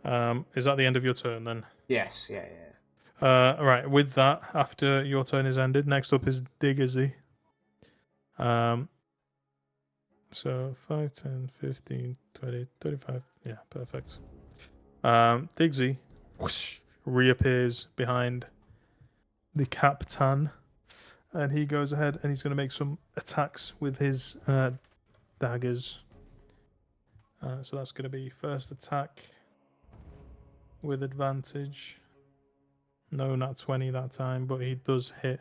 Is that the end of your turn then? Yes, yeah. Right, with that, after your turn is ended, next up is Diggersy. So 5, 10, 15, 20, 35. Yeah, perfect. Diggsy whoosh, reappears behind the captain, and he goes ahead and he's going to make some attacks with his daggers. So that's going to be first attack with advantage. No, not 20 that time, but he does hit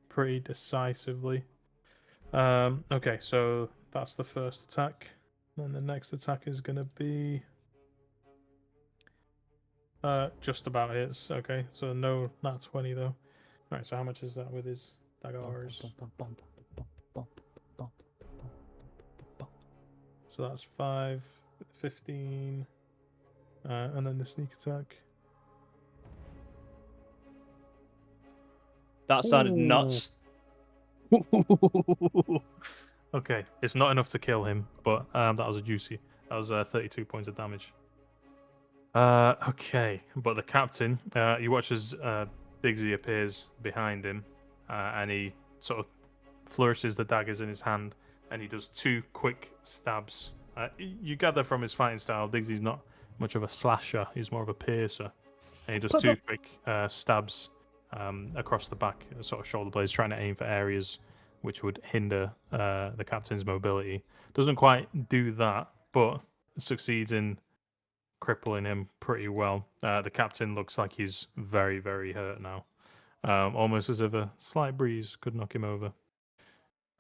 pretty decisively. Okay, so that's the first attack. Then the next attack is going to be just about hits. Okay, so no, not 20 though. Right, so how much is that with his daggers? So that's 5, 15, and then the sneak attack. That sounded nuts. Okay, it's not enough to kill him, but that was a juicy. That was 32 points of damage. Okay, but the captain, you watch as Diggsy appears behind him, and he sort of flourishes the daggers in his hand, and he does 2 quick stabs. You gather from his fighting style, Diggsy's not much of a slasher; he's more of a piercer, and he does 2 quick stabs across the back, sort of shoulder blades, trying to aim for areas which would hinder the captain's mobility. Doesn't quite do that, but succeeds in crippling him pretty well. The captain looks like he's very, very hurt now. Almost as if a slight breeze could knock him over.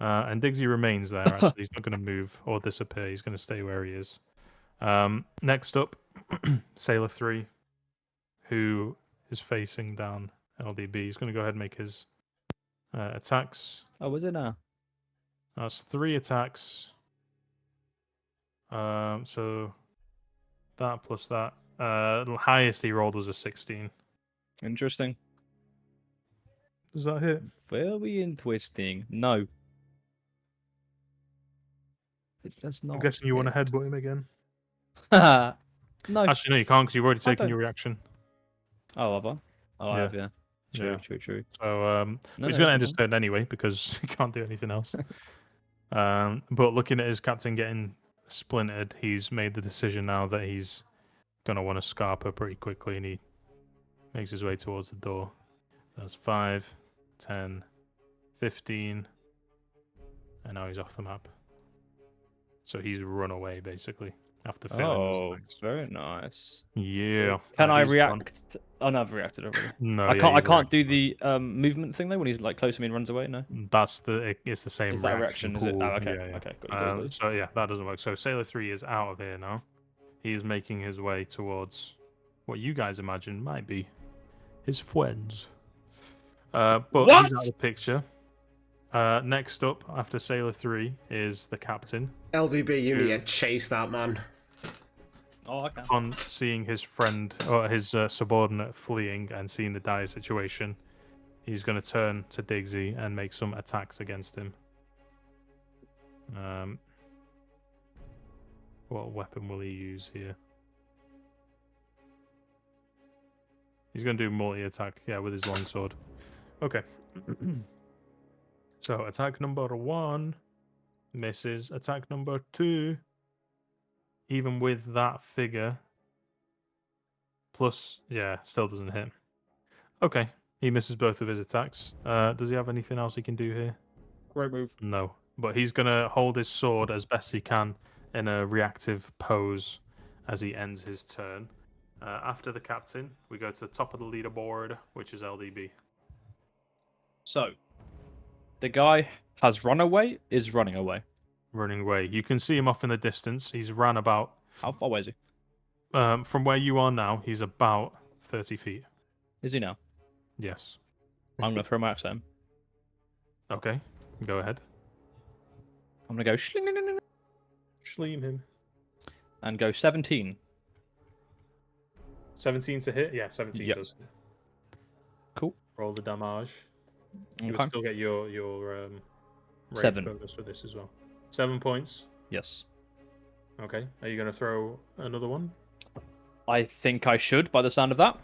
And Diggsy remains there, actually. He's not going to move or disappear. He's going to stay where he is. Next up, Sailor 3, who is facing down LDB. He's going to go ahead and make his attacks. Oh, was it now? That's 3 attacks. So that plus that. The highest he rolled was a 16. Interesting. Does that hit? Very interesting. No. It does not. I'm guessing you want to headbutt him again. no. Actually, no, you can't because you've already I taken don't- your reaction. Oh, have I? Oh, I Yeah. have, yeah. True, Yeah. true. So No, he's no, going to end it's his turn anyway because he can't do anything else. But looking at his captain getting splintered, he's made the decision now that he's going to want to scarp her pretty quickly, and he makes his way towards the door. That's 5, 10, 15, and now he's off the map. So he's run away basically after failing those Oh, attacks. very nice. Yeah. Can I he's gone. react? Oh no, I've reacted already. No, I yeah, can't. I you can't do the movement thing though when he's like close to me and runs away. No. That's it's the same Is that a reaction reaction? Is it? Oh, pool. okay. Yeah, yeah. Okay. Got it. So yeah, that doesn't work. So Sailor 3 is out of here now. He is making his way towards what you guys imagine might be his friends. But he's out of the picture. Next up, after Sailor 3, is the captain. LDB, you Who- need to chase that man. Oh, okay. On seeing his friend or his subordinate fleeing and seeing the dire situation, he's going to turn to Diggsy and make some attacks against him. What weapon will he use here? He's going to do multi-attack, yeah, with his longsword. Okay. So attack number 1 misses. Attack number 2, even with that figure, plus, yeah, still doesn't hit. Okay, he misses both of his attacks. Does he have anything else he can do here? Great move. No, but he's going to hold his sword as best he can in a reactive pose as he ends his turn. After the captain, we go to the top of the leaderboard, which is LDB. So, the guy has run away. Is running away. Running away. You can see him off in the distance. He's ran about, How far away is he? from where you are now, he's about 30 feet. Is he now? Yes. I'm gonna throw my axe at him. Okay. Go ahead. I'm gonna go shling Schleam him. and go 17. 17 to hit? Yeah, 17 Yep. does. Cool. Roll the damage. You Okay. would still get your range 7. bonus for this as well. 7 points. Yes. Okay. Are you going to throw another one? I think I should, by the sound of that.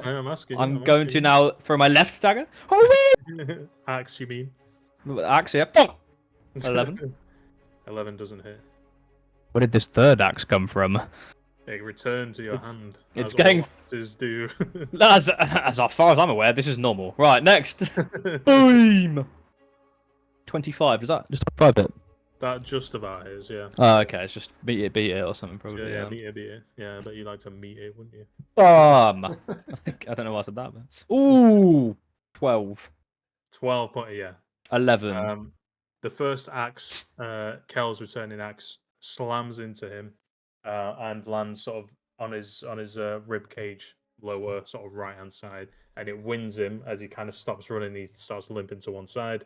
I'm asking. I'm going to now throw my left dagger. Axe, you mean? Axe, yeah. Fuck! 11. 11 doesn't hit. Where did this third axe come from? It returned to your It's- hand. it's as getting- all axes do. As far as I'm aware, this is normal. Right, next. Boom! 25, is that? Just 5 hit. That just about is, yeah. Oh, okay, it's just beat it or something, probably. Yeah, meet it. Yeah, I bet you like to meet it, wouldn't you? I don't know why I said that. But... Ooh! 12. 12 point, yeah. 11. The first axe, Kel's returning axe, slams into him and lands sort of on his rib cage, lower sort of right hand side, and it wins him as he kind of stops running. He starts limping to one side,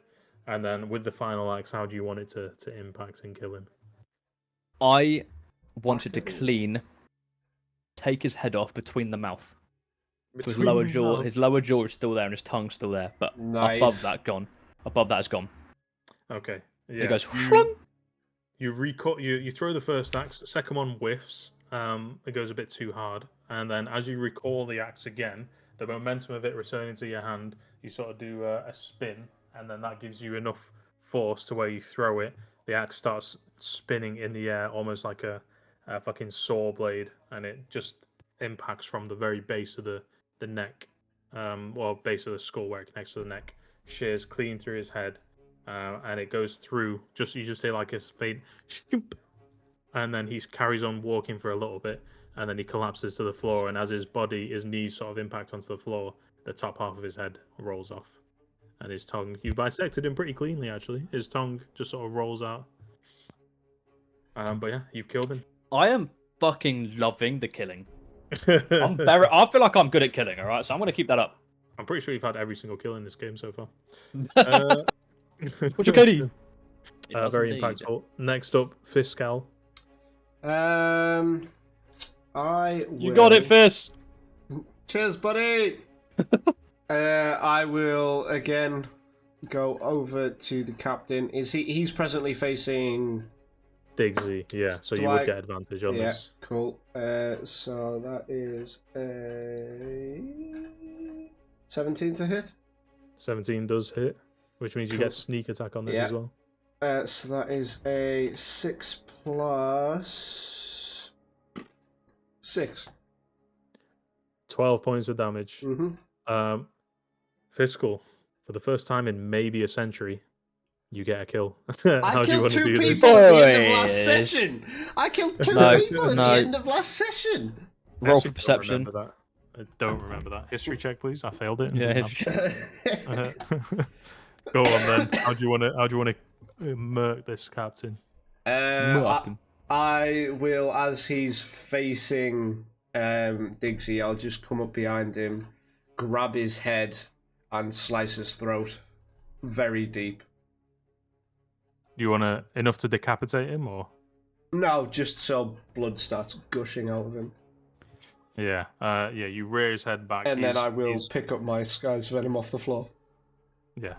and then with the final axe, how do you want it to impact and kill him? I wanted to clean, take his head off between the mouth. So his lower jaw is still there and his tongue's still there, but Nice. above that gone. Above that is gone. Okay. Yeah. It goes. You throw the first axe, the second one whiffs. It goes a bit too hard, and then as you recall the axe again, the momentum of it returning to your hand, you sort of do a spin, and then that gives you enough force to where you throw it. The axe starts spinning in the air, almost like a fucking saw blade, and it just impacts from the very base of the neck, base of the skull where it connects to the neck, shears clean through his head. And it goes through. You just hear like a faint, shoop, and then he carries on walking for a little bit, and then he collapses to the floor. And as his knees sort of impact onto the floor, the top half of his head rolls off, and his tongue. You bisected him pretty cleanly, actually. His tongue just sort of rolls out. But yeah, you've killed him. I am fucking loving the killing. I feel like I'm good at killing. All right, so I'm gonna keep that up. I'm pretty sure you've had every single kill in this game so far. What's your KD? Very impactful. Next up, Fiscal. I will... You got it, Fist. Cheers, buddy. I will again go over to the captain. He's presently facing Diggsy, yeah. So you would get advantage on this. Cool. So that is a 17 to hit. 17 does hit, which means you get sneak attack on this as well. So that is a 6 plus 6. 12 points of damage. Mm-hmm. Fiscal, for the first time in maybe a century, you get a kill. I killed 2 people this? at the end of last session. I killed 2 No, people at no. the end of last session. Roll Actually, for perception. I don't remember that. History check, please. I failed it. Yeah. Go on then. How do you want to murk this captain? I will, as he's facing Diggsy, I'll just come up behind him, grab his head, and slice his throat very deep. Do you want enough to decapitate him, or? No, just so blood starts gushing out of him. Yeah, you rear his head back. And then I will pick up my Sky's Venom off the floor. Yeah.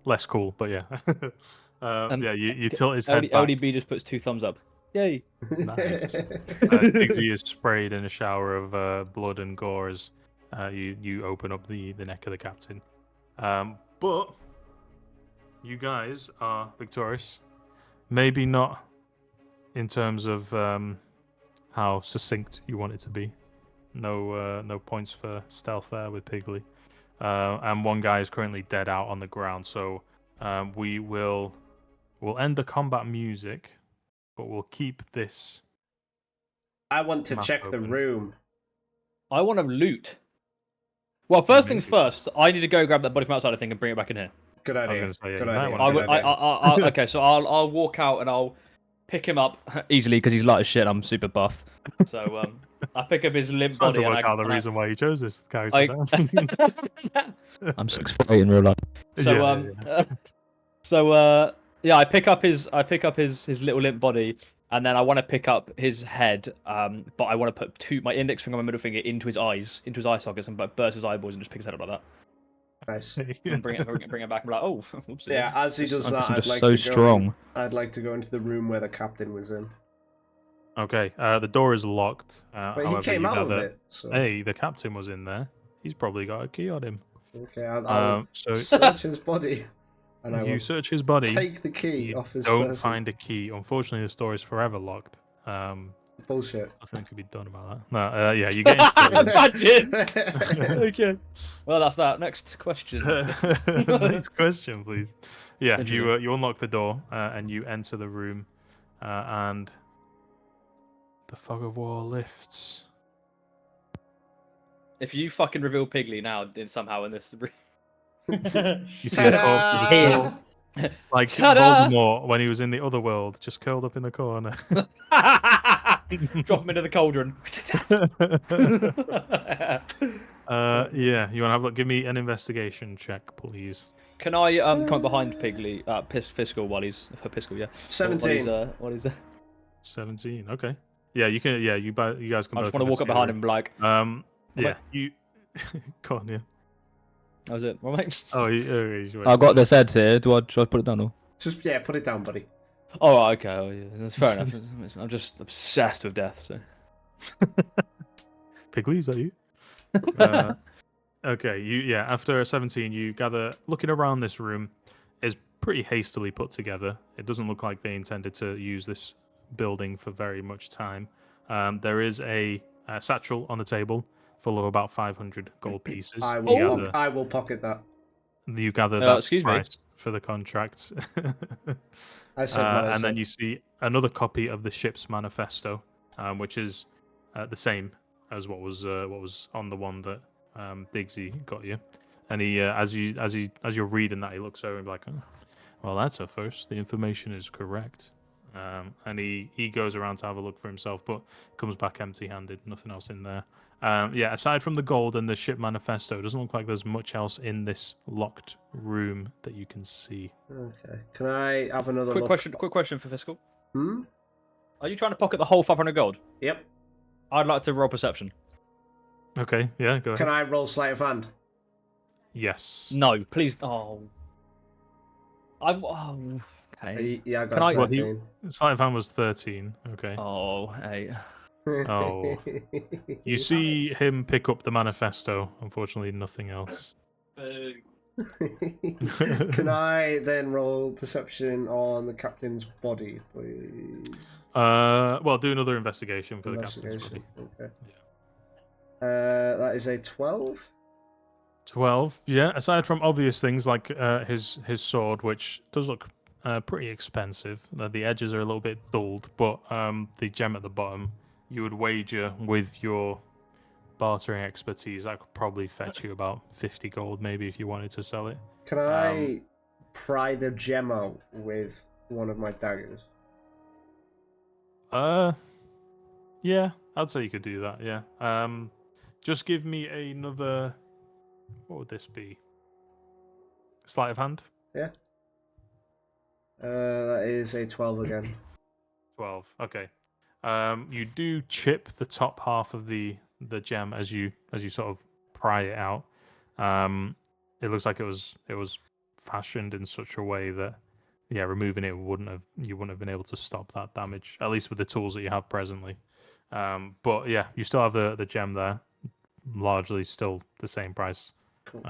Less cool, but yeah. You tilt his head back. ODB just puts 2 thumbs up. Yay. Nice. Diggsy is sprayed in a shower of blood and gore as you open up the neck of the captain. But you guys are victorious. Maybe not in terms of how succinct you want it to be. No points for stealth there with Piggly. And one guy is currently dead out on the ground, so we'll end the combat music, but we'll keep this. I want to check the room. I want to loot. Well, first things first, I need to go grab that body from outside, I think, and bring it back in here. Good idea. I was gonna say, Good you might idea. wanna do Okay, so I'll walk out and I'll pick him up easily because he's light as shit. I'm super buff. So I pick up his limp Trying to body. work out the and I- reason why you chose this character. I- Dan. I'm 6'8" in real life. So yeah, I pick up his little limp body, and then I want to pick up his head, but I want to put my index finger and my middle finger into his eyes, into his eye sockets, and burst his eyeballs and just pick his head up like that. Nice. And bring it back and be like, oh, oops. Yeah, as he does that, I'm I'd just like so to strong. I'd like to go into the room where the captain was in. Okay, the door is locked. But he However, came you out of gather- it. So Hey, the captain was in there. He's probably got a key on him. okay, I'll So search his body, and I you will search his body. take the key You off his don't person. find a key. Unfortunately, the store is forever locked. Bullshit. Nothing could be done about that. No, yeah, you get into the Imagine. Okay. Well, that's that. Next question. Next question, please. Yeah, Interesting. you unlock the door and you enter the room, and the fog of war lifts. If you fucking reveal Piggly now, somehow in this. You see the corpse of He the is. skull, like Ta-da! Voldemort when he was in the other world, just curled up in the corner. Drop him into the cauldron. Yeah, you want to have a look? Give me an investigation check, please. Can I come behind Piggly, Fiscal while he's for Fiscal, yeah. 17. What is that? 17. Okay. Yeah, you can. Yeah, you guys can. I both just want to walk up behind him and be like, Yeah, Okay. you. Go on, yeah. that was it. Well, mate. Oh, I've got this head here. Should I put it down? Or? Just put it down, buddy. Oh, okay. Oh, yeah. That's fair enough. I'm just obsessed with death, so. Piggly, is that you? Okay, yeah. After 17, you gather. Looking around this room is pretty hastily put together. It doesn't look like they intended to use this building for very much time. There is a satchel on the table full of about 500 gold pieces. I Oh. will pocket that. You gather that's excuse me. price for the contract. I said what I and said. then you see another copy of the ship's manifesto, which is the same as what was on the one that Diggsy got you. And he, as you're reading that, he looks over and be like, oh, "Well, that's a first. The information is correct." And he goes around to have a look for himself, but comes back empty-handed. Nothing else in there. Yeah, aside from the gold and the ship manifesto, it doesn't look like there's much else in this locked room that you can see. Okay. Can I have another Quick look? question for Fiscal. Hmm? Are you trying to pocket the whole 500 gold? Yep. I'd like to roll perception. Okay, yeah, go ahead. Can I roll sleight of hand? Yes. No, please. Oh. Okay. Yeah, I got Can I- Well, 13. Sleight of hand was 13. Okay. Oh, hey. Oh. You see him pick up the manifesto. Unfortunately, nothing else. Can I then roll perception on the captain's body, please? Well, do another investigation for the captain's Investigation. body. Okay. That is a 12. 12. Yeah. Aside from obvious things like his sword, which does look pretty expensive. The edges are a little bit dulled, but the gem at the bottom, you would wager with your bartering expertise that could probably fetch you about 50 gold, maybe, if you wanted to sell it. Can I pry the gem out with one of my daggers? Yeah, I'd say you could do that. Yeah. Just give me another. What would this be? Sleight of hand. Yeah. That is a 12 again. 12. Okay. You do chip the top half of the gem as you sort of pry it out. It looks like it was fashioned in such a way that removing it you wouldn't have been able to stop that damage, at least with the tools that you have presently. But yeah, you still have the gem there, largely still the same price. Cool.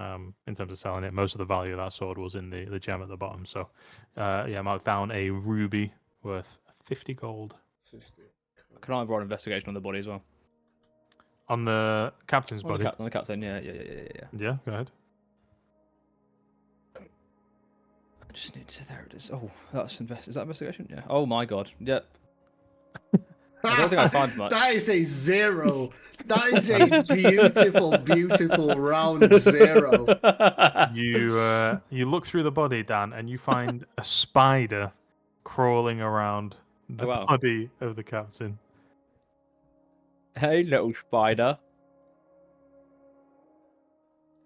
In terms of selling it, most of the value of that sword was in the gem at the bottom. So mark down a ruby worth 50 gold. 50. Can I roll an investigation on the body as well? On the captain's On body. the captain, yeah. Yeah, go ahead. I just need to. There it is. Oh, is that investigation? Yeah. Oh my god. Yep. I don't think I found much. That is a 0. That is a beautiful, beautiful round 0. You look through the body, Dan, and you find a spider crawling around the Oh, wow. body of the captain. Hey, little spider.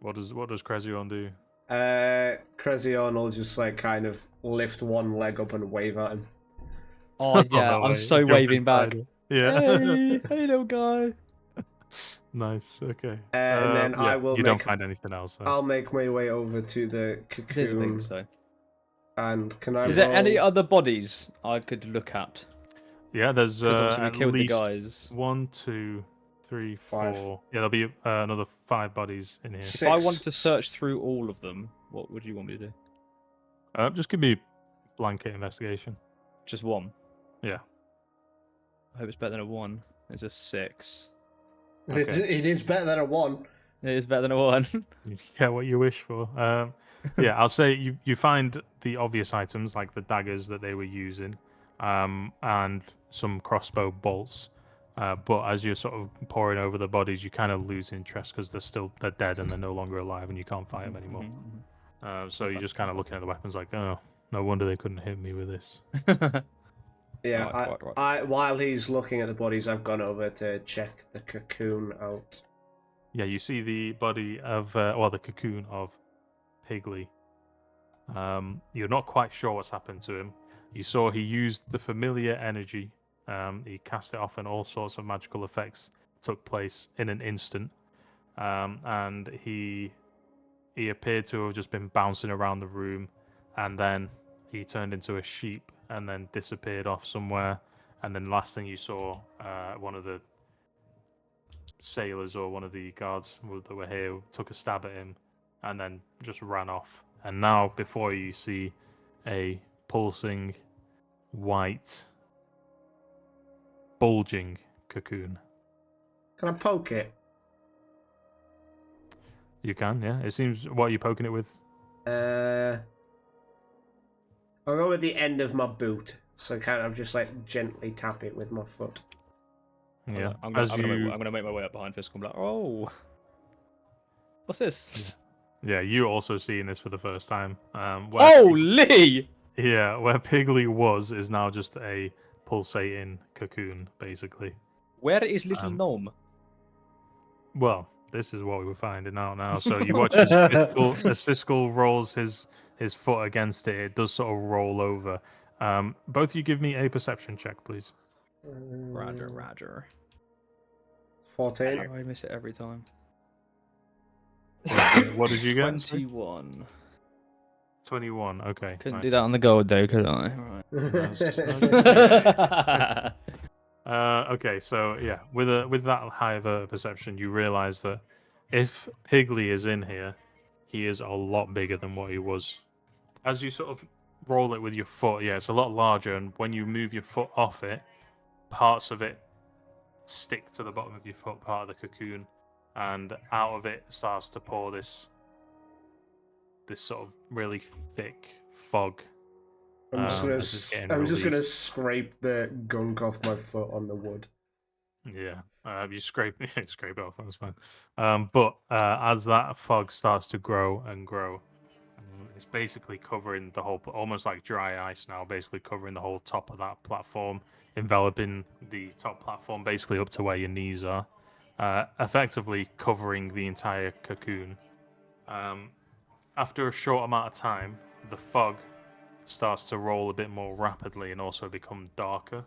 What does Crezion do? Crezion will just like kind of lift one leg up and wave at him. Oh yeah, no I'm way. so Jump waving back. inside. Yeah. Hey, little guy. Nice. Okay. And then yeah, I will you don't make. find anything else. So. I'll make my way over to the I didn't cocoon. think so. And can I? Is there any roll- other bodies I could look at? Yeah, there's Because obviously we at killed the least guys. 1, 2, 3, 5. 4. Yeah, there'll be another 5 bodies in here. Six. If I wanted to search through all of them, what would you want me to do? Just give me blanket investigation. Just one. Yeah. I hope it's better than a 1. It's a 6. Okay. It is better than a 1. It is better than a 1. You get what you wish for. Yeah, I'll say you find the obvious items like the daggers that they were using, and some crossbow bolts. But as you're sort of poring over the bodies, you kind of lose interest because they're dead and they're no longer alive, and you can't fight them anymore. So you're just kind of looking at the weapons like, oh, no wonder they couldn't hit me with this. Yeah, Right. while he's looking at the bodies, I've gone over to check the cocoon out. Yeah, you see the body of, the cocoon of Pigley. You're not quite sure what's happened to him. You saw he used the familiar energy. He cast it off, and all sorts of magical effects took place in an instant. And he appeared to have just been bouncing around the room, and then he turned into a sheep and then disappeared off somewhere. And then last thing you saw, one of the sailors or one of the guards that were here took a stab at him and then just ran off. And now before you see a pulsing, white, bulging cocoon. Can I poke it? You can, yeah. It seems. What are you poking it with? I'll go with the end of my boot, so kind of just like gently tap it with my foot. Yeah. I'm gonna make my way up behind Fisk and be like, oh, what's this? Yeah, you also seeing this for the first time. Holy! Yeah, where Pigley was is now just a pulsating cocoon, basically. Where is little gnome? Well, this is what we were finding out now. So you watch as Fiscal rolls his foot against it, it does sort of roll over. Both of you give me a perception check, please. Roger. 14. I miss it every time. What did you get? 21. 21, okay. Couldn't nice. do that on the gold though, could I? Right. Okay, so yeah, with that high of a perception, you realise that if Pigley is in here, he is a lot bigger than what he was. As you sort of roll it with your foot, yeah, it's a lot larger, and when you move your foot off it, parts of it stick to the bottom of your foot, part of the cocoon, and out of it starts to pour this sort of really thick fog. I'm just gonna scrape the gunk off my foot on the wood. Yeah, you scrape scrape it off. That's fine. But as that fog starts to grow and grow, it's basically covering the whole, almost like dry ice now. Basically covering the whole top of that platform, enveloping the top platform basically up to where your knees are, effectively covering the entire cocoon. After a short amount of time, the fog starts to roll a bit more rapidly and also become darker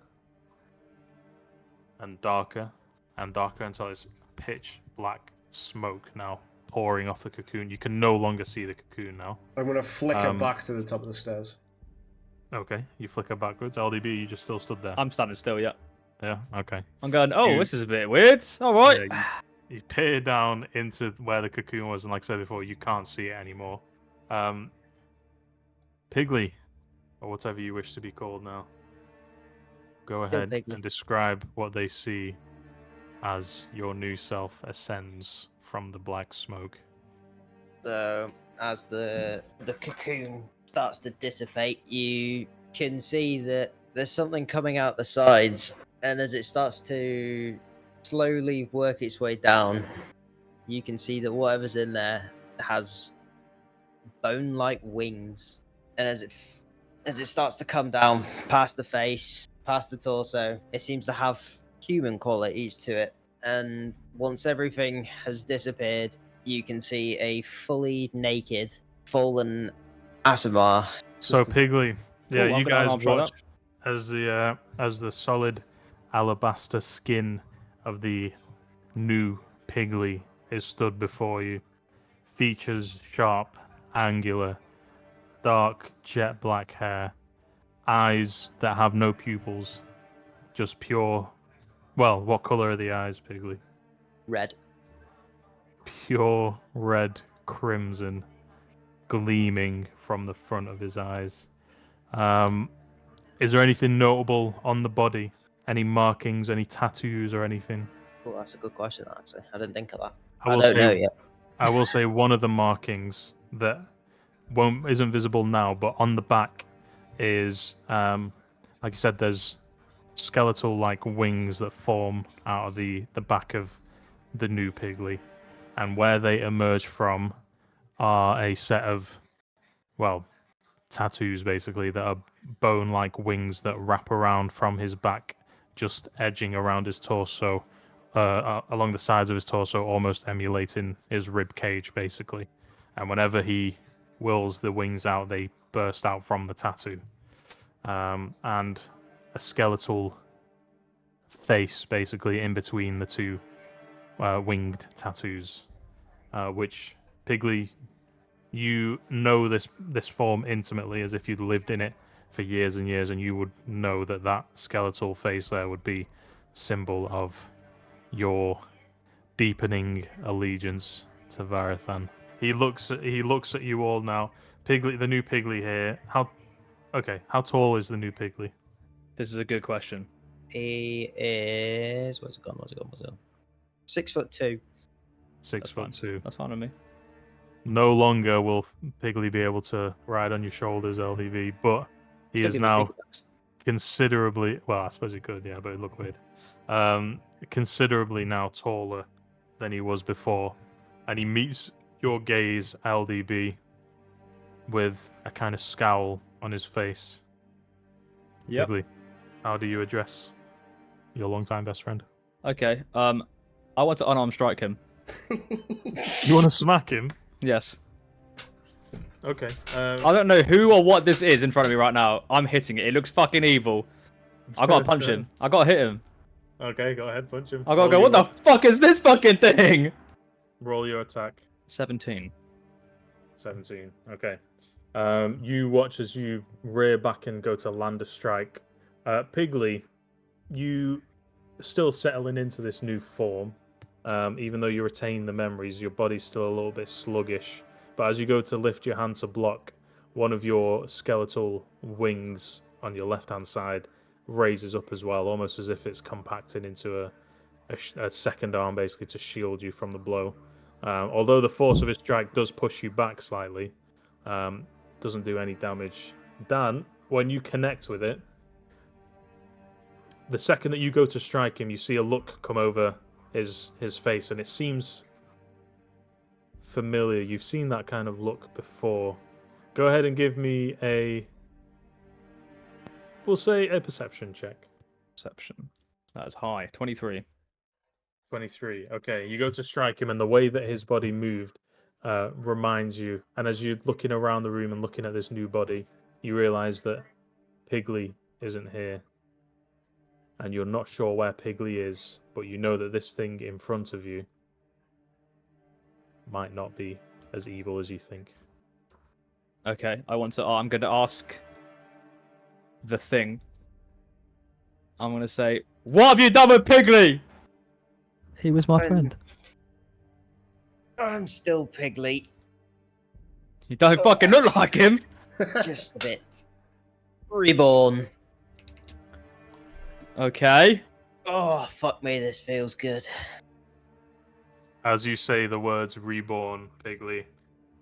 and darker and darker until it's pitch black smoke now pouring off the cocoon. You can no longer see the cocoon now. I'm gonna flicker back to the top of the stairs. Okay, you flicker backwards. LDB, you just still stood there. I'm standing still, yeah. Yeah, okay. I'm going, oh, this is a bit weird. All right. Yeah, you peer down into where the cocoon was, and like I said before, you can't see it anymore. Pigley, or whatever you wish to be called now, go ahead Pigley. and describe what they see as your new self ascends from the black smoke. So, as the cocoon starts to dissipate, you can see that there's something coming out the sides, and as it starts to slowly work its way down, you can see that whatever's in there has bone-like wings, and as it starts to come down past the face, past the torso, it seems to have human qualities to it. and once everything has disappeared, you can see a fully naked, fallen Asimar. So Just- Piggly, yeah, Cool, I'm you gonna guys unarm try watch as the solid alabaster skin of the new Piggly is stood before you. Features sharp, angular, dark jet black hair, eyes that have no pupils, just pure. Well, what color are the eyes, Piggly? Red. Pure red crimson, gleaming from the front of his eyes. Is there anything notable on the body? Any markings, any tattoos, or anything? Oh, that's a good question, actually. I didn't think of that. I I will don't know say, yet. I will say one of the markings that isn't visible now, but on the back is, like I said, there's skeletal-like wings that form out of the back of the new Piggly, and where they emerge from are a set of, well, tattoos basically that are bone-like wings that wrap around from his back, just edging around his torso, along the sides of his torso, almost emulating his rib cage basically. And whenever he wills the wings out, they burst out from the tattoo. And a skeletal face basically in between the two winged tattoos, which Piggly, you know this form intimately as if you'd lived in it for years and years, and you would know that that skeletal face there would be symbol of your deepening allegiance to Varathan. He looks at you all now. Piggly, the new Piggly here. How tall is the new Piggly? This is a good question. He is. Where's it gone? 6'2". 6'2". That's fine with me. No longer will Piggly be able to ride on your shoulders, LDV, but he Still is give me now big bucks. considerably. Well, I suppose he could, yeah, but it'd look weird. Considerably now taller than he was before, and he meets your gaze, LDB, with a kind of scowl on his face. Yep. Piggly, how do you address your longtime best friend? Okay. I want to unarmed strike him. You want to smack him? Yes. Okay. I don't know who or what this is in front of me right now. I'm hitting it. It looks fucking evil. I gotta punch him. I gotta hit him. Okay, go ahead, punch him. I gotta go. What the fuck is this fucking thing? Roll your attack. 17. 17. Okay. You watch as you rear back and go to land a strike. Piggly, you still settling into this new form. Even though you retain the memories, your body's still a little bit sluggish. But as you go to lift your hand to block, one of your skeletal wings on your left-hand side raises up as well, almost as if it's compacted into a second arm, basically, to shield you from the blow. Although the force of its strike does push you back slightly, doesn't do any damage. Dan, when you connect with it, the second that you go to strike him, you see a look come over his face, and it seems familiar. You've seen that kind of look before. Go ahead and give me we'll say a perception check. Perception. That is high. 23. 23. Okay, you go to strike him, and the way that his body moved reminds you. And as you're looking around the room and looking at this new body, you realize that Piggly isn't here. And you're not sure where Piggly is, but you know that this thing in front of you might not be as evil as you think. Okay, I'm gonna ask the thing. I'm gonna say, what have you done with Piggly? He was my friend. I'm still Piggly. You don't fucking look like him. Just a bit. Reborn. Okay. Oh, fuck me, this feels good. As you say the words reborn, Piggly,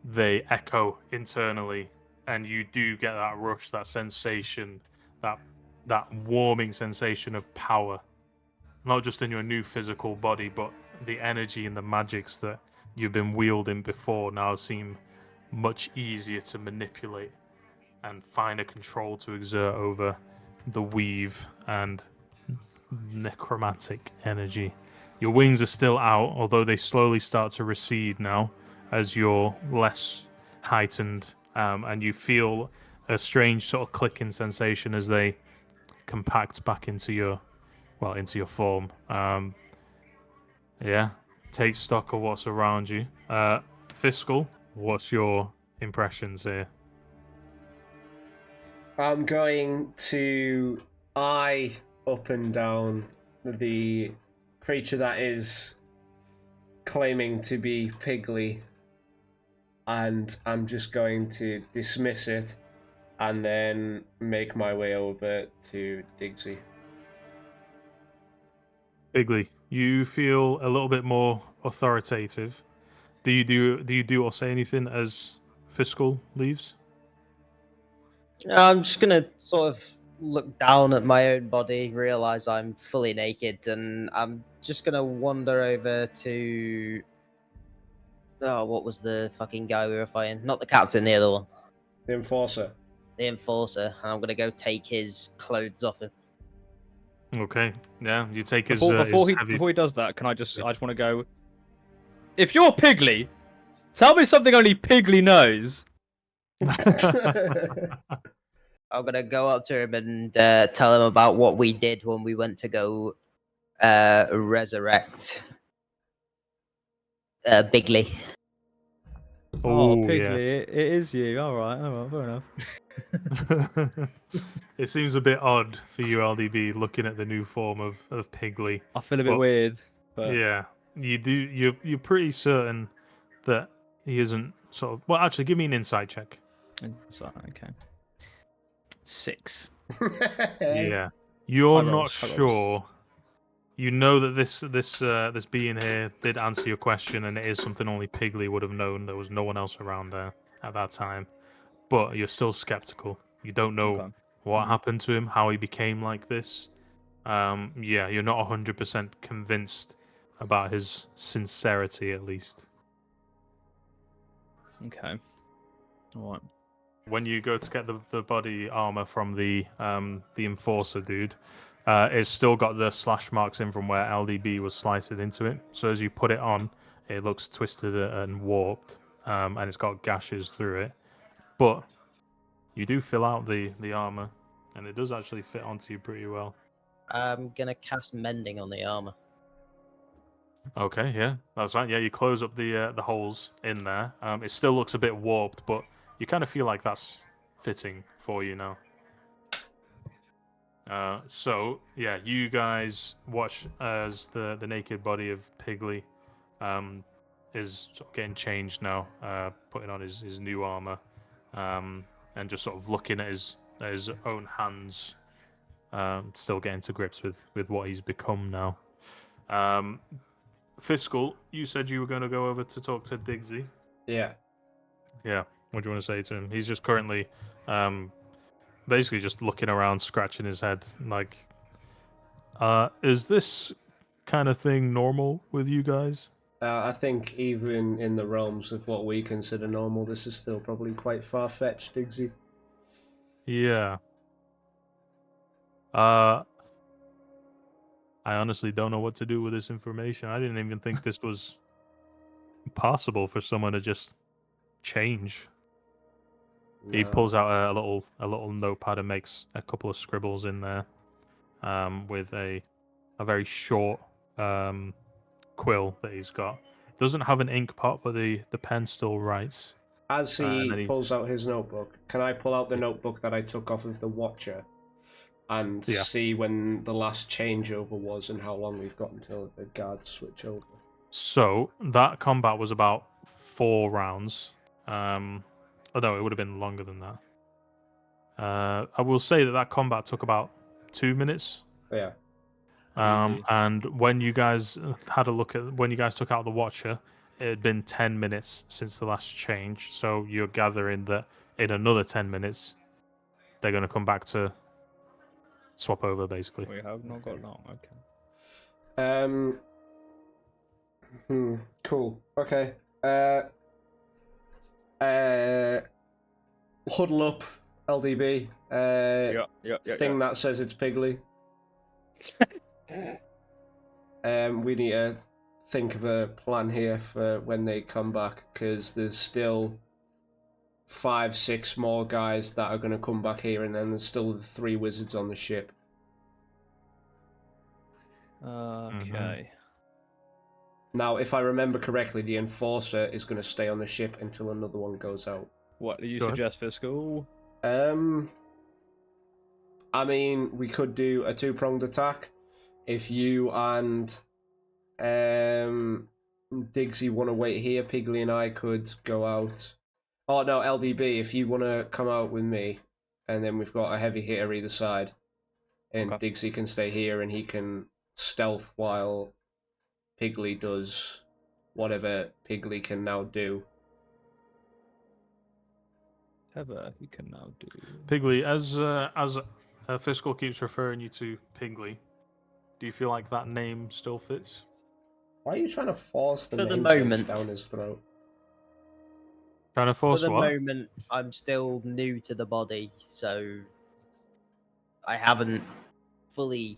they echo internally, and you do get that rush, that sensation, that warming sensation of power. Not just in your new physical body, but the energy and the magics that you've been wielding before now seem much easier to manipulate and find a control to exert over the weave and necromantic energy Your wings are still out, although they slowly start to recede now as you're less heightened, and you feel a strange sort of clicking sensation as they compact back into your form. Yeah, take stock of what's around you. Fiscal, what's your impressions here? I'm going to eye up and down the creature that is claiming to be Piggly, and I'm just going to dismiss it and then make my way over to Diggsy. Bigley, you feel a little bit more authoritative. Do you do or say anything as Fiscal leaves? I'm just gonna sort of look down at my own body, realize I'm fully naked, and I'm just gonna wander over to. Oh, what was the fucking guy we were fighting? Not the captain, the other one. The Enforcer. The enforcer. And I'm gonna go take his clothes off him. Okay, yeah, you take his, Before his heavy... he does that, I just want to go. If you're Piggly, tell me something only Piggly knows. I'm gonna go up to him and tell him about what we did when we went to go resurrect Bigley. Oh, Oh, Piggly, yes. it is you. All right, fair enough. It seems a bit odd for you, LDB, looking at the new form of Pigley. I feel a bit But- weird, but Yeah, you do. You're pretty certain that he isn't sort of. Well, actually, give me an insight check. so, okay. 6. Yeah, you're High not rolls, high rolls. sure. You know that this being here did answer your question, and it is something only Pigley would have known. There was no one else around there at that time, but you're still skeptical. You don't know Okay. what happened to him, how he became like this. Yeah, you're not 100% convinced about his sincerity, at least. Okay. All right. When you go to get the body armor from the enforcer dude, it's still got the slash marks in from where LDB was sliced into it. So as you put it on, it looks twisted and warped, and it's got gashes through it. But you do fill out the armor, and it does actually fit onto you pretty well. I'm gonna cast mending on the armor. Okay, yeah, that's right. Yeah, you close up the holes in there. It still looks a bit warped, but you kind of feel like that's fitting for you now. So yeah, you guys watch as the naked body of Pigley is sort of getting changed now, putting on his new armor, and just sort of looking at his own hands, still getting to grips with what he's become now. Fiscal, you said you were going to go over to talk to Diggsy. Yeah. Yeah, what do you want to say to him? He's just currently basically just looking around, scratching his head, like, is this kind of thing normal with you guys? I think even in the realms of what we consider normal, this is still probably quite far-fetched, Diggsy. Yeah. I honestly don't know what to do with this information. I didn't even think this was possible for someone to just change. He No. pulls out a little notepad and makes a couple of scribbles in there, with a very short quill that he's got. Doesn't have an ink pot, but the pen still writes. As and he then he- pulls out his notebook, can I pull out the notebook that I took off of the Watcher and Yeah. see when the last changeover was and how long we've got until the guards switch over? So that combat was about 4 rounds. Oh no, it would have been longer than that. I will say that combat took about 2 minutes. Yeah. Easy. And when you guys had a look at when you guys took out the Watcher, it had been 10 minutes since the last change. So you're gathering that in another 10 minutes, they're going to come back to swap over, basically. We have not got long. Okay. Cool. Okay. Huddle up, LDB. Yeah. Thing that says it's Piggly. we need to think of a plan here for when they come back, because there's still 5, 6 more guys that are going to come back here, and then there's still the 3 wizards on the ship. Okay. Now, if I remember correctly, the Enforcer is going to stay on the ship until another one goes out. What do you Go ahead. suggest, Fiscal? I mean, we could do a 2-pronged attack. If you and Diggsy want to wait here, Pigley and I could go out. Oh no, LDB, if you want to come out with me, and then we've got a heavy hitter either side, and Okay. Diggsy can stay here and he can stealth while Pigley does whatever Pigley can now do. Whatever you can now do. Pigley, as Fiscal keeps referring you to Pigley, do you feel like that name still fits? Why are you trying to force the For the name change moment. down his throat? Trying to For force the what? moment, I'm still new to the body, so I haven't fully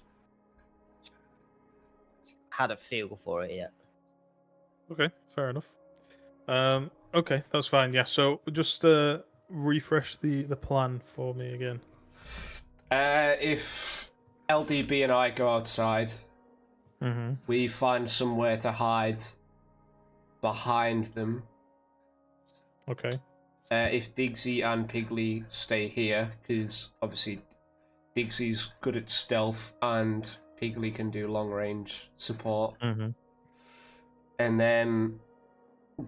had a feel for it yet. Okay, fair enough. Okay, that's fine. Yeah, so just refresh the plan for me again. If LDB and I go outside, we find somewhere to hide behind them. Okay. If Diggsy and Pigley stay here, because obviously Diggsy's good at stealth and Pigley can do long range support, and then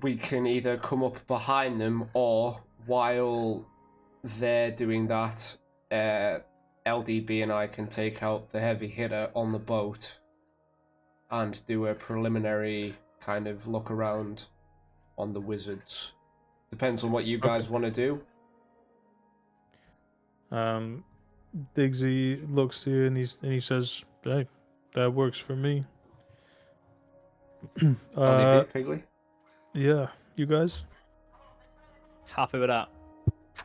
we can either come up behind them, or while they're doing that, LDB and I can take out the heavy hitter on the boat and do a preliminary kind of look around on the wizards. Depends on what you guys want to do. Diggsy looks to you and he says, "Hey, that works for me." LDB, Pigley? Yeah, you guys. Happy with that.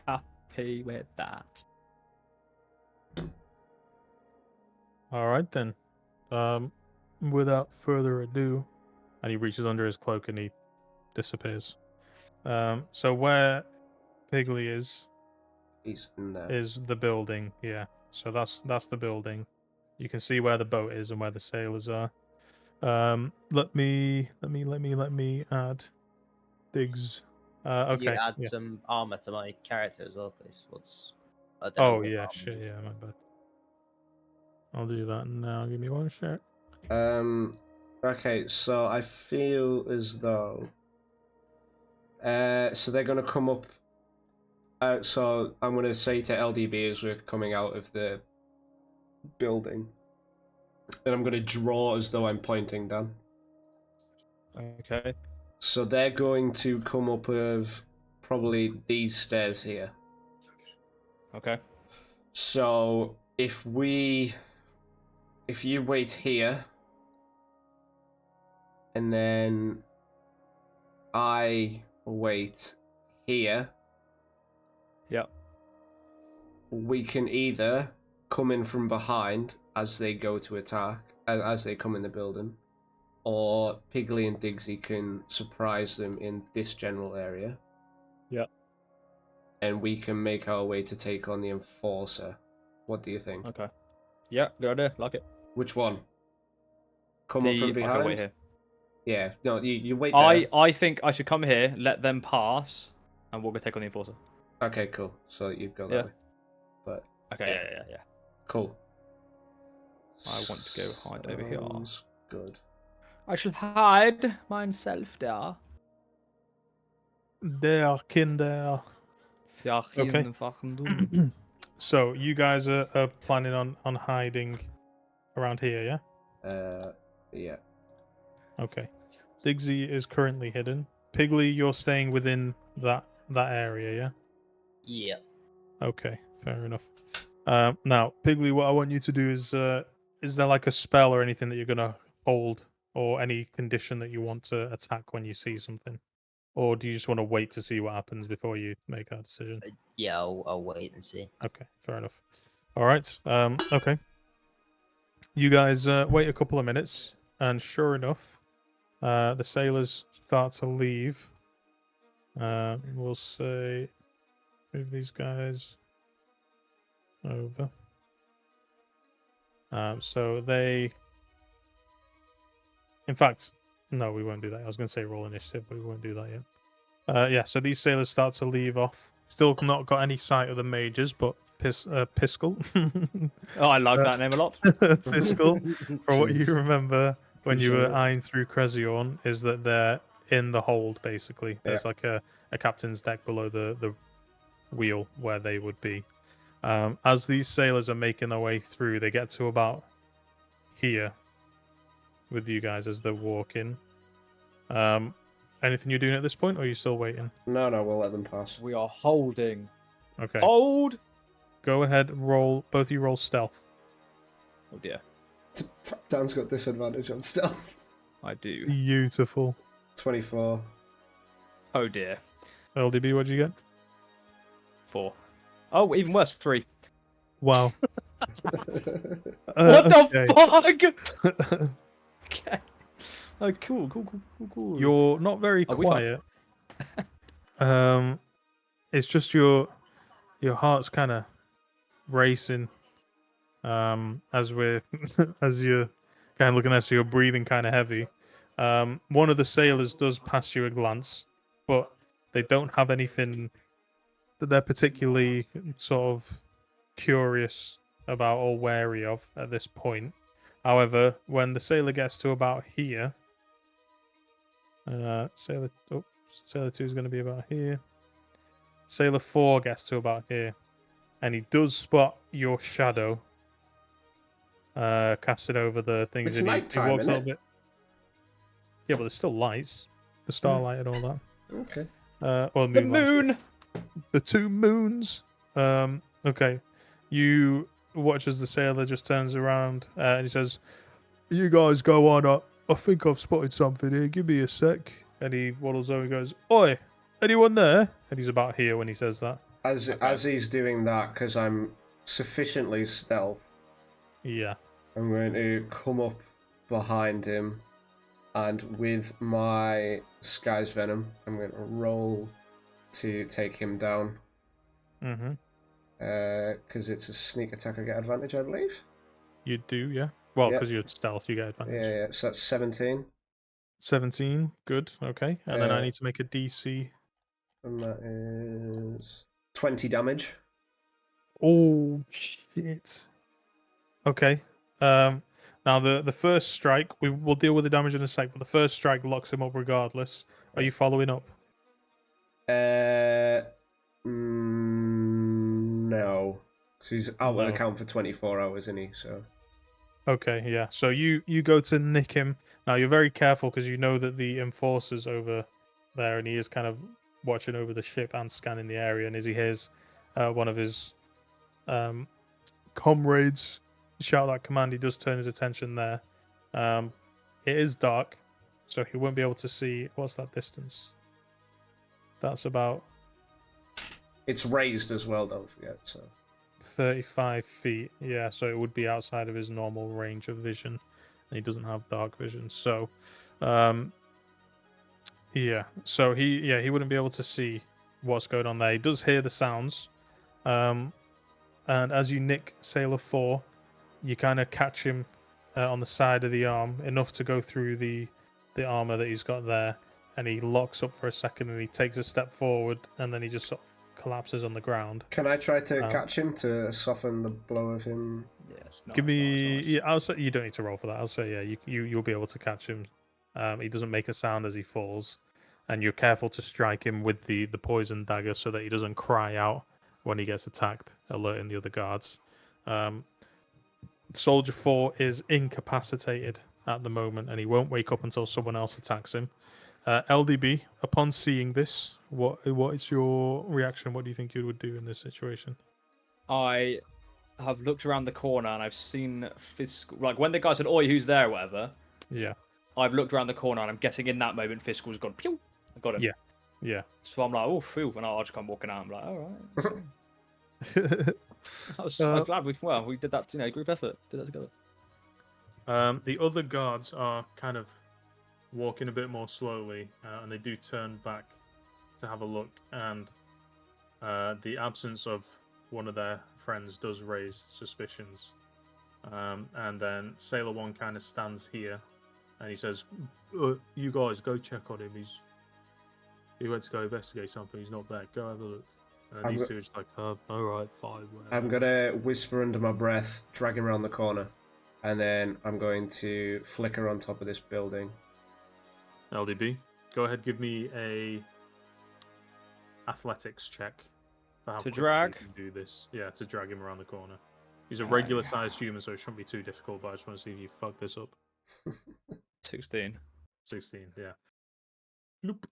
Happy with that. All right then. Without further ado, and he reaches under his cloak and he disappears. So where Pigley He's in there. is the building. Yeah. So that's the building. You can see where the boat is and where the sailors are. Let me add Diggs. Can Okay. you add Yeah. some armor to my character as well, please? I don't know Oh what yeah, armor shit. you- Yeah, my bad. I'll do that now. Give me one sec. Okay, so I feel as though so they're gonna come up. So I'm gonna say to LDB as we're coming out of the building, and I'm gonna draw as though I'm pointing down. Okay. So they're going to come up of probably these stairs here. Okay. So if you wait here, and then I wait here, Yep. we can either come in from behind as they go to attack, as they come in the building, or Pigley and Diggsy can surprise them in this general area. Yep. And we can make our way to take on the Enforcer. What do you think? Okay. Yeah, good idea. Like it. Which one? Come up from behind? I'll go wait here. Yeah, no, you wait there. I think I should come here, let them pass, and we'll go take on the Enforcer. Okay, cool. So you go that Yeah. way. But Okay, yeah. cool. I want to go hide over here. Sounds good. I shall hide myself there. There, Kinder. Ja, Okay. fucking doen. So you guys are planning on hiding around here, yeah? Yeah. Okay. Diggsy is currently hidden. Pigley, you're staying within that area, yeah? Yeah. Okay, fair enough. Now, Pigley, what I want you to do is there like a spell or anything that you're gonna hold, or any condition that you want to attack when you see something, or do you just want to wait to see what happens before you make that decision? Yeah, I'll wait and see. Okay, fair enough. All right. Okay. You guys wait a couple of minutes. and sure enough, the sailors start to leave. We'll say, move these guys over. So they, in fact, no, we won't do that. I was going to say roll initiative, but we won't do that yet. Yeah, so these sailors start to leave off. Still not got any sight of the mages, but Piscal. Oh, I like that name a lot. Fiscal, for what you Jeez. remember when you Appreciate were it. eyeing through Creziorn, is that they're in the hold, basically. There's Yeah. like a captain's deck below the wheel where they would be. As these sailors are making their way through, they get to about here with you guys as they're walking. Anything you're doing at this point, or are you still waiting? No, we'll let them pass. We are holding. Okay. Hold. Go ahead, roll. Both of you roll stealth. Oh dear, Dan's got disadvantage on stealth. I do. Beautiful. 24. Oh dear, LDB, what'd you get? 4. Oh, even worse, 3. Wow. What okay. the fuck? Okay. Oh, cool. You're not very Are we fucked? quiet. It's just your heart's kind of racing. As we're as you're kind of looking at, so you're breathing kind of heavy. One of the sailors does pass you a glance, but they don't have anything that they're particularly sort of curious about or wary of at this point. However, when the sailor gets to about here, sailor 2 is going to be about here. Sailor 4 gets to about here, and he does spot your shadow casted over the things. It's and he nighttime, walks a isn't little it? bit. Yeah, but there's still lights, the starlight and all that. Okay. Well, The moonlight, sorry. moon. The 2 moons. Okay. You watch as the sailor just turns around and he says, "You guys go on. I think I've spotted something here. Give me a sec." And he waddles over and goes, "Oi, anyone there?" And he's about here when he says that. As he's doing that, because I'm sufficiently stealth, Yeah. I'm going to come up behind him, and with my Sky's Venom, I'm going to roll to take him down. Mm-hmm. Because it's a sneak attack, I get advantage, I believe. You do, yeah. Well, Yeah. because you're stealth, you get advantage. Yeah, so that's 17. 17, good, okay. And then I need to make a DC. And that is 20 damage. Oh shit. Okay. Now the first strike, we will deal with the damage in a sec, but the first strike locks him up regardless. Are you following up? No. Because he's out No. of the count for 24 hours, isn't he? So. Okay, yeah. So you go to nick him. Now you're very careful because you know that the enforcer's over there, and he is kind of watching over the ship and scanning the area. And as he hears one of his comrades shout that command, he does turn his attention there. It is dark, so he won't be able to see. What's that distance? That's about It's raised as well, don't forget. So 35 feet. Yeah, so it would be outside of his normal range of vision. And he doesn't have dark vision. So yeah. So he wouldn't be able to see what's going on there. He does hear the sounds. And as you nick Sailor 4, you kind of catch him on the side of the arm enough to go through the armor that he's got there, and he locks up for a second and he takes a step forward and then he just sort of collapses on the ground. can I try to catch him to soften the blow of him? Yes. Give me. Nice. Yeah, I'll say you don't need to roll for that. I'll say yeah, you'll be able to catch him. He doesn't make a sound as he falls, and you're careful to strike him with the poison dagger so that he doesn't cry out when he gets attacked, alerting the other guards. Soldier 4 is incapacitated at the moment, and he won't wake up until someone else attacks him. LDB, upon seeing this, what is your reaction? What do you think you would do in this situation? I have looked around the corner and I've seen Fiscal. Like when the guy said, "Oi, who's there?" or whatever. Yeah. I've looked around the corner and I'm guessing in that moment Fiscal's gone. Pew! I got him. Yeah. Yeah. So I'm like, "Oh, phew!" And I'll just come walking out. I'm like, "All right." I'm glad we did that. Group effort. Did that together. The other guards are kind of walking a bit more slowly, and they do turn back to have a look, and the absence of one of their friends does raise suspicions. And then Sailor One kind of stands here, and he says, "You guys go check on him. He went to go investigate something. He's not back. Go have a look." And these two are just like, "All right, fine." Whatever. I'm gonna whisper under my breath, drag him around the corner, and then I'm going to flicker on top of this building. LDB, go ahead, give me a athletics check for how To quickly drag? you can do this. Yeah, to drag him around the corner. He's a regular sized human, so it shouldn't be too difficult, but I just want to see if you fuck this up. 16. 16, yeah. Nope.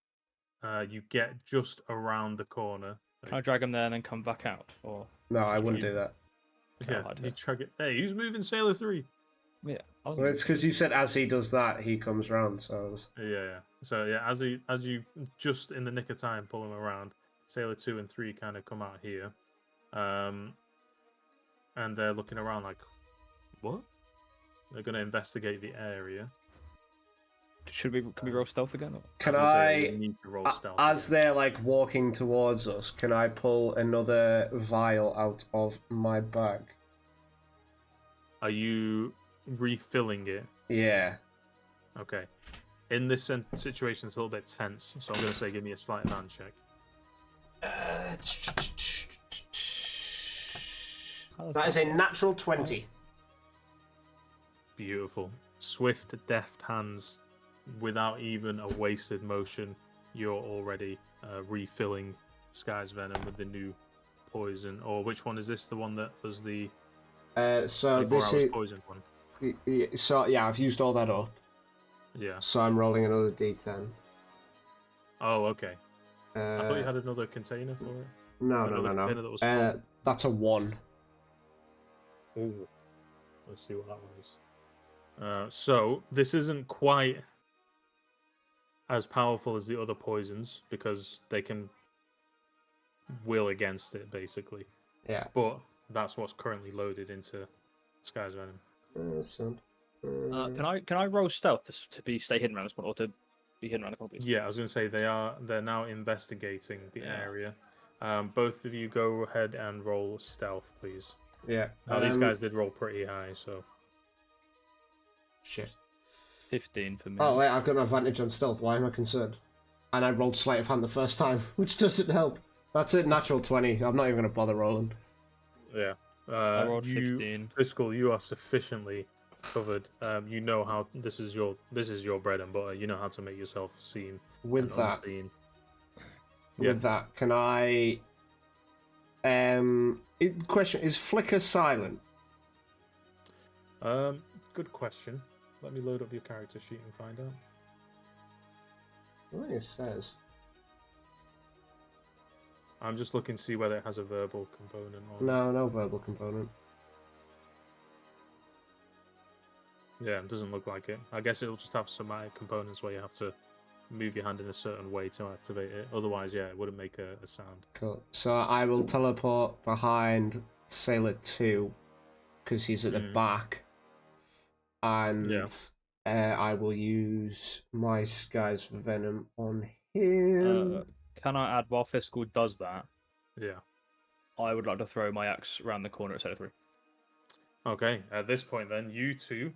You get just around the corner. Can I drag him there and then come back out? Or No, I wouldn't do that. Yeah, I'd you do. drag it. Hey, who's moving Sailor 3? Yeah, I was Well, it's because you said as he does that, he comes round. So I was... Yeah. So yeah, as you just in the nick of time pull him around, Sailor 2 and 3 kind of come out here, and they're looking around like, what? They're going to investigate the area. Can we roll stealth again? Or? Can I was gonna say, I, you need to roll stealth as again. they're like walking towards us, can I pull another vial out of my bag? Are you refilling it? Yeah. Okay. In this situation, it's a little bit tense, so I'm going to say give me a sleight of hand check. That is a natural 20. Beautiful. Swift, deft hands, without even a wasted motion, you're already refilling Sky's Venom with the new poison. Or which one is this? The one that was the So 24 this hours is... poisoned one? So yeah, I've used all that up. Yeah. So I'm rolling another d10. Oh, okay. I thought you Uh, had another container for it. no, Another no. container that was full. That's a 1. Ooh. Let's see what that was. So this isn't quite as powerful as the other poisons because they can will against it basically. Yeah. But that's what's currently loaded into Sky's Venom. Can I roll stealth to stay hidden around this one or to be hidden around the corner, please? Yeah, I was going to say they're now investigating the area. Both of you go ahead and roll stealth, please. Yeah. These guys did roll pretty high, so Shit. 15 for me. Oh wait, I've got an advantage on stealth. Why am I concerned? And I rolled sleight of hand the first time, which doesn't help. That's it, natural 20. I'm not even going to bother rolling. yeah. I rolled 15. Fiscal, you are sufficiently covered. You know how this is your bread and butter. You know how to make yourself seen With and that, unseen. with that, can I? Question: is Flicker silent? Good question. Let me load up your character sheet and find out. What it says? I'm just looking to see whether it has a verbal component. Or... No verbal component. Yeah, it doesn't look like it. I guess it'll just have somatic components where you have to move your hand in a certain way to activate it. Otherwise, yeah, it wouldn't make a sound. Cool. So I will teleport behind Sailor 2 because he's at the back, and I will use my Sky's Venom on him. Can I add while Fiscal does that? Yeah. I would like to throw my axe around the corner at Sailor 3. Okay, at this point then, you two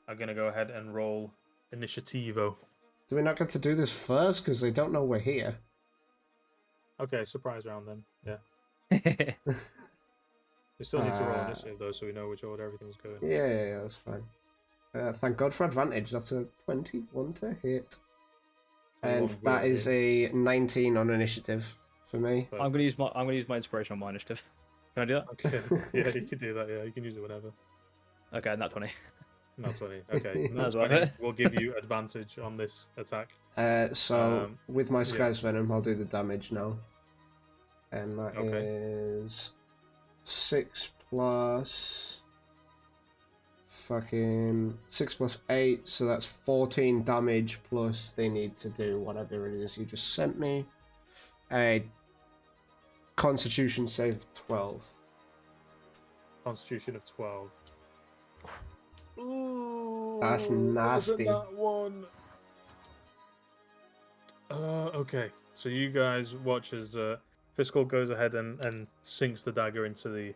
are going to go ahead and roll Initiativo. Do we not get to do this first because they don't know we're here? Okay, surprise round then. Yeah. We still need to roll initiative though, so we know which order everything's going. Yeah, that's fine. Thank God for advantage. That's a 21 to hit. And that is a 19 on initiative for me. I'm gonna use my inspiration on my initiative. Can I do that? Okay. Yeah, you can do that. Yeah, you can use it whenever. Okay, not 20. Not 20. Okay. That's Not worth 20. it. We'll give you advantage on this attack. So with my Sky's Venom, I'll do the damage now. And that is 6 plus fucking 6 plus 8, so that's 14 damage plus they need to do whatever it is you just sent me. A Constitution save of 12. Constitution of 12. Ooh. That's wasn't nasty. that one. Okay. So you guys watch as Fiscal goes ahead and sinks the dagger into the.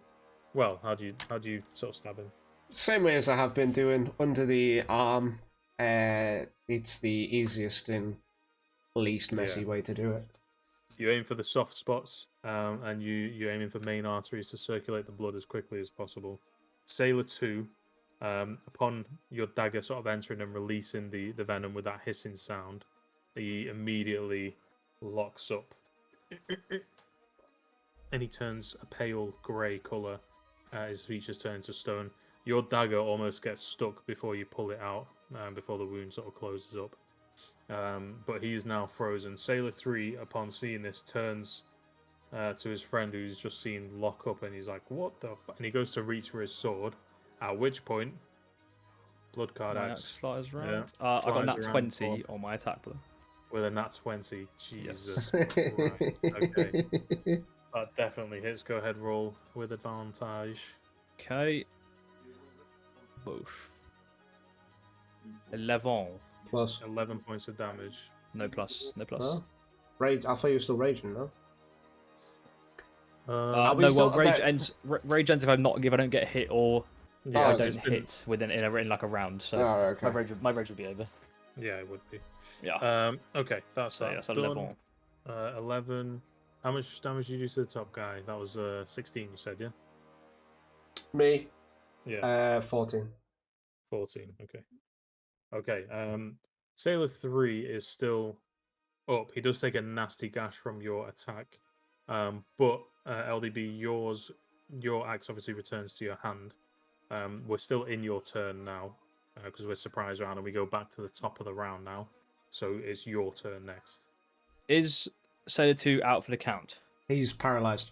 Well, how do you sort of stab him? Same way as I have been doing, under the arm. It's the easiest and least messy way to do it. You aim for the soft spots, and you're aiming for main arteries to circulate the blood as quickly as possible. Sailor 2, upon your dagger sort of entering and releasing the venom with that hissing sound, he immediately locks up. And he turns a pale grey colour. His features turn into stone. Your dagger almost gets stuck before you pull it out, before the wound sort of closes up. But he is now frozen. Sailor 3, upon seeing this, turns to his friend who's just seen lock up, and he's like, "What the?" And he goes to reach for his sword. At which point, blood card My axe axe flies round. yeah, I got flies nat around 20 on my attack blow. with a nat 20. Yes. Jesus Christ. Okay, that definitely hits. Go ahead, roll with advantage. Okay. Boosh. 11. Plus. 11 points of damage. No plus. No plus. No? Rage. I thought you were still raging, no? Uh, we No, still- well, rage that- ends. Rage ends if I don't get hit or yeah, I Oh, don't it's been- hit in like a round. So Oh, okay. my rage would be over. Yeah, it would be. Yeah. Okay, that's So that. that's a done. level. 11. How much damage did you do to the top guy? That was 16, you said, yeah? Me, Yeah, 14. 14. Okay. Okay. Sailor 3 is still up. He does take a nasty gash from your attack. But LDB, your axe obviously returns to your hand. We're still in your turn now because we're surprise round and we go back to the top of the round now. So it's your turn next. Is Sailor 2 out for the count? He's paralyzed.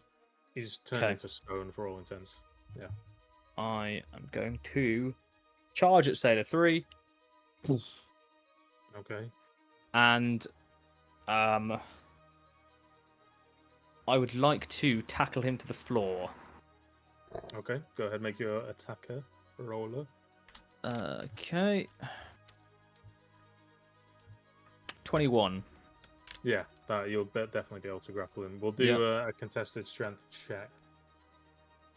He's turned Okay. into stone for all intents. Yeah. I am going to charge at Sailor 3 Okay. and I would like to tackle him to the floor. Okay. Go ahead, make your attacker roller. Okay. 21. Yeah, that you'll definitely be able to grapple him. We'll do Yeah. a contested strength check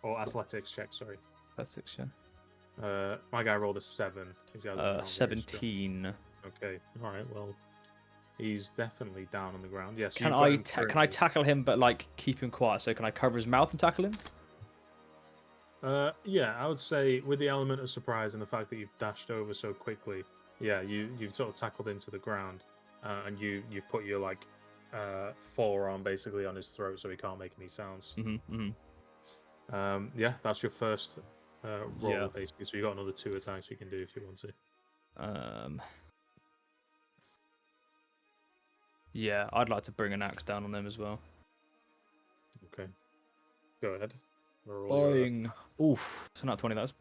or athletics check. Sorry. That's 6, yeah. My guy rolled a 7. He's got a non-ranged strength. 17. Okay. All right. Well, he's definitely down on the ground. Yes. Can I tackle him, but like keep him quiet? So can I cover his mouth and tackle him? Yeah, I would say with the element of surprise and the fact that you've dashed over so quickly, yeah, you've sort of tackled into the ground, and you've put your like forearm basically on his throat so he can't make any sounds. Yeah, that's your first roll Yeah. basically. So you got another 2 attacks you can do if you want to. Yeah, I'd like to bring an axe down on them as well. Okay, go ahead. Roll your- Boing. Oof. So not 20 those.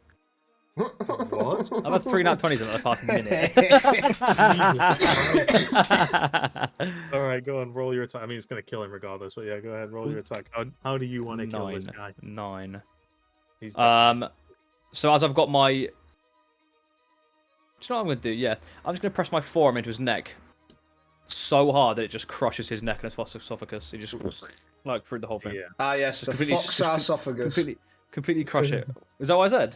What? I've had 3 nat 20s in the past minute. All right, go on, roll your attack. I mean, it's going to kill him regardless, but yeah, go ahead, roll your attack. How do you want to kill this guy? 9. He's So as I've got my... Do you know what I'm going to do? Yeah. I'm just going to press my forearm into his neck so hard that it just crushes his neck and his esophagus. He just like through the whole thing. yeah. Ah, yes, Just the completely- fox esophagus. Completely crush it. Is that what I said?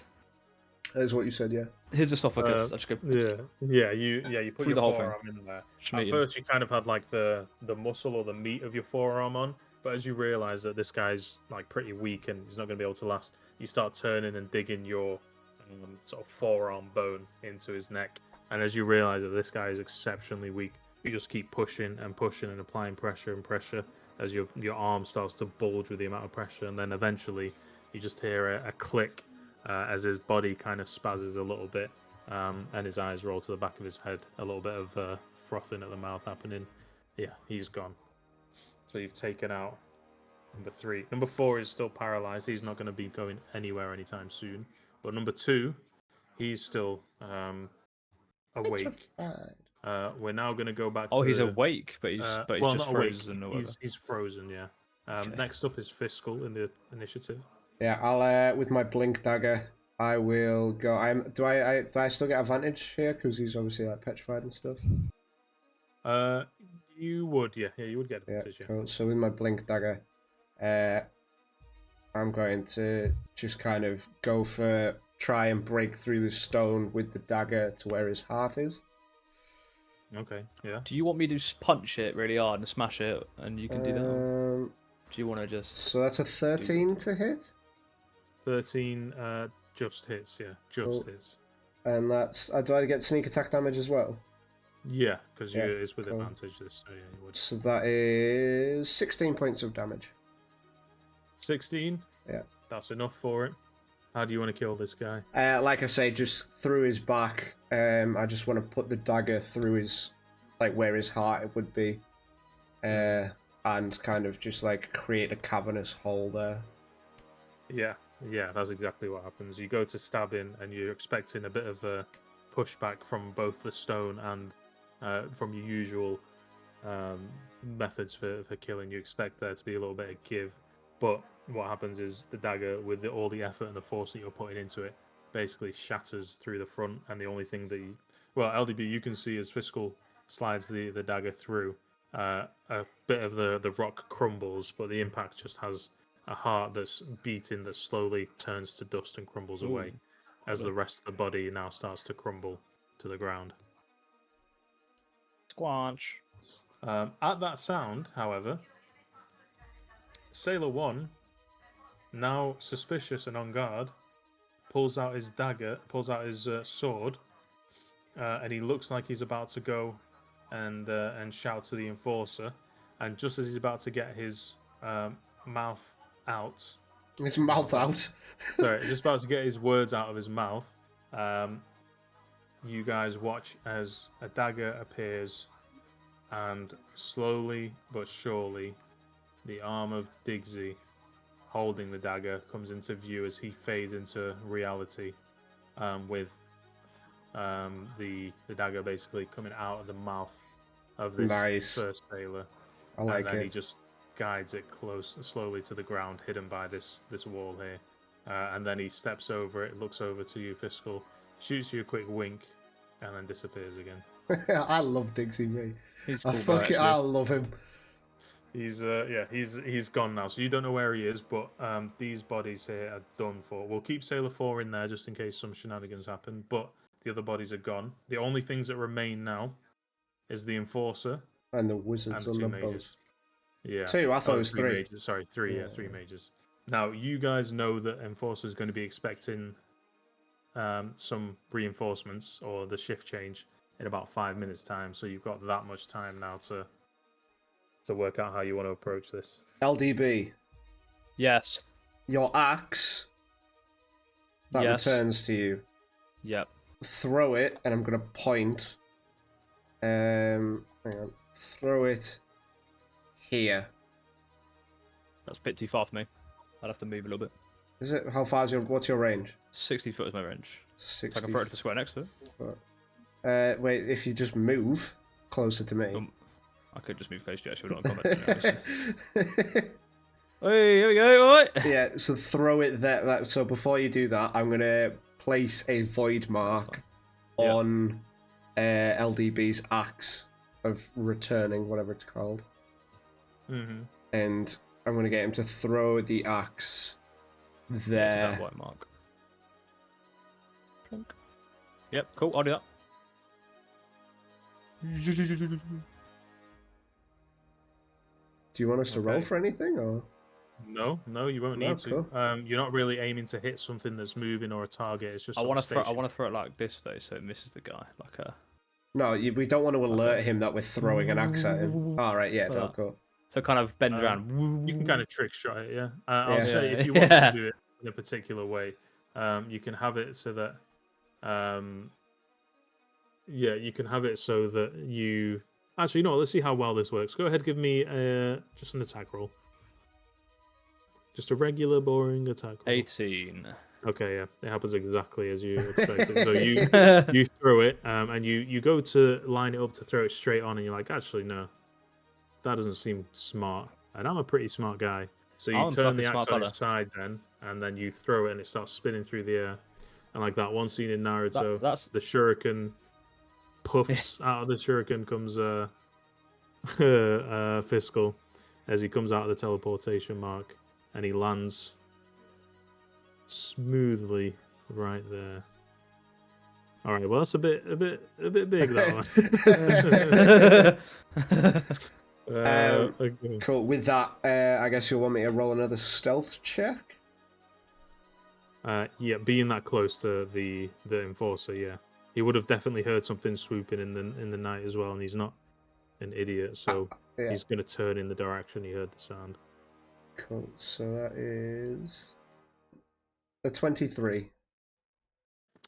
That is what you said, yeah. His esophagus. I just go You put Through your the whole thing. forearm in there. At schmeat him. first, you kind of had like the muscle or the meat of your forearm on, but as you realize that this guy's like pretty weak and he's not going to be able to last, you start turning and digging your sort of forearm bone into his neck. And as you realize that this guy is exceptionally weak, you just keep pushing and pushing and applying pressure and pressure as your arm starts to bulge with the amount of pressure, and then eventually you just hear a click as his body kind of spazzes a little bit, and his eyes roll to the back of his head. A little bit of frothing at the mouth happening. Yeah, he's gone. So you've taken out number 3. Number 4 is still paralyzed. He's not going to be going anywhere anytime soon. But number 2, he's still awake. We're now going to go back to... Oh, he's awake, but he's well, just not awake. frozen or whatever. He's frozen, yeah. Okay. Next up is Fiscal in the initiative. Yeah, I'll with my blink dagger I will go. Do I still get advantage here because he's obviously like petrified and stuff? You would, yeah, you would get Yeah. advantage. Yeah. Cool. So with my blink dagger, I'm going to just kind of go for try and break through the stone with the dagger to where his heart is. Okay. Yeah. Do you want me to just punch it really hard and smash it, and you can do that? Or do you want to just? So that's a 13 to hit, 13 just hits. Yeah, just Cool. hits. and that's do I get sneak attack damage as well? Yeah, because Yeah, it's with cool. advantage. This, so yeah, you would. So that is 16 points of damage. 16. Yeah. That's enough for it. How do you want to kill this guy? Like I say, just through his back. I just want to put the dagger through his, like where his heart would be, and kind of just like create a cavernous hole there. Yeah, that's exactly what happens. You go to stab in, and you're expecting a bit of a pushback from both the stone and from your usual methods for killing. You expect there to be a little bit of give, but what happens is the dagger, with all the effort and the force that you're putting into it, basically shatters through the front, and the only thing that LDB, you can see as Fiscal slides the dagger through, a bit of the rock crumbles, but the impact just has a heart that's beating that slowly turns to dust and crumbles away as the rest of the body now starts to crumble to the ground. Squanch. At that sound, however, Sailor 1, now suspicious and on guard, pulls out his dagger, pulls out his sword, and he looks like he's about to go and shout to the enforcer. And just as he's about to get his mouth out, His mouth out. sorry, just about to get his words out of his mouth, you guys watch as a dagger appears, and slowly but surely, the arm of Diggsy holding the dagger comes into view as he fades into reality, with the dagger basically coming out of the mouth of this Nice. first sailor. I like and then it. he just guides it slowly to the ground, hidden by this wall here. And then he steps over it, looks over to you, Fiscal, shoots you a quick wink, and then disappears again. I love Diggsy, mate. He's I cool guy, I actually. love him. He's gone now, so you don't know where he is, but these bodies here are done for. We'll keep Sailor 4 in there just in case some shenanigans happen, but the other bodies are gone. The only things that remain now is the enforcer And the wizards and on two the boat. mages. Yeah. 2, I thought it was 3. Mages. Sorry, 3. Yeah, 3 mages. Now, you guys know that Enforcer is going to be expecting some reinforcements or the shift change in about 5 minutes' time, so you've got that much time now to work out how you want to approach this. LDB, Yes. your axe that Yes. returns to you. Yep. Throw it, and I'm going to point. Hang on. Throw it here. That's a bit too far for me. I'd have to move a little bit. Is it? How far is what's your range? 60 foot is my range. 60 I can throw it to the square next to it. foot. Wait, if you just move closer to me. I could just move close to you, actually. We're not in combat. Hey, here we go. All right. Yeah, so throw it there. So before you do that, I'm going to place a void mark on LDB's axe of returning, whatever it's called. Mm-hmm. And I'm going to get him to throw the axe there. That white mark. Plunk. Yep, cool. I'll do that. Do you want us to roll Okay. for anything, or? No, you won't No, need to. cool. You're not really aiming to hit something that's moving or a target. It's just I want to throw. I station. want to throw it like this though, so it misses the guy. Like a. No, we don't want to alert him that we're throwing an axe at him. All right, yeah, no, cool. So kind of bend around. You can kind of trick shot it, yeah. I'll Yeah. say if you want to do it in a particular way, you can have it so that, you can have it so that you. Actually, no. Let's see how well this works. Go ahead, give me just an attack roll. Just a regular, boring attack roll. 18. Okay, yeah, it happens exactly as you expected. So you throw it, and you go to line it up to throw it straight on, and you're like, actually, no, that doesn't seem smart. And I'm a pretty smart guy, so you I'm a turn the fucking axe smart on its side then, and then you throw it, and it starts spinning through the air. And like that one scene in Naruto, that's the shuriken puffs out of the shuriken comes Fiscal as he comes out of the teleportation mark, and he lands smoothly right there. All right, well that's a bit big that one. Okay. Cool. With that, I guess you'll want me to roll another stealth check. Yeah, being that close to the enforcer, yeah, he would have definitely heard something swooping in the night as well, and he's not an idiot, so Yeah. he's gonna turn in the direction he heard the sound. Cool. So that is a 23.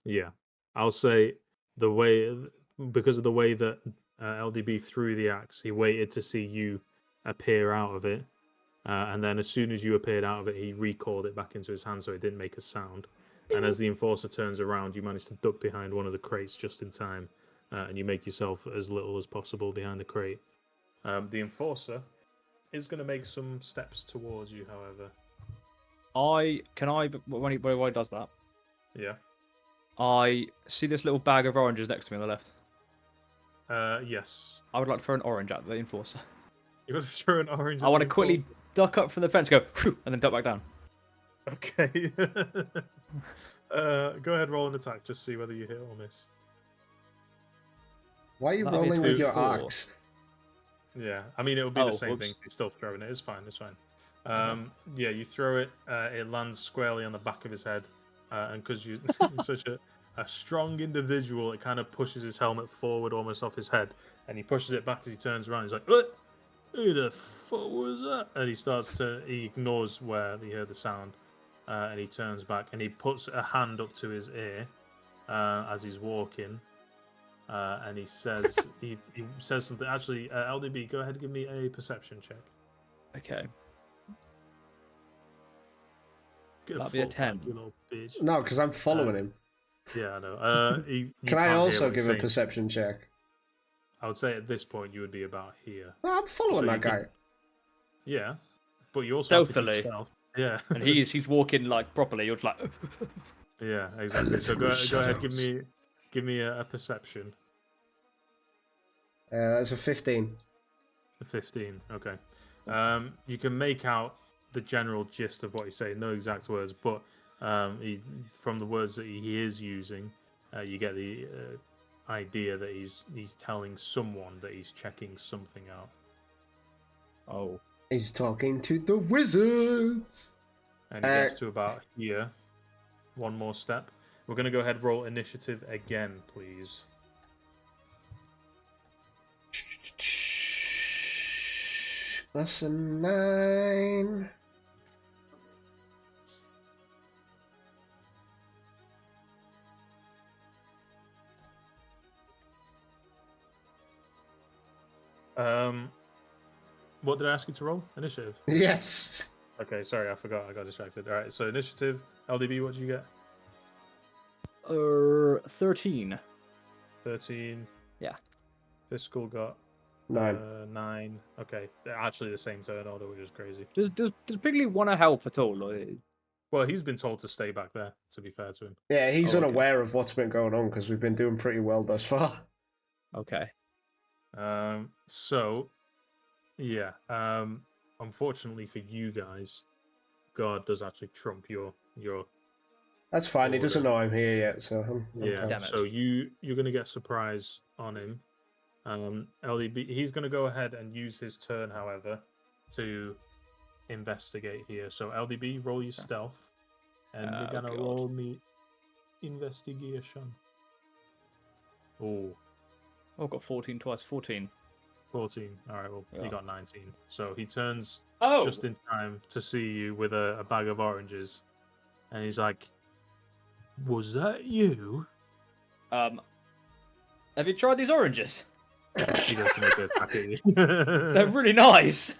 Yeah, I'll say because of the way that LDB threw the axe, he waited to see you appear out of it, and then as soon as you appeared out of it, he recalled it back into his hand so it didn't make a sound. And as the enforcer turns around, you manage to duck behind one of the crates just in time, and you make yourself as little as possible behind the crate. The enforcer is going to make some steps towards you, however. When he does that, Yeah. I see this little bag of oranges next to me on the left. Yes. I would like to throw an orange at the enforcer. You got to throw an orange. I want to quickly duck up from the fence, go, whew, and then duck back down. Okay. Go ahead, roll an attack. Just see whether you hit or miss. Why are you That'd be rolling with your 4. axe? Yeah, I mean it would be the same whoops. thing. You're still throwing it. It's fine. It's fine. Yeah, you throw it. It lands squarely on the back of his head, and because you're such a strong individual, it kind of pushes his helmet forward almost off his head, and he pushes it back as he turns around. He's like, "Who the fuck was that?" And he ignores where he heard the sound, and he turns back and he puts a hand up to his ear as he's walking. And he says he says something. Actually, LDB, go ahead and give me a perception check. Okay. That'd be a 10. You little bitch. No, because I'm following him. Yeah, I know. Can I also give a perception check? I would say at this point you would be about here. Well, I'm following So that guy. Yeah, but you also have to keep Stealthily. stealth. Yeah, And he's walking like properly. You're just like, yeah, exactly. So go ahead, give me a perception. That's a 15. A 15. Okay. You can make out the general gist of what he's saying, no exact words, but from the words that he is using, you get the idea that he's telling someone that he's checking something out. oh, He's talking to the wizards. And he gets to about here. One more step. We're going to go ahead and roll initiative again, please. That's a 9. What did I ask you to roll? Initiative. Yes. Okay, sorry, I forgot. I got distracted. All right, so initiative. LDB, what did you get? 13. 13. Yeah. Fiscal got 9. 9. Okay, they're actually the same turn order, which is crazy. Does Piggly want to help at all? Or... Well, he's been told to stay back there, to be fair to him. Yeah, he's Oh, okay. unaware of what's been going on because we've been doing pretty well thus far. Okay. So, yeah. Unfortunately for you guys, God does actually trump your. That's fine. He Order. doesn't know I'm here yet, so I'm Yeah. Damn it. So you're gonna get surprise on him. LDB, he's gonna go ahead and use his turn, however, to investigate here. So LDB, roll your stealth, and we're gonna God. roll me investigation. Oh. Oh, I've got 14 twice. 14. 14. All right, well, Yeah. he got 19. So he turns Oh! just in time to see you with a bag of oranges. And he's like, "Was that you?" Have you tried these oranges? He goes to make an attack at you. They're really nice.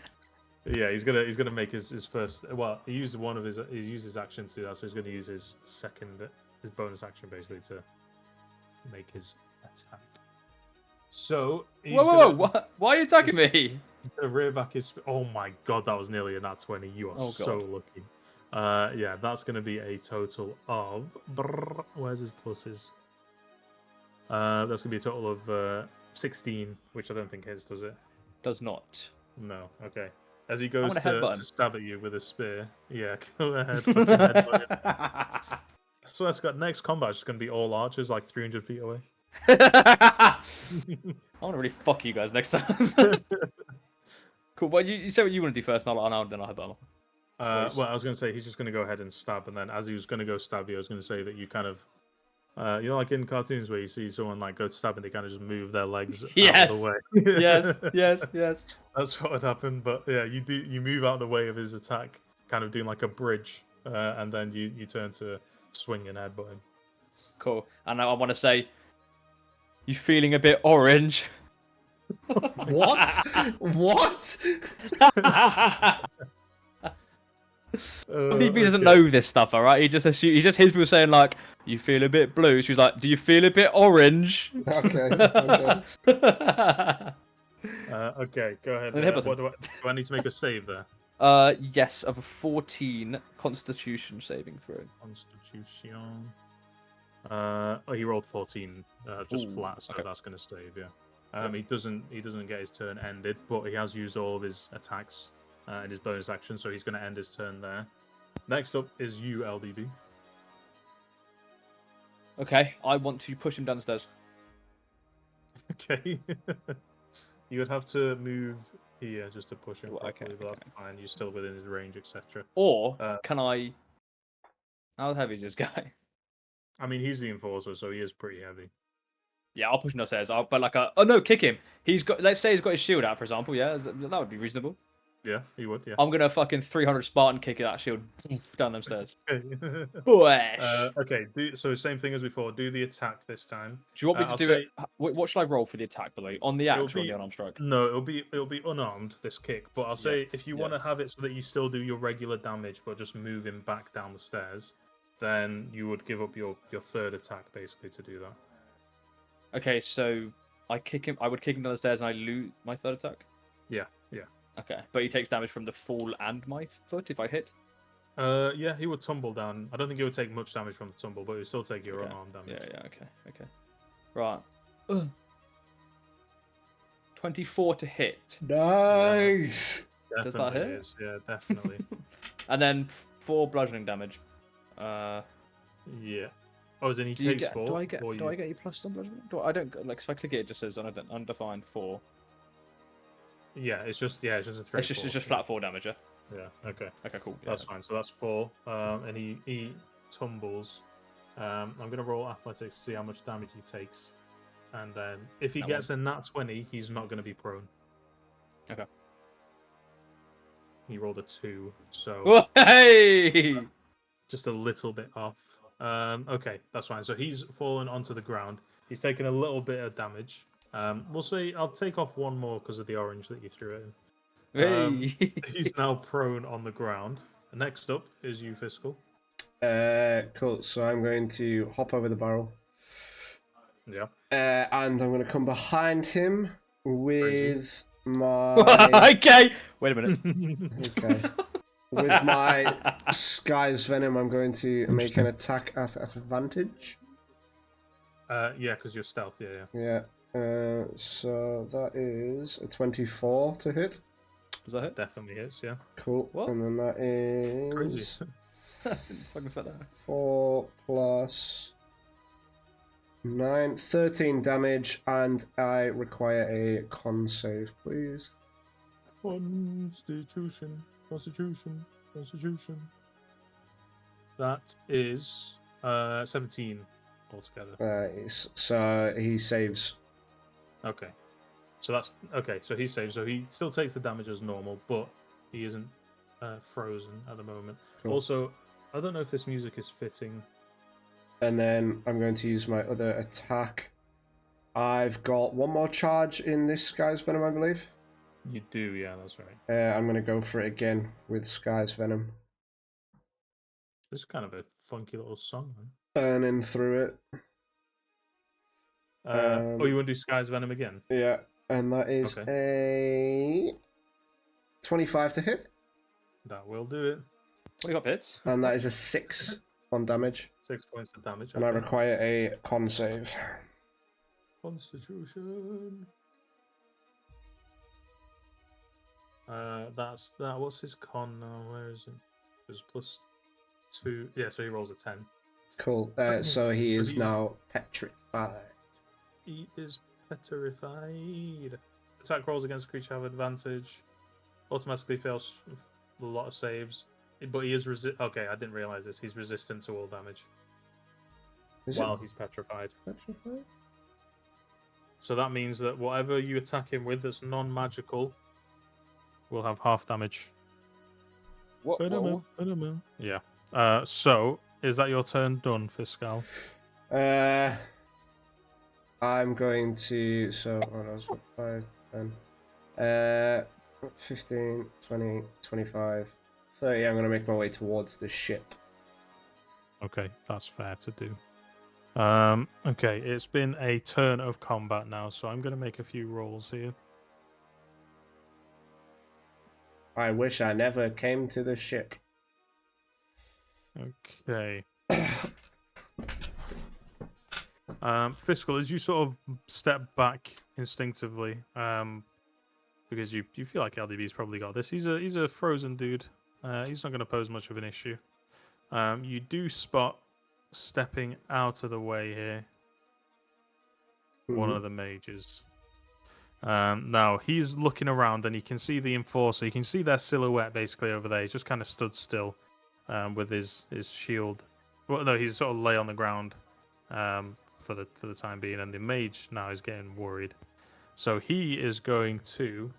Yeah, he's gonna make his first. Well, he used his action to do that, so he's gonna use his bonus action basically to make his attack. So Whoa! Why are you attacking me? He's gonna rear back his. Oh my god, that was nearly a nat 20. You are Oh, so God. lucky. Yeah, that's going to be a total of. Where's his pluses? That's going to be a total of 16, which I don't think hits, does it? Does not. No. Okay. As he I'm goes gonna to headbutt him. stab at you with a spear, yeah, go ahead. Fucking headbutt him. I swear to God, next combat is just going to be all archers, like 300 feet away. I want to really fuck you guys next time. Cool. Well, you say what you want to do first, and then I'll headbutt him. Well, I was going to say he's just going to go ahead and stab, and then as he was going to go stab you, I was going to say that you kind of, you know, like in cartoons where you see someone like go to stab and they kind of just move their legs out of the way. yes. That's what would happen. But yeah, you move out of the way of his attack, kind of doing like a bridge, and then you turn to swing and headbutt him. Cool. And now I want to say, you feeling a bit orange? What? What? He doesn't know this stuff, all right? He just hears people saying like, "You feel a bit blue." She's like, "Do you feel a bit orange?" Okay. Okay, go ahead. And then headbutt him. Do I need to make a save there? Yes, of a 14 Constitution saving throw. Constitution. Oh, he rolled 14, just Ooh, flat, so okay. that's going to save. Yeah. He doesn't get his turn ended, but he has used all of his attacks in his bonus action, so he's going to end his turn there. Next up is you, LDB. Okay, I want to push him downstairs. Okay. You would have to move here just to push him properly, Okay, but that's fine. You're still within his range, etc. Or can I? How heavy is this guy? I mean, he's the enforcer, so he is pretty heavy. Yeah, I'll push him downstairs. But like oh no, kick him. He's got. Let's say he's got his shield out, for example. Yeah, that would be reasonable. Yeah, he would. Yeah. I'm gonna fucking 300 Spartan kick that shield down them stairs. Okay. Bush. Okay. So same thing as before. Do the attack this time. Do you want me to I'll do say- it? What should I roll for the attack, by the way? On the axe or on the unarmed strike? No, it'll be unarmed, this kick. But I'll say if you yeah. want to have it so that you still do your regular damage, but just move him back down the stairs, then you would give up your third attack basically to do that. Okay, so I kick him. I would kick him down the stairs, and I lose my third attack. Yeah. Okay, but he takes damage from the fall and my foot if I hit. Yeah, he would tumble down. I don't think he would take much damage from the tumble, but he would still take your Okay. unarmed damage. Yeah. Okay. Right. 24 to hit. Nice. Does that hit? Is. Yeah, definitely. And then 4 bludgeoning damage. Yeah. Oh, then he Do you takes get? 4. Do I get? or Do I get a plus on bludgeoning? I don't like. If I click it, it just says undefined 4. Yeah, it's just a straight. It's just flat 4 damage. Yeah. Yeah. Okay. Okay. Cool. Yeah. That's fine. So that's 4. And he tumbles. I'm gonna roll athletics to see how much damage he takes, and then if he gets a nat 20, he's not gonna be prone. Okay. He rolled a 2, so Hey! just a little bit off. Okay, that's fine. So he's fallen onto the ground. He's taken a little bit of damage. We'll say I'll take off 1 more because of the orange that you threw at him. Hey! He's now prone on the ground. Next up is you, Fiscal. Cool. So I'm going to hop over the barrel. Yeah. And I'm going to come behind him with my... Okay! Wait a minute. Okay. With my Sky's Venom, I'm going to make an attack at advantage. Yeah, because you're stealth. Yeah. Yeah. So that is a 24 to hit. Does that hit? Definitely is. Yeah. Cool. What? And then that is Crazy. Didn't fucking expect that. 4 plus 9, 13 damage, and I require a con save, please. Constitution. That is 17 altogether. So he saves. Okay. So that's okay. So he saves. So he still takes the damage as normal, but he isn't frozen at the moment. Cool. Also, I don't know if this music is fitting. And then I'm going to use my other attack. I've got 1 more charge in this Sky's Venom, I believe. You do, yeah, that's right. I'm going to go for it again with Sky's Venom. This is kind of a funky little song, man. Burning through it. Oh, you want to do Sky's Venom again? Yeah, and that is a 25 to hit. That will do it. 25 hits. And that is a 6 on damage. 6 points of damage. And I okay. require a con save. Constitution. That's that. What's his con now? Where is it? It's +2. Yeah, so he rolls a 10. Cool. So he is now petrified. He is petrified. Attack rolls against creature have advantage. Automatically fails a lot of saves. But he is Okay, I didn't realize this. He's resistant to all damage while he's petrified. So that means that whatever you attack him with that's non-magical will have half damage. What? Yeah. So is that your turn done, Fiscal? I'm going to. So, what else? 5, 10. 15, 20, 25, 30. I'm going to make my way towards the ship. Okay, that's fair to do. Okay, it's been a turn of combat now, so I'm going to make a few rolls here. I wish I never came to the ship. Okay. Fiscal, as you sort of step back instinctively, because you feel like LDB's probably got this. He's a frozen dude. He's not going to pose much of an issue. You do spot stepping out of the way here one of the mages. Now he's looking around and he can see the enforcer. You can see their silhouette basically over there. He's just kind of stood still with his shield. Well, no, he's sort of lay on the ground for the time being, and the mage now is getting worried. So he is going to.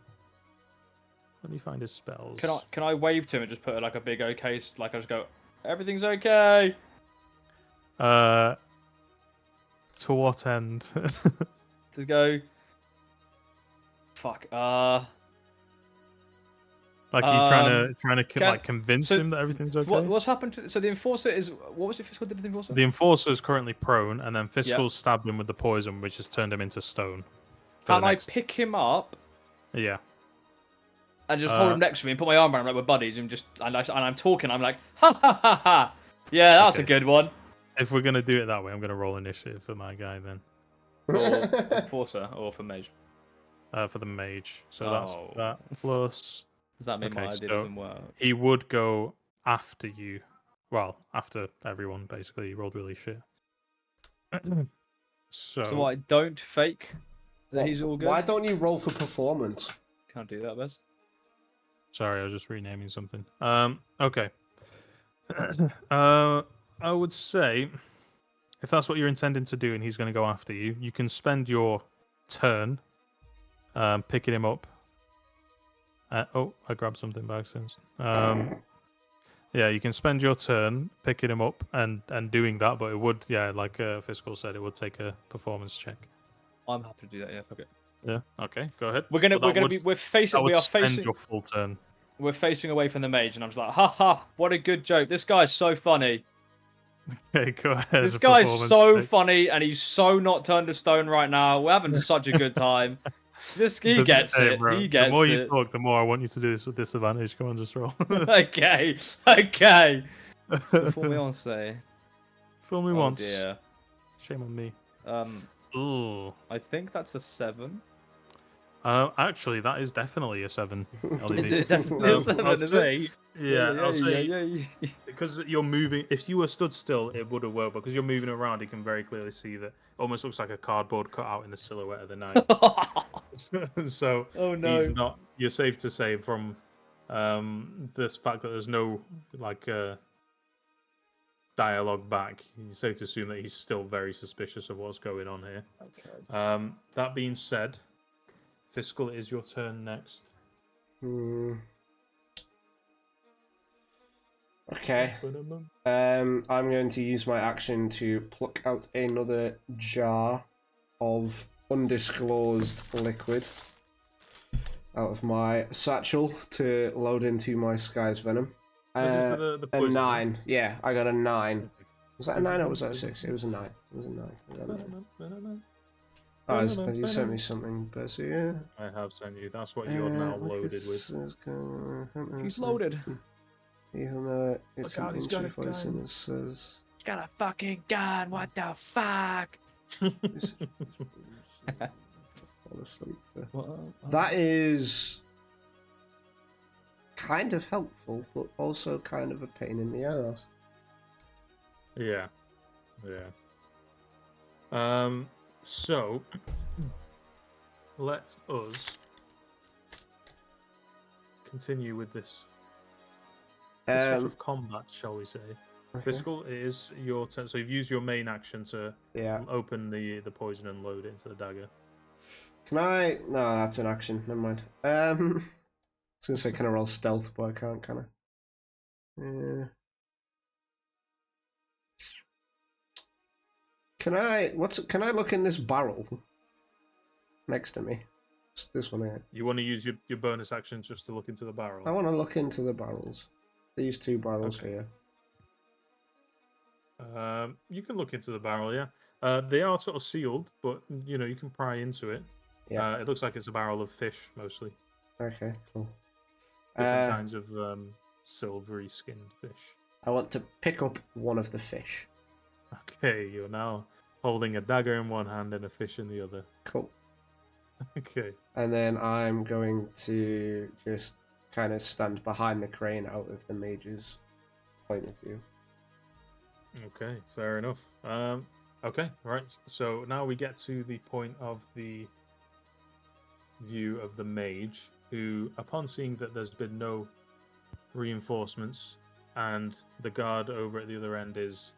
Let me find his spells. Can I wave to him and just put like a big okay? Like I just go, everything's okay. To what end? To go. Fuck. Like you trying to like convince him that everything's okay. What's happened to? So the enforcer is. What was it? Fiscal did to the enforcer? The enforcer is currently prone, and then Fiscal stabbed him with the poison, which has turned him into stone. Can I pick him up? Yeah. And just hold him next to me and put my arm around him like we're buddies, and I'm talking. I'm like, ha ha ha ha. Yeah, that's a good one. If we're gonna do it that way, I'm gonna roll initiative for my guy then. For enforcer or for mage? For the mage. So that's that plus. Does that mean my idea doesn't work? He would go after you. Well, after everyone, basically. He rolled really shit. So I don't fake that he's all good? Why don't you roll for performance? Can't do that, Bez. Sorry, I was just renaming something. Okay. I would say, if that's what you're intending to do and he's going to go after you, you can spend your turn picking him up. Oh, I grabbed something by accident. Yeah, you can spend your turn picking him up and doing that, but it would, like Fiscal said, it would take a performance check. I'm happy to do that. Yeah, okay. Yeah. Okay. Go ahead. We are facing your full turn. We're facing away from the mage, and I'm just like, ha ha! What a good joke. This guy's so funny. Okay, go ahead. This guy's so funny, and he's so not turned to stone right now. We're having such a good time. He gets it. Bro, He gets it. The more you talk, the more I want you to do this with disadvantage. Come on, just roll. Okay. Fool me once, say. Fool me once. Dear. Shame on me. Ooh. I think that's a 7. Actually, that is definitely a 7. Is it definitely a 7? Is it? Yeah, I'll say because you're moving. If you were stood still, it would have worked. Because you're moving around, you can very clearly see that. Almost looks like a cardboard cut out in the silhouette of the knight. So oh no, he's not. You're safe to say from this fact that there's no dialogue back. You're safe to assume that he's still very suspicious of what's going on here. Okay. That being said, Fiscal, it is your turn next. Okay. I'm going to use my action to pluck out another jar of undisclosed liquid out of my satchel to load into my Sky's Venom. The a 9. Yeah, I got a 9. Was that a 9 or was that a 6? It was a 9. It was a 9. I got a 9. Oh, you sent me something, Bessie, yeah? I have sent you. That's what you're now loaded with. He's loaded. Even though it's Look an out, he's got injured a voice gun. and it says. He's got a fucking gun. What the fuck? Fall asleep for. That is kind of helpful, but also kind of a pain in the ass. Yeah. So let us continue with this sort of combat, shall we say. Okay. Fiscal, it is your turn. So you've used your main action to Yeah. open the poison and load it into the dagger. Can I? No, that's an action. Never mind. I was gonna say, can I roll stealth, but I can't, can I? Yeah. Can I? Can I look in this barrel next to me? It's this one here. You want to use your bonus action just to look into the barrel? I want to look into the barrels. These two barrels Okay. here. You can look into the barrel, yeah. They are sort of sealed, but you can pry into it. Yeah. It looks like it's a barrel of fish mostly. Okay. Cool. Different kinds of silvery skinned fish. I want to pick up one of the fish. Okay, you're now holding a dagger in one hand and a fish in the other. Cool. Okay. And then I'm going to just kind of stand behind the crane out of the mage's point of view. Okay, fair enough. Okay, right. So now we get to the point of the view of the mage, who, upon seeing that there's been no reinforcements and the guard over at the other end is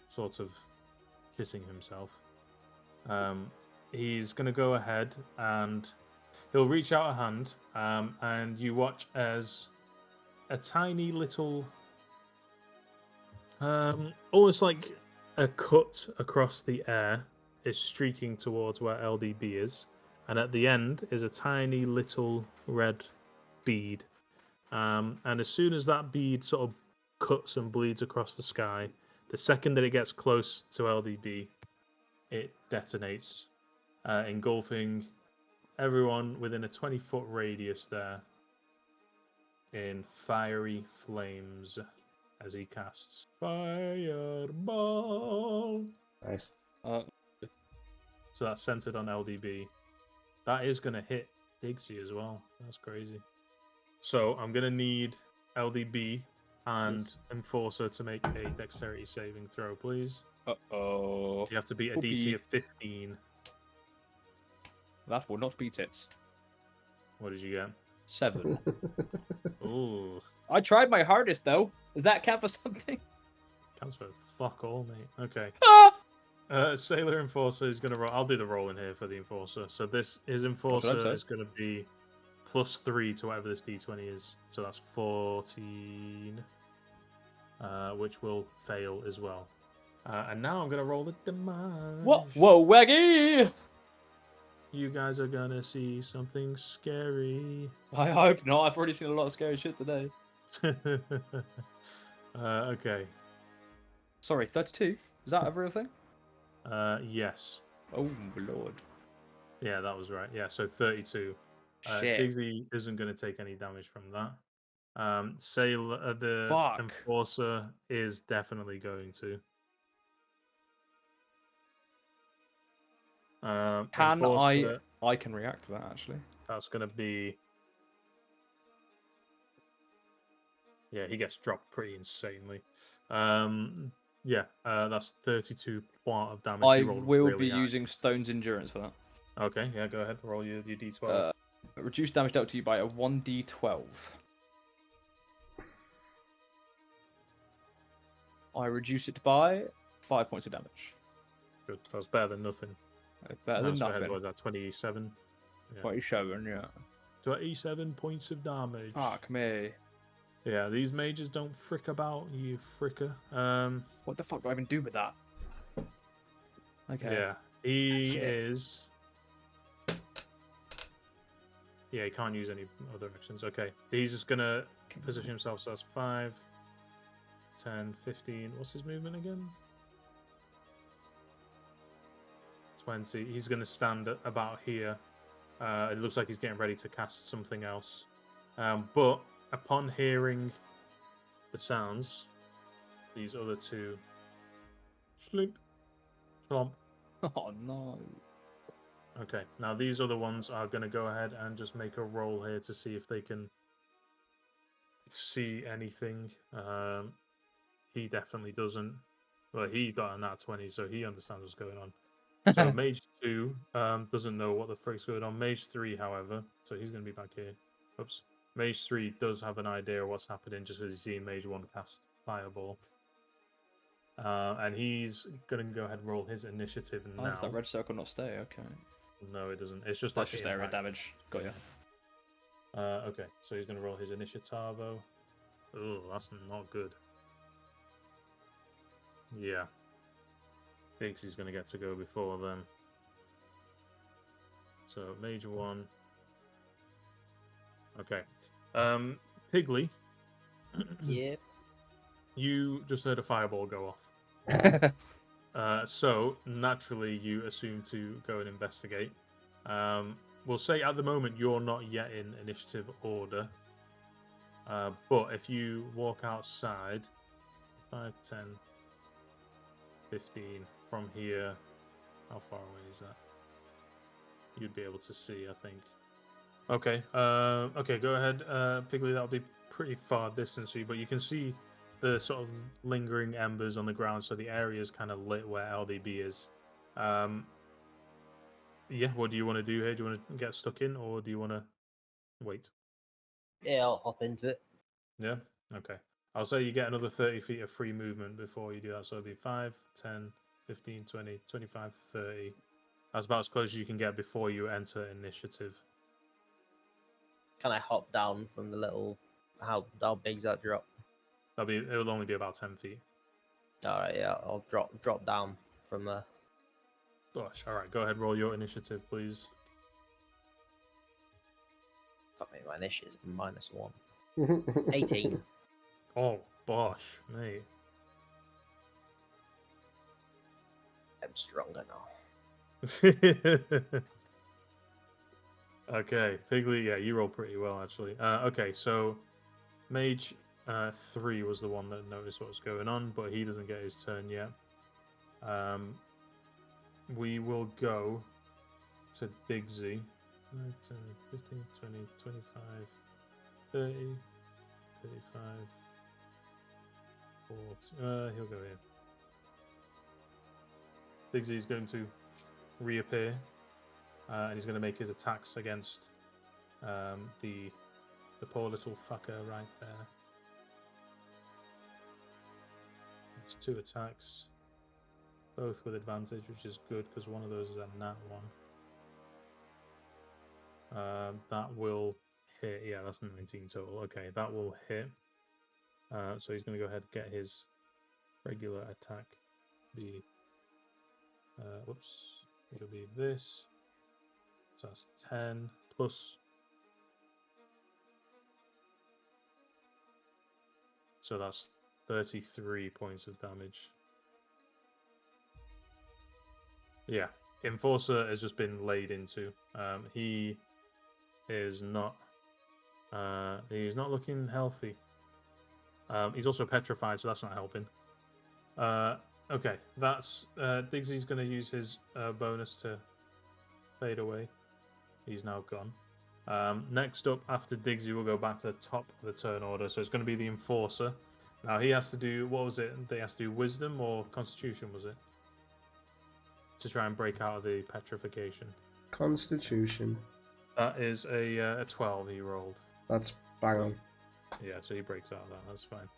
sort of shitting himself, he's going to go ahead and he'll reach out a hand, and you watch as a tiny little, almost like a cut across the air is streaking towards where LDB is, and at the end is a tiny little red bead. And as soon as that bead sort of cuts and bleeds across the sky, the second that it gets close to LDB, it detonates, engulfing everyone within a 20-foot radius there in fiery flames as he casts Fireball. Nice. So that's centered on LDB. That is going to hit Digsy as well. That's crazy. So I'm going to need LDB and Enforcer to make a dexterity saving throw, please. Uh-oh. You have to beat a DC of 15. That will not beat it. What did you get? 7. Ooh. I tried my hardest, though. Does that count for something? Counts for fuck all, mate. Okay. Ah! Sailor Enforcer is going to roll. I'll do the roll in here for the Enforcer. So his Enforcer is going to be +3 to whatever this D20 is. So that's 14, which will fail as well. And now I'm going to roll the damage. What? Whoa, Waggy! You guys are going to see something scary. I hope not. I've already seen a lot of scary shit today. Okay. Sorry, 32? Is that a real thing? Yes. Oh, Lord. Yeah, that was right. Yeah, so 32. Shit. Diggsy isn't going to take any damage from that. Sailor, the Fuck. Enforcer is definitely going to. Enforcer, I can react to that, actually. that's going to be. Yeah, he gets dropped pretty insanely. Yeah, that's 32 point of damage. I He rolled will really be high. using Stone's Endurance for that. Okay, yeah, go ahead. Roll your d12. Reduce damage dealt to you by a 1d12. I reduce it by 5 points of damage. Good. That's better than nothing. Better than So ahead, nothing. what was that 27? Yeah. 27, yeah. 27 points of damage. Fuck me. Yeah, these mages don't frick about, you fricker. What the fuck do I even do with that? Okay. Yeah, he Shit. is. Yeah, he can't use any other actions. Okay, he's just gonna position himself. So that's 5, 10, 15. What's his movement again? 20. He's gonna stand at about here. It looks like he's getting ready to cast something else. But upon hearing the sounds, these other two sleep, chomp. Oh no. Okay, now these other ones are going to go ahead and just make a roll here to see if they can see anything. He definitely doesn't. Well, he got a nat 20, so he understands what's going on. So Mage 2 doesn't know what the frick's going on. Mage 3, however, so he's going to be back here. Oops. Mage 3 does have an idea of what's happening just because he's seen Mage 1 cast Fireball. And he's going to go ahead and roll his initiative Oh, now. does that red circle not stay? Okay. No, it doesn't. It's just That's like just area impact. damage. Got ya. Okay, so he's going to roll his initiativo. Oh, that's not good. Yeah. Bigsy's going to get to go before them. So, Mage 1. Okay. Piggly, Yep. you just heard a fireball go off. So, naturally, you assume to go and investigate. We'll say at the moment you're not yet in initiative order. But if you walk outside, 5, 10, 15 from here, how far away is that? You'd be able to see, I think. Okay. Okay, go ahead, Piggly. That'll be pretty far distance for you, but you can see the sort of lingering embers on the ground, so the area is kind of lit where LDB is. Yeah, what do you want to do here? Do you want to get stuck in, or do you want to wait? Yeah, I'll hop into it. Yeah? Okay. I'll say you get another 30 feet of free movement before you do that, so it'll be 5, 10, 15, 20, 25, 30. That's about as close as you can get before you enter initiative. Can I hop down from the little? How big's that drop? It'll only be about 10 feet. All right, yeah, I'll drop down from there. Gosh, alright, go ahead, roll your initiative, please. Fuck me, my initiative is -1. 18. Oh, bosh, mate. I'm stronger now. Okay, Piggly, yeah, you roll pretty well, actually. Okay, so Mage 3 was the one that noticed what was going on, but he doesn't get his turn yet. We will go to Bigsy. 5, 10, 15, 20, 25, 30, 35, 40. He'll go here. Bigsy's going to reappear, and he's going to make his attacks against the poor little fucker right there. It's 2 attacks, both with advantage, which is good because one of those is a nat 1. That will hit. Yeah, that's 19 total. Okay, that will hit. So he's going to go ahead and get his regular attack. Whoops. It'll be this. So that's 10 plus. So that's 33 points of damage. Yeah, Enforcer has just been laid into. He is not. He's not looking healthy. He's also petrified, so that's not helping. Okay, that's Digsy's going to use his bonus to fade away. He's now gone. Next up, after Digsy, we'll go back to the top of the turn order. So it's going to be the Enforcer. Now he has to do, what was it? They has to do Wisdom or Constitution, was it? To try and break out of the petrification. Constitution. That is a 12 he rolled. That's bang on. Yeah, so he breaks out of that. That's fine.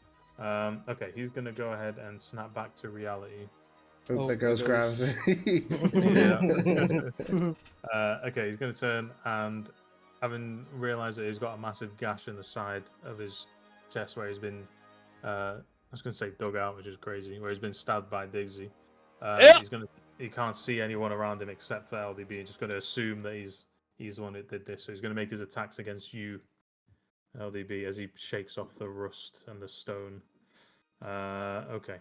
Okay, he's going to go ahead and snap back to reality. Oh, there goes gravity. Okay, he's going to turn, and having realised that he's got a massive gash in the side of his chest where he's been, I was going to say dug out, which is crazy, where he's been stabbed by Digsy. He can't see anyone around him except for LDB. He's just going to assume that he's the one that did this. So he's going to make his attacks against you, LDB, as he shakes off the rust and the stone. Okay.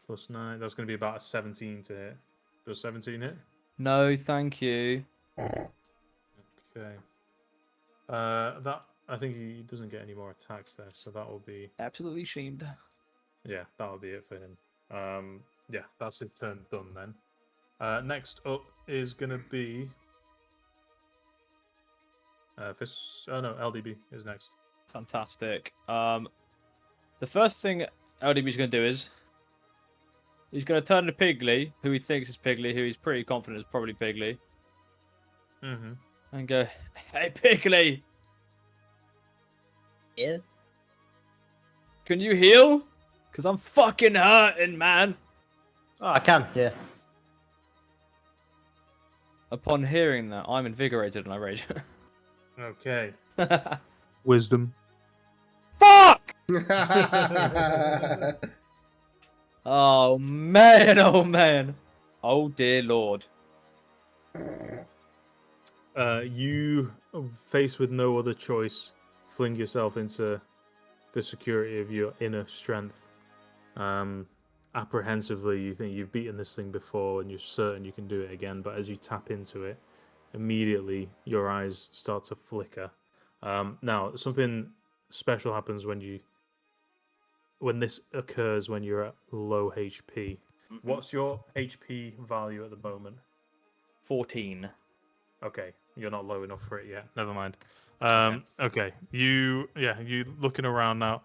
+9. That's going to be about a 17 to hit. Does 17 hit? No, thank you. Okay. That I think he doesn't get any more attacks there, so that will be Absolutely shamed. yeah, that'll be it for him. Yeah, that's his turn done then. Next up is gonna be oh no, LDB is next. Fantastic. The first thing LDB's going to do is he's going to turn to Piggly, who he thinks is Piggly, who he's pretty confident is probably Piggly, Mm-hmm. and go, "Hey Piggly, Yeah. can you heal? Because I'm fucking hurting, man." Oh, I can. Yeah. Upon hearing that, I'm invigorated and I rage. Okay. Wisdom. Fuck! Oh man, oh man. Oh dear lord. You, faced with no other choice, fling yourself into the security of your inner strength. Apprehensively, you think you've beaten this thing before and you're certain you can do it again, but as you tap into it, immediately your eyes start to flicker. Now, something special happens when this occurs when you're at low HP. What's your HP value at the moment? 14. Okay, you're not low enough for it yet. Never mind. Okay, you looking around now.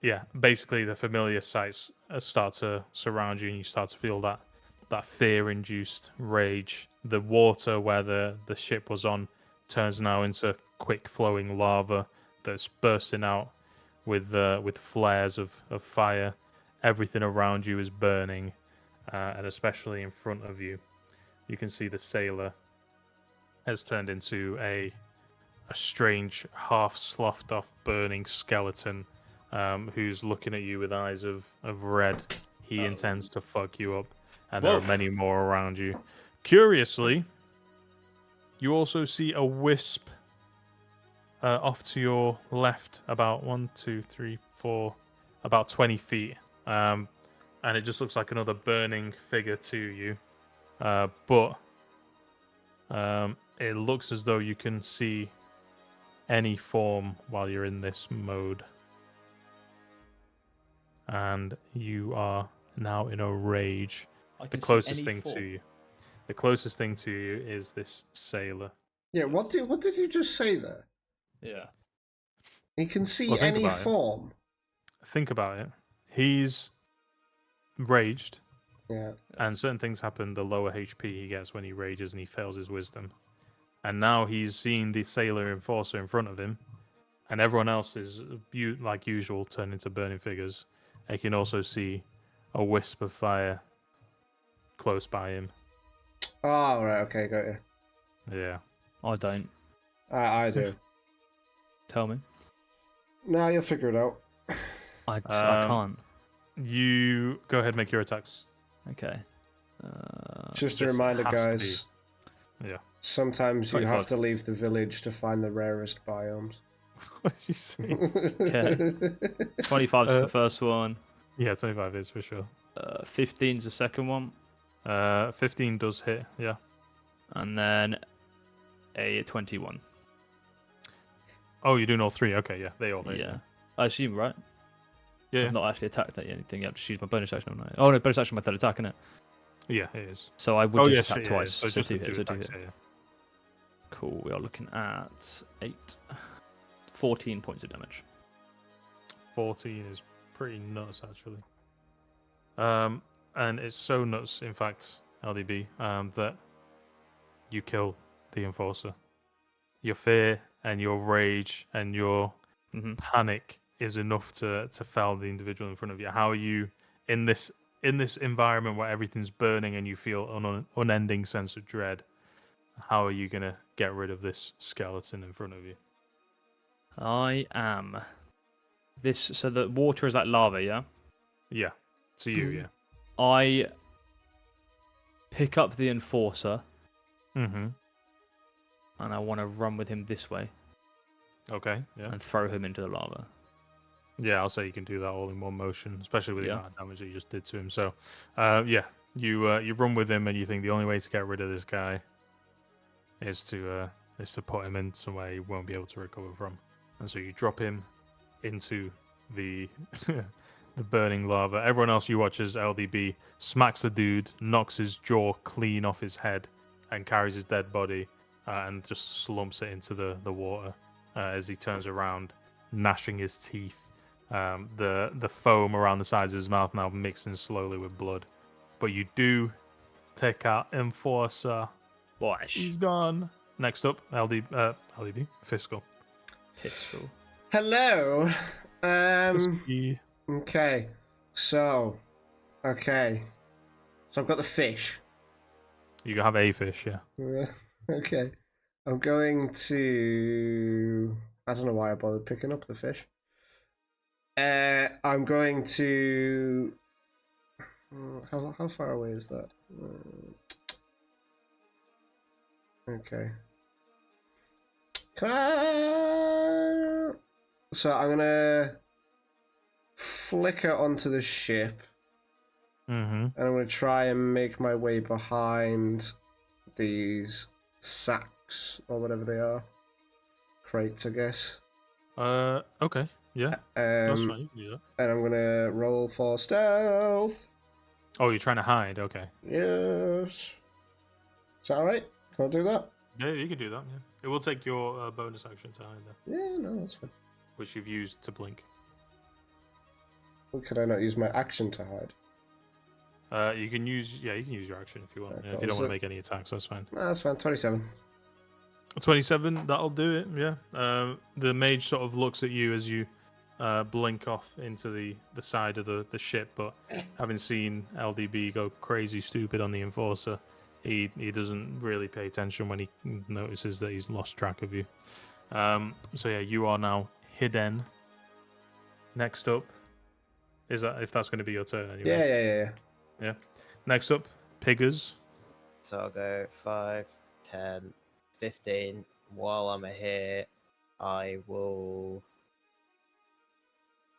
Yeah, basically the familiar sights start to surround you, and you start to feel that fear-induced rage. The water where the ship was on turns now into quick flowing lava that's bursting out with flares of fire. Everything around you is burning, and especially in front of you, you can see the sailor has turned into a strange, half sloughed off, burning skeleton, who's looking at you with eyes of red. He intends to fuck you up, and there are Whoa. many more around you. Curiously, you also see a wisp off to your left, about 20 feet, and it just looks like another burning figure to you, but it looks as though you can see any form while you're in this mode. And you are now in a rage. The closest thing to you is this sailor. Yeah, what did you just say there? Yeah. He can see Well, think any about it. form. Think about it. He's raged, Yeah. and certain things happen the lower HP he gets when he rages and he fails his wisdom. And now he's seeing the sailor enforcer in front of him, and everyone else is, like usual, turned into burning figures. He can also see a wisp of fire close by him. Oh, right, okay, got you. Yeah. I don't. I do. Tell me. No, you'll figure it out. I can't. You go ahead and make your attacks. Okay. Just a this remander, has to guys. Yeah. Sometimes you 25. have to leave the village to find the rarest biomes. What did you say? Okay. 25 is the first one. Yeah, 25 is for sure. 15 is the second one. 15 does hit, yeah. And then a 21. Oh, you're doing all three. Okay, yeah, they all hit. Yeah. I assume, right? Yeah, I've not actually attacked at anything yet. Just use my bonus action, haven't I? Oh, no, bonus action, my third attack, innit? yeah, it is. So I would Oh, just yeah, attack shit, yeah, twice. So So just two the hits, two so two attacks, hits. yeah. Cool. We are looking at 14 points of damage. 14 is pretty nuts, actually. And it's so nuts, in fact, LDB, that you kill the enforcer. Your fear and your rage and your panic is enough to fell the individual in front of you. How are you in this environment where everything's burning and you feel an unending sense of dread? How are you gonna get rid of this skeleton in front of you? I am. So the water is like lava, yeah? Yeah, to you, yeah. I pick up the enforcer Mm-hmm. and I want to run with him this way Okay, yeah. and throw him into the lava. Yeah, I'll say you can do that all in one motion, especially with the Yeah. amount of damage that you just did to him. So, yeah, you run with him, and you think the only way to get rid of this guy is to put him in somewhere he won't be able to recover from. and so you drop him into the the burning lava. Everyone else you watch as LDB smacks the dude, knocks his jaw clean off his head, and carries his dead body and just slumps it into the water as he turns around, gnashing his teeth. The foam around the sides of his mouth now mixing slowly with blood. But you do take out Enforcer. Bosh. He's gone. Next up, LDB, Fiscal. Pistol. Hello. Fisky. Okay. So I've got the fish. You have a fish, yeah. Okay. I'm going to. I don't know why I bothered picking up the fish. I'm going to. How far away is that? Okay. So I'm gonna flicker onto the ship, Mm-hmm. and I'm gonna try and make my way behind these sacks or whatever they are, crates, I guess. Okay. Yeah, that's fine. You can do that. And I'm gonna roll for stealth. Oh, you're trying to hide? Okay. Yes. Is that alright? Can I do that? Yeah, you can do that, yeah. It will take your bonus action to hide there, Yeah, no, that's fine. which you've used to blink. Well, could I not use my action to hide? You can use your action if you want. Okay, Yeah, if you don't so- want to make any attacks, that's fine. No, that's fine. 27. 27, that'll do it, yeah. The mage sort of looks at you as you blink off into the side of the ship, but having seen LDB go crazy stupid on the Enforcer, he doesn't really pay attention when he notices that he's lost track of you. So yeah, you are now hidden. Next up, is that if that's going to be your turn anyway? Yeah. Next up, Piggers. So I'll go 5, 10, 15. While I'm here, I will.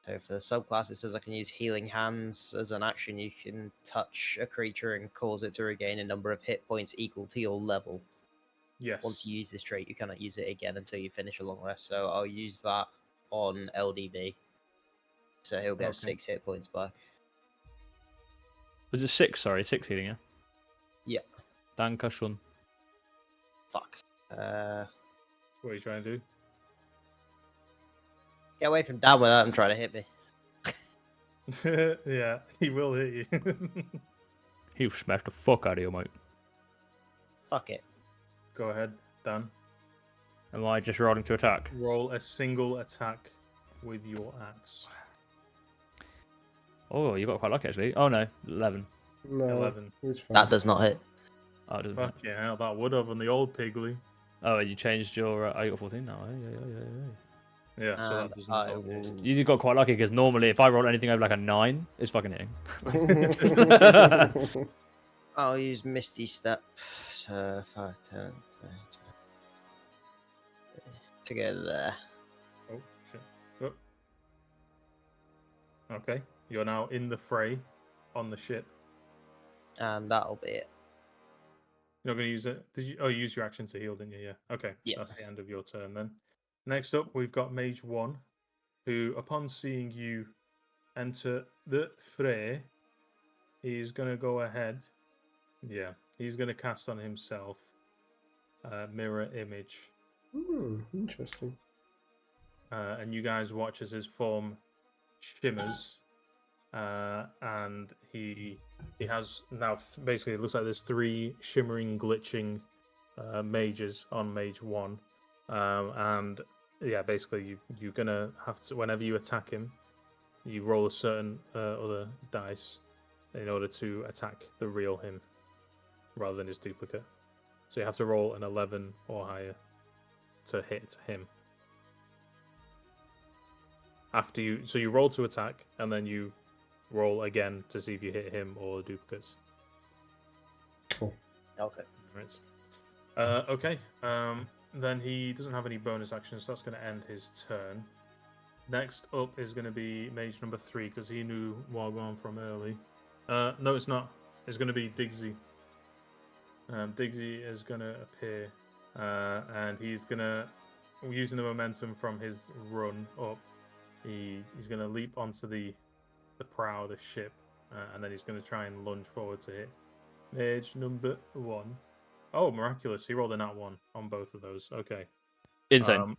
So for the subclass, it says I can use Healing Hands as an action. You can touch a creature and cause it to regain a number of hit points equal to your level. Yes. Once you use this trait, you cannot use it again until you finish a long rest. So I'll use that on LDB. So he'll get Okay. 6 hit points back. Was it 6? Sorry, 6 healing, yeah? Yeah. Dankeschön. Fuck. What are you trying to do? Get away from Dan without him trying to hit me. Yeah, he will hit you. He'll smash the fuck out of you, mate. Fuck it. Go ahead, Dan. Am I just rolling to attack? Roll a single attack with your axe. Oh, you got quite lucky actually. Oh no, 11. No, 11. it's fine. That does not hit. Oh, it doesn't. Fuck yeah, hell, that would have on the old Piggly. Oh, you changed your. Oh, you got 14 now. Yeah, so And that doesn't I help. will- You got quite lucky because normally if I roll anything over like a 9, it's fucking hitting. I'll use Misty Step. So 5, 10, 20, to go there. Oh, shit. Oh. Okay, you're now in the fray on the ship. And that'll be it. You're not going to use it? Did you? Oh, you used your action to heal, didn't you? Yeah. Okay, Yeah. that's the end of your turn then. Next up, we've got Mage 1, who, upon seeing you enter the fray, he's going to go ahead. Yeah, he's going to cast on himself Mirror Image. Interesting. And you guys watch as his form shimmers. And he has now basically it looks like there's 3 shimmering, glitching mages on Mage 1. And yeah, basically you're gonna have to, whenever you attack him, you roll a certain other dice in order to attack the real him rather than his duplicate. So you have to roll an 11 or higher to hit him. After you, so you roll to attack, and then you roll again to see if you hit him or duplicates. Cool. Okay. Right. Okay. Then he doesn't have any bonus actions, so that's going to end his turn. Next up is going to be mage number 3 because he knew Wagwan from early. No, it's not. It's going to be Diggsy. Diggsy is going to appear, and he's going to using the momentum from his run up, he's going to leap onto the prow of the ship, and then he's going to try and lunge forward to hit mage number 1. Oh, miraculous! He rolled a nat 1 on both of those. Okay, Insane.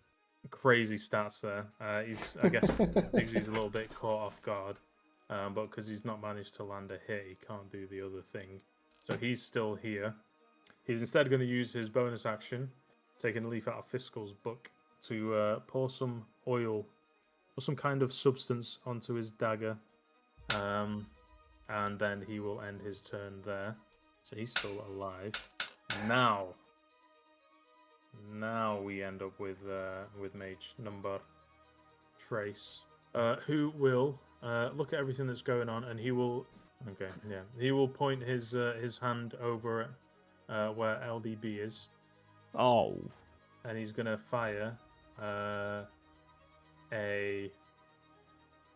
Crazy stats there. I guess Biggsy's a little bit caught off guard, but because he's not managed to land a hit, he can't do the other thing. So he's still here. He's instead going to use his bonus action, taking a leaf out of Fiscal's book, to pour some oil or some kind of substance onto his dagger, and then he will end his turn there. So he's still alive. Now we end up with mage number Trace, who will look at everything that's going on, and he will point his hand over where LDB is, Oh. and he's gonna fire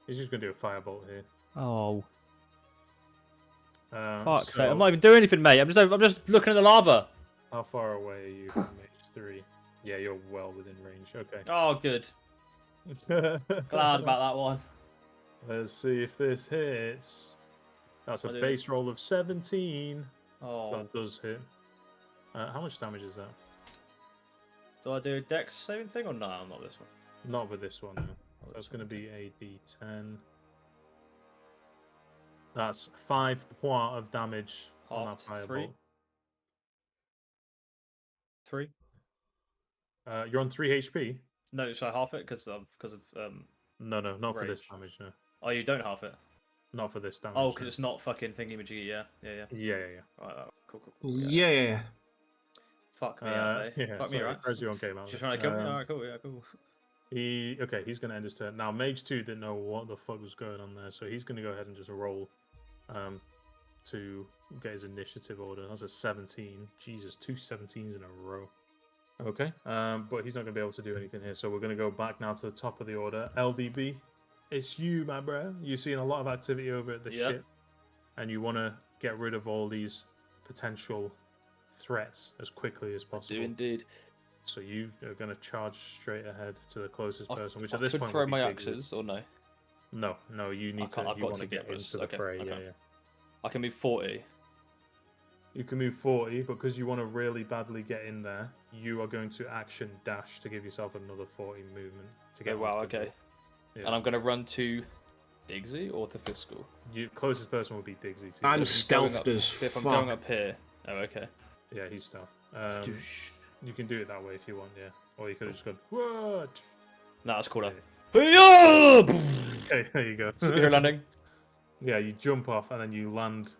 he's just gonna do a firebolt here. Oh. Fuck. So I'm not even doing anything, mate. I'm just looking at the lava. How far away are you from mage 3? Yeah, you're well within range. Okay. Oh, good. Glad about that one. Let's see if this hits. That's a base roll of 17. Oh. That does hit. How much damage is that? Do I do a dex saving thing or no? Not this one. Not with this one. No. That's going to be a d10. That's 5 points of damage on that firebolt. 3. You're on 3 HP. No, should I half it because of No, not for this rage. damage. No, Oh, you don't half it. not for this damage. Oh, because it's not fucking thingy majiggy. Yeah. Yeah. Right, cool. Yeah. Fuck me out, mate. Yeah, Fuck me, right? Press your own game out. Just trying to kill me. Alright, cool. Yeah, cool. He's going to end his turn. Now, Mage 2 didn't know what the fuck was going on there, so he's going to go ahead and just roll to get his initiative order. That's a 17. Jesus, 2 17s in a row. Okay, but he's not going to be able to do anything here, so we're going to go back now to the top of the order. LDB, it's you, my bro. You're seeing a lot of activity over at the ship, and you want to get rid of all these potential threats as quickly as possible. Do indeed. So you are going to charge straight ahead to the closest person, which at this could point throw would be my Biggsy. axes or no? No, you need to. I've You got want to to get get into the fray. okay. Yeah. I can move 40. You can move 40, but because you want to really badly get in there, you are going to action dash to give yourself another 40 movement to get. Oh, wow, onto the okay. boat. Yeah. And I'm going to run to Diggsy or to Fiscal? You closest person would be Diggsy. To I'm you. stealthed as If I'm fuck. going up here. Oh, okay. Yeah, he's stealth. You can do it that way if you want, yeah. Or you could have just gone, what? No, that's cooler. Okay, there you go. Superhero landing. Yeah, you jump off and then you land,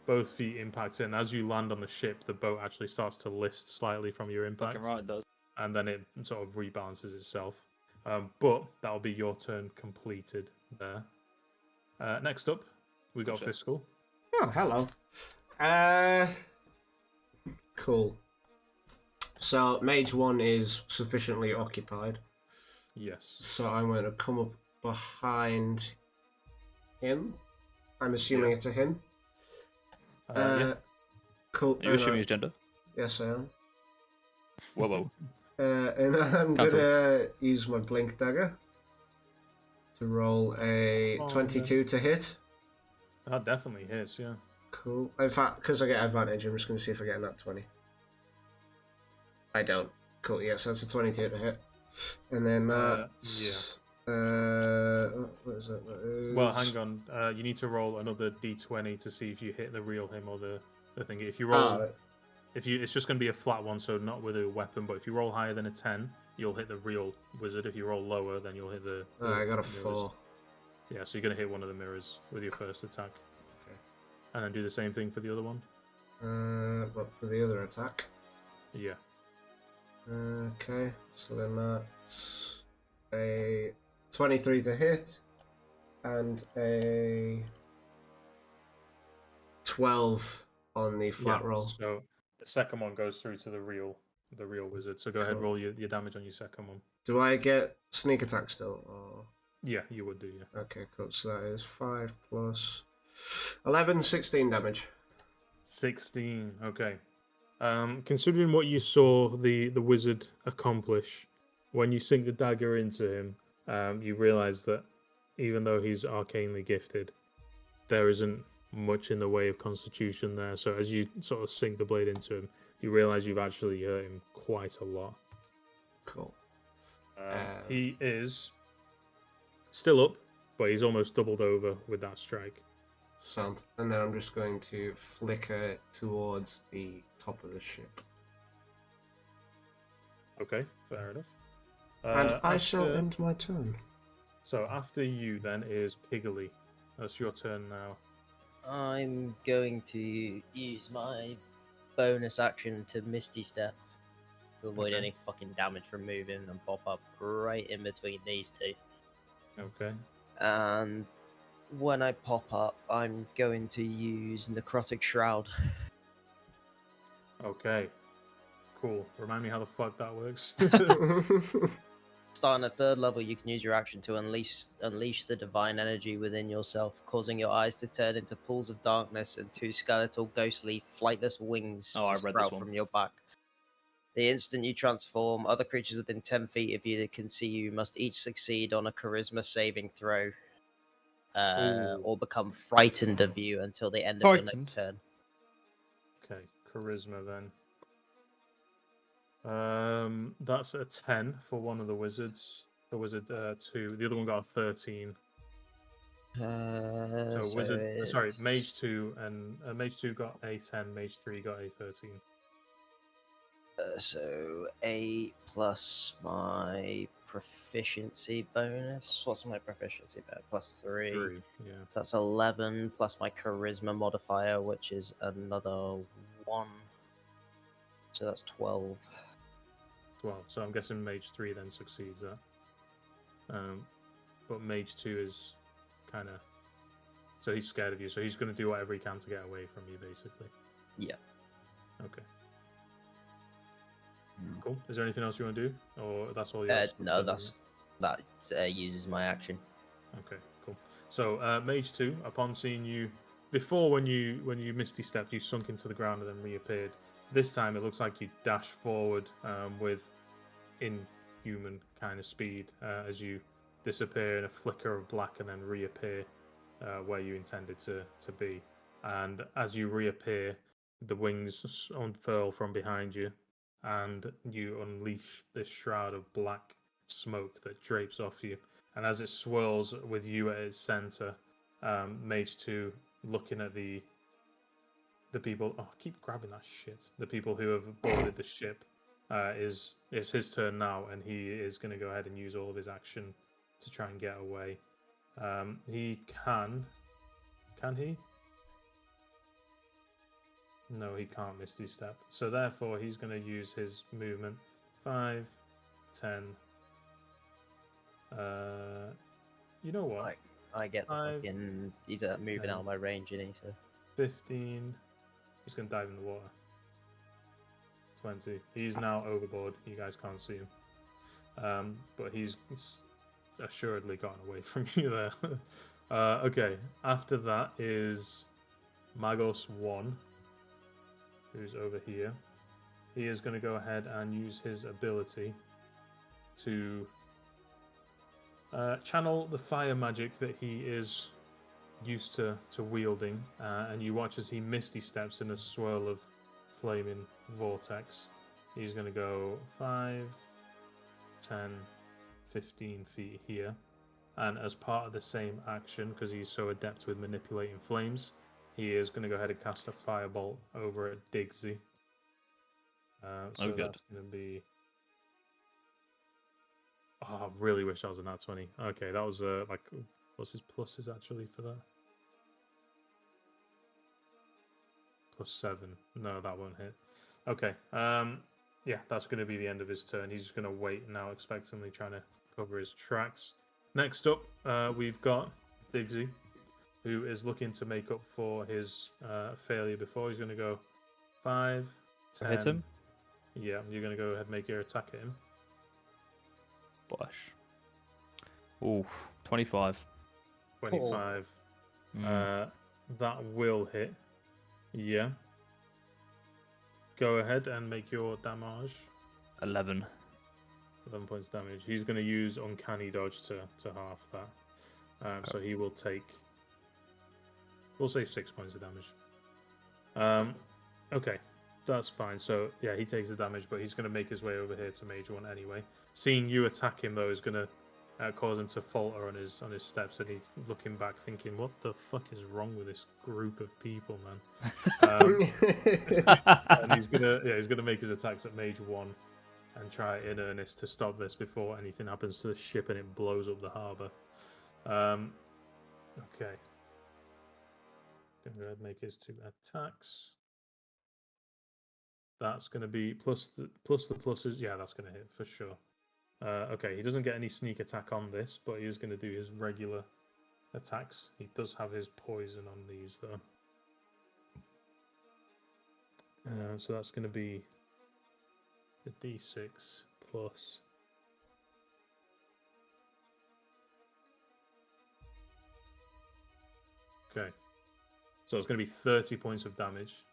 both feet impact it, and as you land on the ship, the boat actually starts to list slightly from your impact. Fucking right, it does. And then it sort of rebalances itself. But that'll be your turn completed there. Next up, we got Fiscal. Oh, hello. Cool. So, Mage 1 is sufficiently occupied. Yes. So I'm going to come up behind him. I'm assuming it's a him. Yeah. Cool. Are you assuming his gender? Yes, I am. Whoa. And I'm Cancel. gonna use my blink dagger to roll a 22 to hit. That definitely hits, yeah. Cool. In fact, because I get advantage, I'm just gonna see if I get a nat 20. I don't. Cool. Yes, that's a 22 to hit. And then that's what is that? That is... Well, hang on. You need to roll another d20 to see if you hit the real him or the thing. If you roll, right. it's just going to be a flat one, so not with a weapon. But if you roll higher than a 10, you'll hit the real wizard. If you roll lower, then you'll hit the. I got a mirrors. 4. Yeah, so you're going to hit one of the mirrors with your first attack. Okay. And then do the same thing for the other one. But for the other attack. Yeah. Okay, so then that's a 23 to hit and a 12 on the flat roll. So the second one goes through to the real wizard. So go ahead, roll your damage on your second one. Do I get sneak attack still? Or... Yeah, you would do, yeah. Okay, cool. So that is 5 plus 11, 16 damage. 16, okay. Considering what you saw the wizard accomplish, when you sink the dagger into him, you realize that even though he's arcanely gifted, there isn't much in the way of constitution there. So as you sort of sink the blade into him, you realize you've actually hurt him quite a lot. Cool. He is still up, but he's almost doubled over with that strike. Sound. And then I'm just going to flicker towards the top of the ship. Okay, fair enough. And I shall end my turn. So after you then is Piggly. That's your turn now. I'm going to use my bonus action to Misty Step to avoid Okay. any fucking damage from moving and pop up right in between these two. Okay. And when I pop up, I'm going to use Necrotic Shroud. Okay. Cool. Remind me how the fuck that works. Starting at 3rd level, you can use your action to unleash the divine energy within yourself, causing your eyes to turn into pools of darkness and 2 skeletal, ghostly, flightless wings Oh, to I read this sprout one. from your back. The instant you transform, other creatures within 10 feet of you that can see you must each succeed on a charisma saving throw, Ooh. or become frightened of you until the end of your next turn. Okay, charisma then. That's a 10 for one of the wizards. The wizard 2. The other one got a 13. So wizard, sorry, mage 2 and mage 2 got a 10. Mage 3 got a 13. So 8 plus my proficiency bonus. What's my proficiency bonus? Plus 3. 3. Yeah. So that's 11 plus my charisma modifier, which is another 1. So that's 12. 12. So I'm guessing mage 3 then succeeds that. But mage 2 is kind of, so he's scared of you. So he's going to do whatever he can to get away from you, basically. Yeah. Okay. Cool. Is there anything else you want to do, or that's all you? No, that uses my action. Okay, cool. So mage 2, upon seeing you before, when you misty stepped, you sunk into the ground and then reappeared. This time it looks like you dash forward with inhuman kind of speed as you disappear in a flicker of black and then reappear where you intended to be. And as you reappear, the wings unfurl from behind you, and you unleash this shroud of black smoke that drapes off you. And as it swirls with you at its center, Mage 2, looking at the people. Oh, I keep grabbing that shit. The people who have boarded the ship is his turn now, and he is going to go ahead and use all of his action to try and get away. He can he? No, he can't Misty Step. So therefore, he's going to use his movement. 5, 10. You know what? I get the 5, fucking. He's moving 10, out of my range, isn't he? So 15. He's going to dive in the water. 20. He's now overboard. You guys can't see him. But he's assuredly gotten away from you there. Okay. After that is Magos 1, who's over here. He is going to go ahead and use his ability to channel the fire magic that he is used to wielding, and you watch as he misty steps in a swirl of flaming vortex. He's going to go 5, 10, 15 feet here, and as part of the same action, because he's so adept with manipulating flames, he is going to go ahead and cast a firebolt over at Diggsy. So good. that's going to be... Oh, I really wish I was a nat 20. Okay, that was like... What's his pluses actually for that? +7. No, that won't hit. Okay. Yeah, that's going to be the end of his turn. He's just going to wait now, expectantly trying to cover his tracks. Next up, we've got Diggsy, who is looking to make up for his failure before. He's going to go 5, 10. Hit him. Yeah, you're going to go ahead and make your attack at him. Bush. Ooh, 25. 25. That will hit. Yeah. Go ahead and make your damage. 11. 11 points of damage. He's going to use Uncanny Dodge to half that. So he will take, we'll say 6 points of damage. Okay, that's fine. So yeah, he takes the damage, but he's going to make his way over here to Mage 1 anyway. Seeing you attack him though is going to cause him to falter on his steps, and he's looking back thinking, what the fuck is wrong with this group of people, man? And he's gonna make his attacks at Mage 1 and try in earnest to stop this before anything happens to the ship and it blows up the harbour. Okay. Gonna make his 2 attacks. That's gonna be plus the pluses. Yeah, that's gonna hit for sure. Okay, he doesn't get any sneak attack on this, but he is going to do his regular attacks. He does have his poison on these, though. So that's going to be the D6 plus... Okay. So it's going to be 30 points of damage.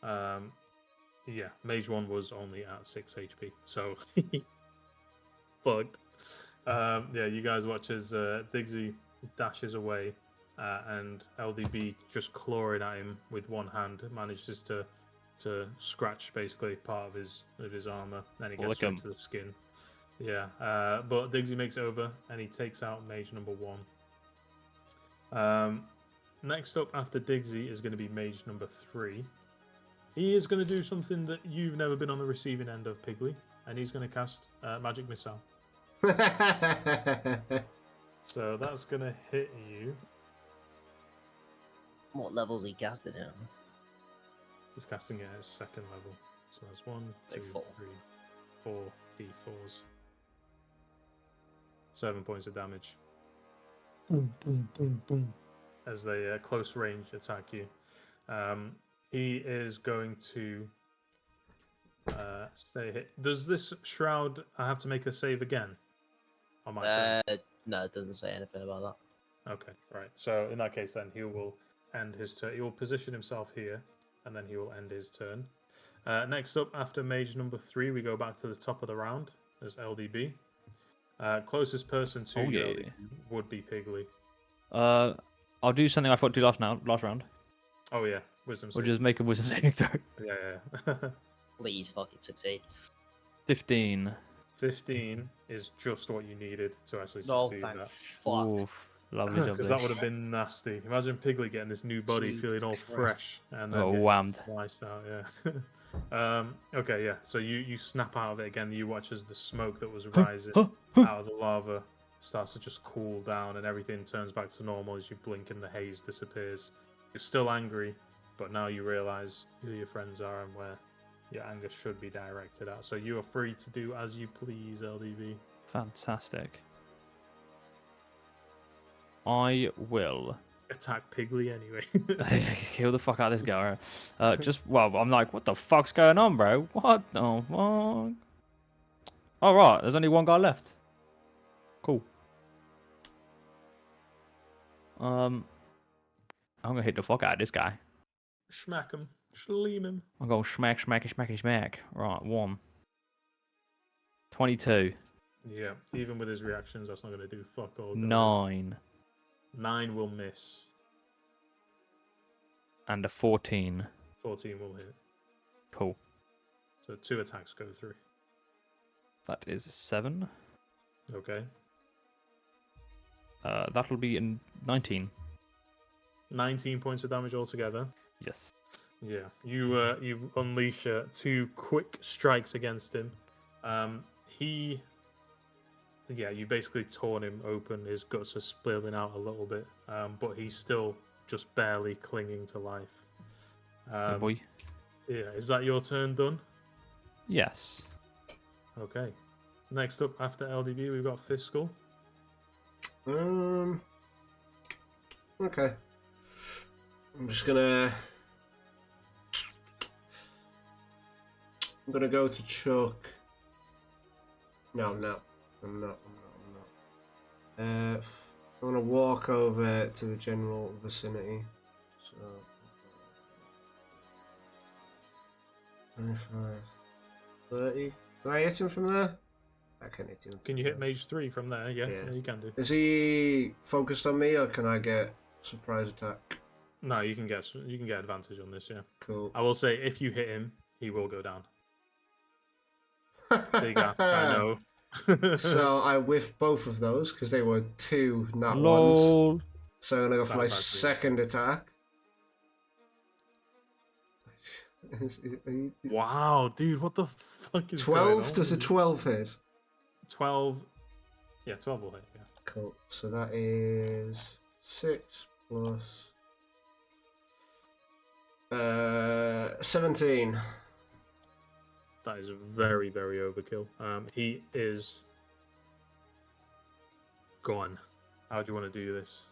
Yeah, Mage 1 was only at 6 HP, so... Fucked. Yeah, you guys watch as Diggsy dashes away, and LDB just clawing at him with one hand manages to scratch basically part of his armor, and he gets into the skin. Yeah, but Diggsy makes it over, and he takes out Mage number 1. Next up after Diggsy is going to be Mage number 3. He is going to do something that you've never been on the receiving end of, Piggly, and he's going to cast Magic Missile. So that's going to hit you. What level's he casting it on? He's casting it at 2nd level. So that's 1, 2, 3, 4 D4s. 7 points of damage. Boom, boom, boom, boom. As they close range attack you. He is going to stay hit. Does this shroud I have to make a save again? On my turn? No, it doesn't say anything about that. Okay, right. So in that case, then he will end his turn. He will position himself here, and then he will end his turn. Next up, after Mage number 3, we go back to the top of the round as LDB. Closest person to you LDB would be Piggly. I'll do something I thought to do last round. Oh yeah, wisdom save. Or just make a wisdom saving throw. Yeah. Please fucking succeed. 15. 15 is just what you needed to actually Oh, succeed thank that. fuck. Oof, lovely job. Because that would have been nasty. Imagine Piggly getting this new body, Jesus feeling all Christ. fresh, and then whammed. sliced out. Yeah. Okay, yeah. So you snap out of it again. You watch as the smoke that was rising out of the lava starts to just cool down, and everything turns back to normal as you blink and the haze disappears. You're still angry, but now you realize who your friends are and where your anger should be directed at. So you are free to do as you please, LDB. Fantastic. I will Attack Piggly anyway. kill the fuck out of this guy. I'm like, what the fuck's going on, bro? What the fuck? Oh, right, there's only one guy left. Cool. I'm gonna hit the fuck out of this guy. Smack him. Schleam him. I'll go smack, smacky, smacky, smack. Right, 1. 22. Yeah, even with his reactions, that's not going to do fuck all. 9. 9 will miss. And a 14. 14 will hit. Cool. So 2 attacks go through. That is 7. Okay. That'll be in 19. 19 points of damage altogether. Yes. Yeah, you unleash 2 quick strikes against him. You basically torn him open. His guts are spilling out a little bit, but he's still just barely clinging to life. Good boy. Yeah, is that your turn done? Yes. Okay. Next up after LDB, we've got Fiscal. Okay. I'm gonna go to Chuck. No, I'm not. I'm gonna walk over to the general vicinity. So 25, 30. Can I hit him from there? I can hit him. Can you hit Mage 3 from there? Yeah, Yeah. you can do. Is he focused on me, or can I get surprise attack? No, you can get advantage on this. Yeah. Cool. I will say if you hit him, he will go down. Big ask, I know. So I whiffed both of those because they were 2 nat ones. Lol. So I'm gonna go for my That's actually- second attack. Wow, dude, what the fuck is 12? going on? Does a 12 hit? 12. Yeah, 12 will hit. Yeah. Cool. So that is 6 plus 17. That is very, very overkill. He is gone. How do you want to do this?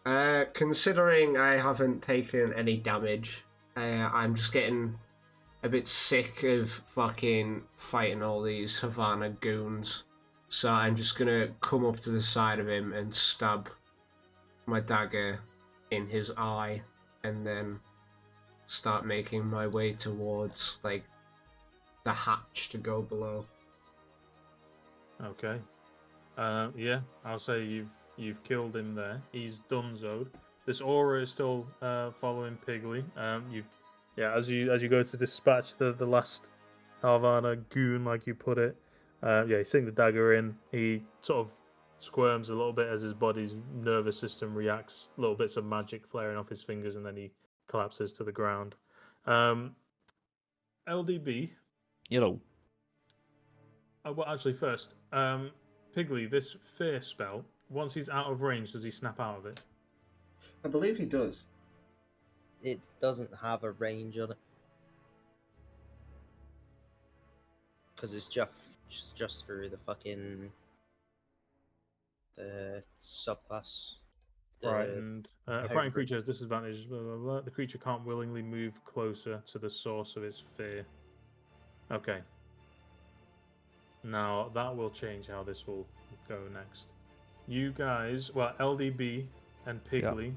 Considering I haven't taken any damage, I'm just getting a bit sick of fucking fighting all these Havana goons. So I'm just gonna come up to the side of him and stab my dagger in his eye, and then start making my way towards like the hatch to go below. Okay. Yeah, I'll say you've killed him there. He's donezoed. This aura is still following Piggly. As you go to dispatch the last Havana goon, like you put it. You sink the dagger in. He sort of squirms a little bit as his body's nervous system reacts. Little bits of magic flaring off his fingers, and then he collapses to the ground. LDB. Yellow. Well, actually, first, Piggly, this fear spell. Once he's out of range, does he snap out of it? I believe he does. It doesn't have a range on it. Because it's just through the fucking the subclass. Right, and a frightened creature has disadvantage. Blah, blah, blah. The creature can't willingly move closer to the source of its fear. Okay. Now that will change how this will go next. You guys, well, LDB and Piggly.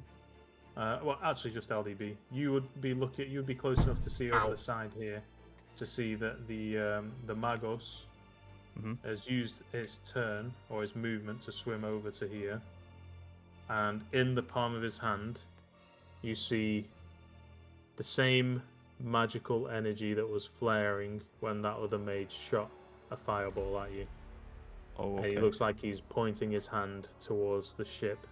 Well, actually, just LDB. You would be close enough to see over the side here, to see that the Magos has used its turn or his movement to swim over to here, and in the palm of his hand, you see the same magical energy that was flaring when that other mage shot a fireball at you. Oh, And okay. he looks like he's pointing his hand towards the ship.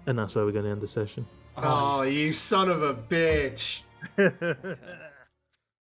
And that's where we're going to end the session. Oh, you son of a bitch!